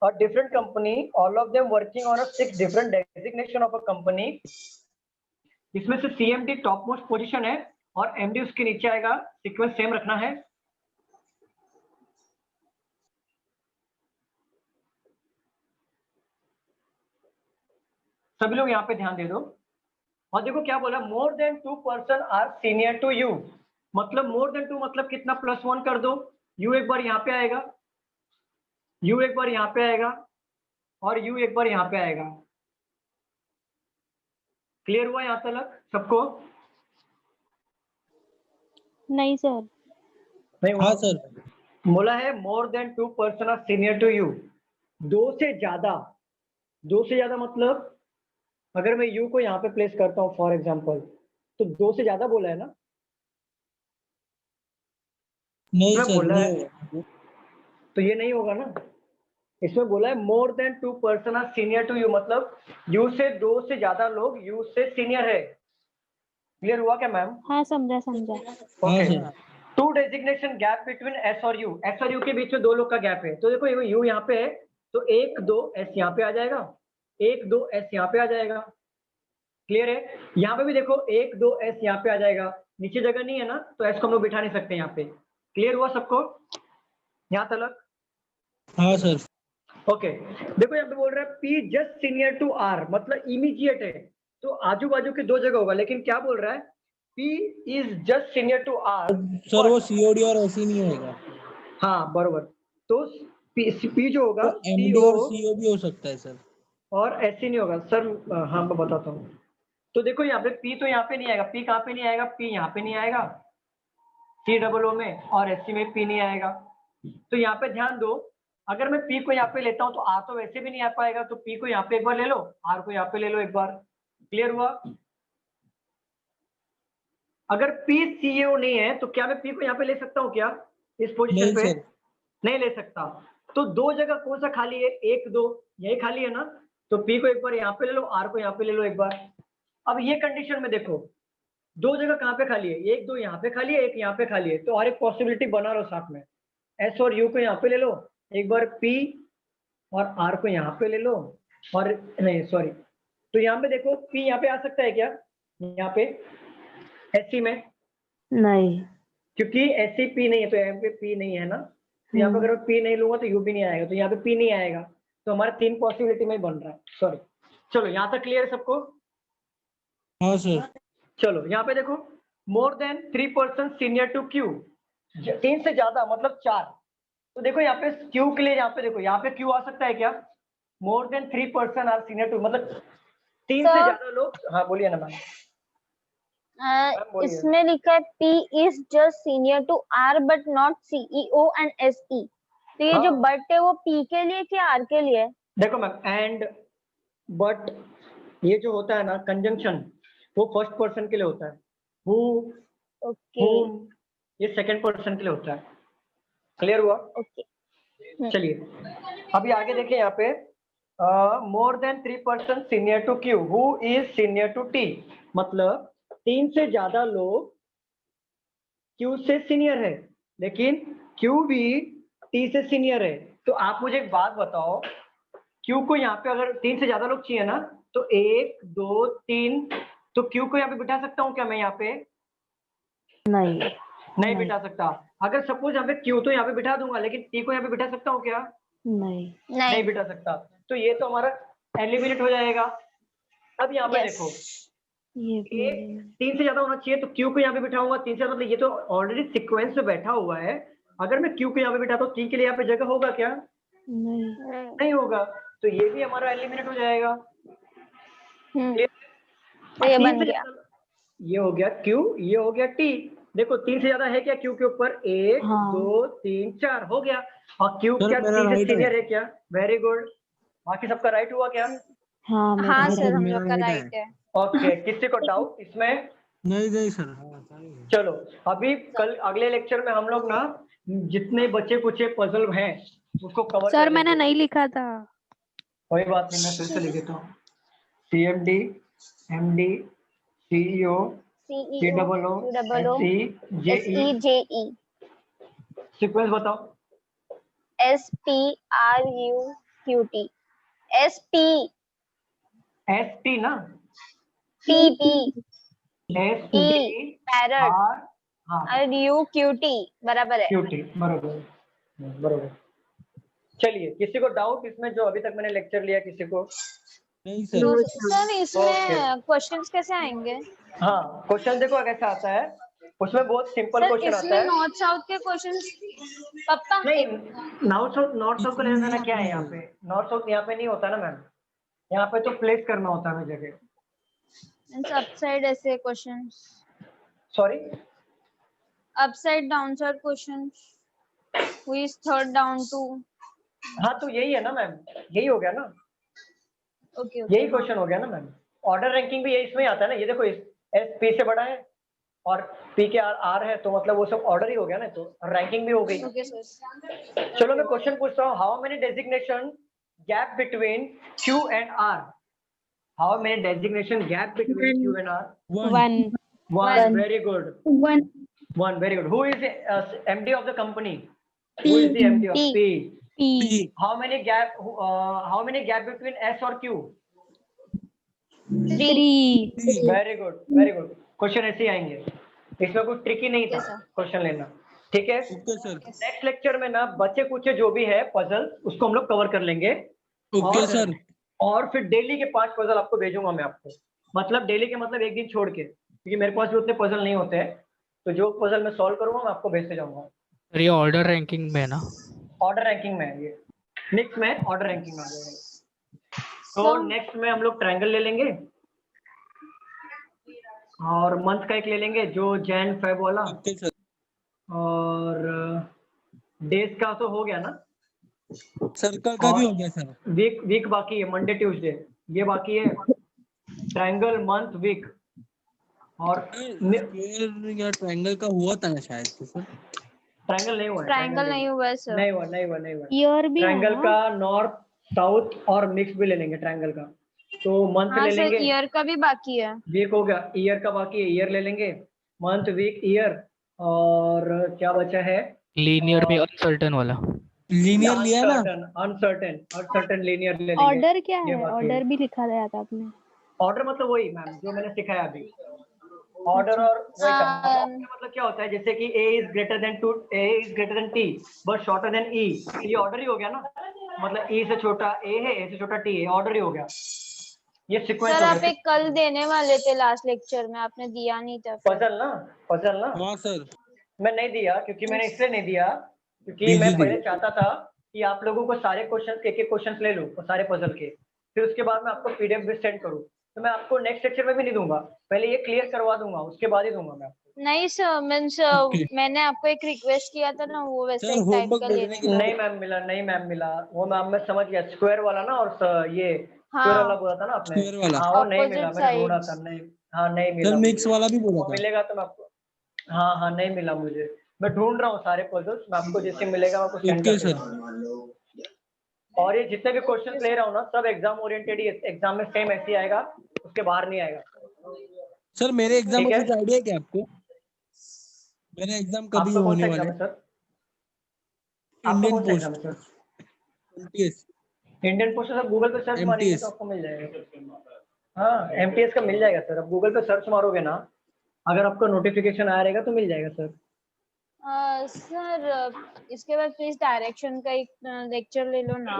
और different company, all of them working on a 6 different designation of a company. इसमें से CMD टॉप मोस्ट पोजीशन है और MD उसके नीचे आएगा। सीक्वेंस सेम रखना है। सभी लोग यहाँ पे ध्यान दे दो। और देखो क्या बोला, more than 2 person are senior to you. मतलब मोर देन 2 मतलब कितना, +1 कर दो। यू एक बार यहाँ पे आएगा यू एक बार यहाँ पे आएगा और यू एक बार यहाँ पे आएगा। क्लियर हुआ यहाँ तक सबको? नहीं सर। नहीं हुआ? हाँ सर। बोला है more than 2 person are senior to you. दो से ज्यादा मतलब अगर मैं यू को यहाँ पे प्लेस करता हूँ फॉर एग्जाम्पल, तो 2 से ज्यादा बोला है ना? नहीं मैं सर, बोला नहीं है होगा। तो ये नहीं होगा ना। इसमें बोला है more than 2 person are senior to you, मतलब यू से 2 से ज्यादा लोग यू से सीनियर है। क्लियर हुआ क्या मैम? हाँ समझा समझा। हाँ okay. Sir. 2 designation gap between S और यू। एस और यू के बीच में 2 लोग का गैप है। तो देखो यू यहाँ पे है तो 1 2 एस यहाँ पे आ जाएगा, 1 2 एस यहाँ पे आ जाएगा। क्लियर है? यहाँ पे भी देखो 1 2 एस यहाँ पे आ जाएगा। नीचे जगह नहीं है ना, तो एस को हम लोग बिठा नहीं सकते यहाँ पे। क्लियर हुआ सबको यहाँ तक? हाँ सर। ओके। देखो यहाँ पे बोल रहा है P just senior to R, मतलब इमीडिएट है तो आजू बाजू के 2 जगह होगा, लेकिन क्या बोल रहा है P is just senior to R. Sir वो सीओडी और एसई नहीं होएगा। हाँ बरोबर। तो पी जो होगा तो एमडी और सीओ भी हो सकता है सर। और एससी नहीं होगा सर। हाँ मैं बताता हूँ। तो देखो यहाँ पे पी तो यहाँ पे नहीं आएगा। पी कहाँ पे नहीं आएगा? पी यहाँ पे नहीं आएगा सी डबल ओ में, और एससी में पी नहीं आएगा। तो यहाँ पे ध्यान दो, अगर मैं पी को यहाँ पे लेता हूँ तो आर तो वैसे भी नहीं आ पाएगा, तो पी को यहाँ पे एक बार ले लो, आर को यहाँ पे ले लो एक बार। क्लियर हुआ? अगर पी सीओ नहीं है तो क्या मैं पी को यहाँ पे ले सकता हूँ क्या इस पोजीशन पे? नहीं ले सकता। तो 2 जगह कौन सा खाली है? 1 2 यही खाली है ना, तो पी को एक बार यहाँ पे ले लो, आर को यहाँ पे ले लो एक बार। अब ये कंडीशन में देखो 2 जगह कहाँ पे खाली है? 1 2 यहाँ पे खाली है, 1 यहाँ पे खाली है, तो हर एक पॉसिबिलिटी बना लो साथ में। एस और यू को यहाँ पे ले लो एक बार, पी और आर को यहाँ पे ले लो, और नहीं सॉरी, तो यहाँ पे देखो पी यहाँ पे आ सकता है क्या यहाँ पे एससी में? नहीं, क्योंकि एससी पी नहीं है तो यहाँ पे पी नहीं है ना, तो यहाँ पे अगर पी नहीं लूंगा तो यू भी नहीं आएगा, तो यहाँ पे पी नहीं आएगा, तो हमारा 3 पॉसिबिलिटी में ही बन रहा है। सॉरी, चलो यहाँ तक क्लियर है सबको? हाँ सर। चलो यहाँ पे देखो more than 3 person senior to Q, 3 से ज्यादा मतलब 4। तो देखो यहाँ पे क्यू के लिए यहाँ पे देखो यहाँ पे क्यू आ सकता है क्या? More than 3 person are senior to, मतलब 3 से ज्यादा लोग। हाँ बोलिए ना मैम। इसमें लिखा है P is just senior to R but not CEO and SE। तो ये जो बट है वो P के लिए कि R के लिए है? देखो मैम एंड बट ये जो होता है ना कंजंक्शन, वो फर्स्ट पर्सन के लिए होता है, who, whom ये सेकंड पर्सन के लिए होता है। क्लियर हुआ? चलिए अभी आगे देखिए यहाँ पे more than 3 person senior to Q, who is senior to T, मतलब 3 से ज्यादा लोग क्यू से सीनियर है, लेकिन क्यू भी टी से सीनियर है। तो आप मुझे एक बात बताओ, क्यू को यहाँ पे अगर 3 से ज्यादा लोग चाहिए ना, तो 1 2 3, तो क्यू को यहाँ पे बिठा सकता हूँ क्या मैं यहाँ पे? नहीं बिठा सकता। अगर सपोज यहाँ पे क्यू तो यहाँ पे बिठा दूंगा, लेकिन टी को यहाँ पे बिठा सकता हूँ क्या? नहीं बिठा सकता। तो ये तो हमारा एलिमिनेट हो जाएगा। अब यहाँ पे देखो ये 3 से ज्यादा होना चाहिए, तो क्यू को यहाँ पे बिठाऊंगा 3 से ज्यादा, मतलब ये तो ऑलरेडी सीक्वेंस में बैठा हुआ है। अगर मैं क्यू को यहाँ पे बिठाता हूँ, टी के लिए यहाँ पे जगह होगा क्या? नहीं होगा, तो ये भी हमारा एलिमिनेट हो जाएगा। ये बन गया, ये हो गया क्यू, ये हो गया टी। देखो 3 से ज्यादा है क्या क्यू के ऊपर? 1 2 3 4 हो गया। और क्यू क्या 3 से सीनियर है क्या? Very good. बाकी सबका राइट हुआ क्या? हाँ सर हम लोग का राइट है। ओके, किसी को डाउट इसमें? नहीं सर। चलो अभी कल अगले लेक्चर में हम लोग ना जितने बचे कुचे पजल हैं उसको कवर सर मैंने नहीं लिखा था। कोई बात नहीं, मैं फिर से लिख देता हूँ। CMD MD CEO COO SE JE। Sequence बताओ। SPRUQT ST ना? PP ST पैरट और UQT बराबर है। QT बराबर। चलिए किसी को डाउट इसमें जो अभी तक मैंने लेक्चर लिया? किसी को? नहीं सर इसमें क्वेश्चंस कैसे आएंगे? हाँ क्वेश्चन देखो कैसा आता है, उसमें बहुत सिंपल सर क्वेश्चन आता इसमें है। नॉर्थ साउथ के क्वेश्चंस पापा नहीं, नॉर्थ साउथ का लेना देना क्या है यहाँ पे? नॉर्थ साउथ यहाँ पे नहीं होता ना मैम, यहाँ पे तो प्लेस करना होता है हमें जगह। मींस अपसाइड ऐसे questions, sorry, upside downside questions, who is third down to. हाँ तो यही है ना मैम, यही हो गया ना, ओके यही क्वेश्चन हो गया ना मैम। ऑर्डर रैंकिंग भी ये इसमें ही आता है ना, ये देखो एस पी से बड़ा है और पी के आर है, तो मतलब वो सब ऑर्डर ही हो गया ना, तो रैंकिंग भी हो गई। Okay sir. चलो मैं क्वेश्चन पूछता हूँ, how many designation gap between Q and R? How many designation gap between Q and R? One. Very good. One. Very good. Who is the MD of the company? Who is the MD of P? How many gap between S or Q? 3. Very good. Very good. Question ऐसे ही आएंगे, इसमें कुछ ट्रिकी नहीं था क्वेश्चन लेना, ठीक है? नेक्स्ट लेक्चर में ना बच्चे कुछ जो भी है पजल, उसको हम लोग कवर कर लेंगे। Okay sir. और फिर डेली के 5 पजल आपको भेजूंगा मैं आपको, मतलब डेली के मतलब एक दिन छोड़ के, क्योंकि मेरे पास भी उतने पजल नहीं होते हैं, तो जो पजल मैं सॉल्व करूंगा मैं आपको भेजते जाऊंगा। ये ऑर्डर रैंकिंग में है ना? ऑर्डर रैंकिंग में है, ये मिक्स में ऑर्डर रैंकिंग में आ जाएगा। तो नेक्स्ट में हम लोग ट्रायंगल ले लेंगे और मंथ का एक ले लेंगे, जो जैन फेब वाला, और डेज का तो हो गया ना, सर्कल का भी हो गया सर। वीक बाकी है, मंडे ट्यूसडे ये बाकी है, ट्रायंगल मंथ वीक। और स्क्वायर या ट्रायंगल का हुआ था ना शायद से सर? ट्रायंगल नहीं हुआ है, ट्रायंगल नहीं हुआ है सर। नहीं हुआ। ईयर भी है ट्रायंगल ना? का नॉर्थ साउथ और मिक्स भी ले लेंगे ट्रायंगल का, तो मंथ हाँ ले सर, लेंगे। ईयर का भी बाकी है। वीक हो गया, ईयर का बाकी है, ईयर ले लेंगे, मंथ वीक ईयर, और क्या बचा है? लीनियर में अनसर्टेन वाला, लीनियर लिया ना? अनसर्टेन लीनियर ले लेंगे। ऑर्डर क्या है? ऑर्डर भी लिखा गया था आपने। ऑर्डर मतलब वही मैम जो मैंने सिखाया अभी, ऑर्डर और वही मतलब क्या होता है, जैसे कि A is greater than T but shorter than E, ये ऑर्डर ही हो गया ना, मतलब E से छोटा A है, A से छोटा T है, ऑर्डर ही हो गया, ये सीक्वेंस सर हो आप गया। एक कल देने वाले थे लास्ट लेक्चर में, आपने दिया नहीं था। पजल ना हाँ सर। मैं नहीं दिया, क्योंकि मैंने इसलिए नहीं दिया क्योंकि मैं पहले चाहता था कि आप लोगों को सारे क्वेश्चन एक क्वेश्चन ले लूं, सारे पजल के, फिर उसके बाद मैं आपको पीडीएफ भी सेंड करूं, तो मैं आपको नेक्स्ट लेक्चर में भी नहीं दूंगा, पहले ये क्लियर करवा दूंगा, उसके बाद ही दूंगा मैं आपको। नहीं सर, मीन्स मैंने आपको एक रिक्वेस्ट किया था ना, वो वैसे एक टाइप का लेने के लिए। नहीं मैम मिला, वो मैम मैं समझ गया, स्क्वायर वाला ना, और ये स्क्वायर वाला बोला था ना आपने, स्क्वायर वाला। हाँ वो नहीं मिला, मैंने ढूंढा था, नहीं मिला। सर मिक्स वाला भी बोला था। मिलेगा तो मैं आपको, हाँ नहीं मिला मुझे, मैं ढूंढ रहा हूँ सारे पजल्स, मैं आपको जैसे मिलेगा मैं आपको सेंड कर दूंगा। और ये जितने भी क्वेश्चन ले रहा हूँ ना, सब एग्जाम ओरिएंटेड ही, एग्जाम में सेम ऐसे ही आएगा, उसके बाहर नहीं आएगा। सर मेरे एग्जाम में कुछ आइडिया है क्या आपको? मेरे एग्जाम कभी होने वाले हैं? Indian post, MTS. Indian post sir Google पे सर्च मारेंगे तो आपको मिल जाएगा। हाँ एमटीएस का मिल जाएगा सर, आप गूगल पे सर्च मारोगे ना, अगर आपको नोटिफिकेशन आ रहेगा तो मिल जाएगा सर। सर इसके बाद प्लीज डायरेक्शन का एक लेक्चर ले लो ना,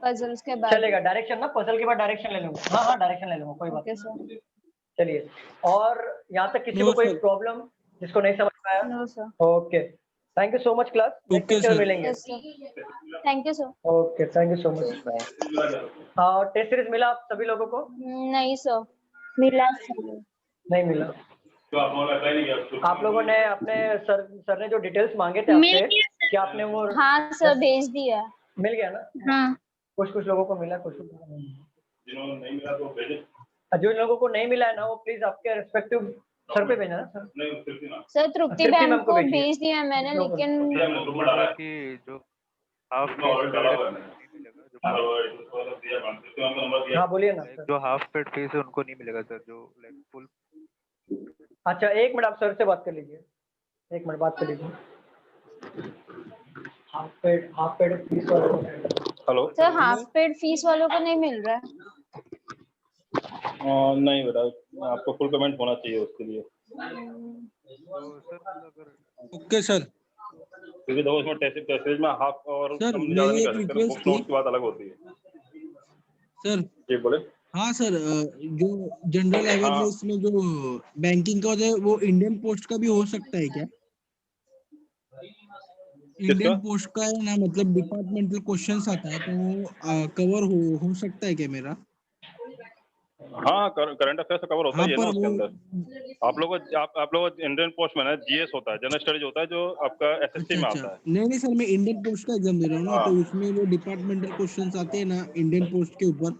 पजल्स के बाद। चलेगा डायरेक्शन ना, पजल के बाद डायरेक्शन ले लूंगा। हाँ डायरेक्शन ले लूंगा, कोई बात नहीं। चलिए, और यहाँ तक किसी को कोई प्रॉब्लम जिसको नहीं समझ में आया? No sir. Okay, thank you so much class, next lecture मिलेंगे। Thank you sir. Okay, thank you so much. Test series मिला आप सभी लोगों को? नहीं सर। मिला नहीं मिला। आप लोगों ने अपने सर ने जो डिटेल्स मांगे थे आपसे, क्या आपने वो? हाँ सर भेज दिया। मिल गया ना? हाँ। कुछ लोगों को मिला, कुछ लोगों को नहीं। जिन्होंने नहीं मिला तो भेजें। जो लोगों को नहीं मिला है ना, वो प्लीज आपके रिस्पेक्टिव सर पे भेजना ना सर। तृप्ति मैम को भेज दिया मैंने, लेकिन जो हाफ हाँ बोलिए ना। जो हाफ पेड फीस है उनको नहीं मिलेगा सर, जो लाइक फुल। अच्छा एक मिनट, आप सर से बात कर लीजिए, एक मिनट बात कर लीजिए। हाफ पेड फीस वालों को। Hello sir, half paid fees वालों को नहीं मिल रहा है। नहीं बेटा, आपको फुल पेमेंट होना चाहिए उसके लिए। Okay sir. क्योंकि देखो इसमें टेस्ट में हाफ और सर कम ज्यादा नहीं कर सकते, रिक्वेस्ट बुक नोट की बात अलग होती है। सर जी बोले। हाँ सर, जो जनरल अवेयरनेस में जो बैंकिंग का होता है वो इंडियन पोस्ट का भी हो सकता है क्या? इंडियन पोस्ट का है ना, मतलब डिपार्टमेंटल क्वेश्चंस आता है तो वो कवर हो सकता है क्या मेरा? हाँ, करंट अफेयर से कवर होता हाँ ही है ना पर उसके वो अंदर। आप लोगों को इंडियन पोस्ट में ना जीएस होता है, जनरल स्टडीज होता है, जो आपका एसएससी अच्छा में अच्छा, आता है। नहीं सर, मैं इंडियन पोस्ट का एग्जाम दे रहा हूँ ना, हाँ। तो उसमें वो डिपार्टमेंटल क्वेश्चंस आते हैं ना इंडियन पोस्ट के ऊपर,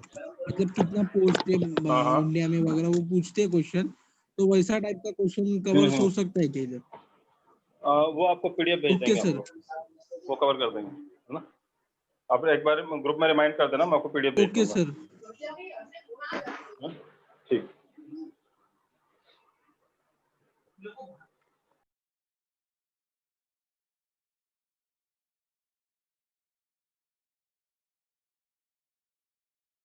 मतलब कितना पोस्ट है हाँ हाँ इंडिया में वगैरह, वो पूछते हैं क्वेश्चन, तो वैसा टाइप का क्वेश्चन कवर हो सकता है क्या इधर? वो आपको पीडीएफ भेज ओके देंगे हम सर। लोग, वो कवर कर देंगे, है ना। आप एक बार ग्रुप में रिमाइंड कर देना, मैं आपको पीडीएफ भेज ओके दूंगा। सर। हाँ? ठीक।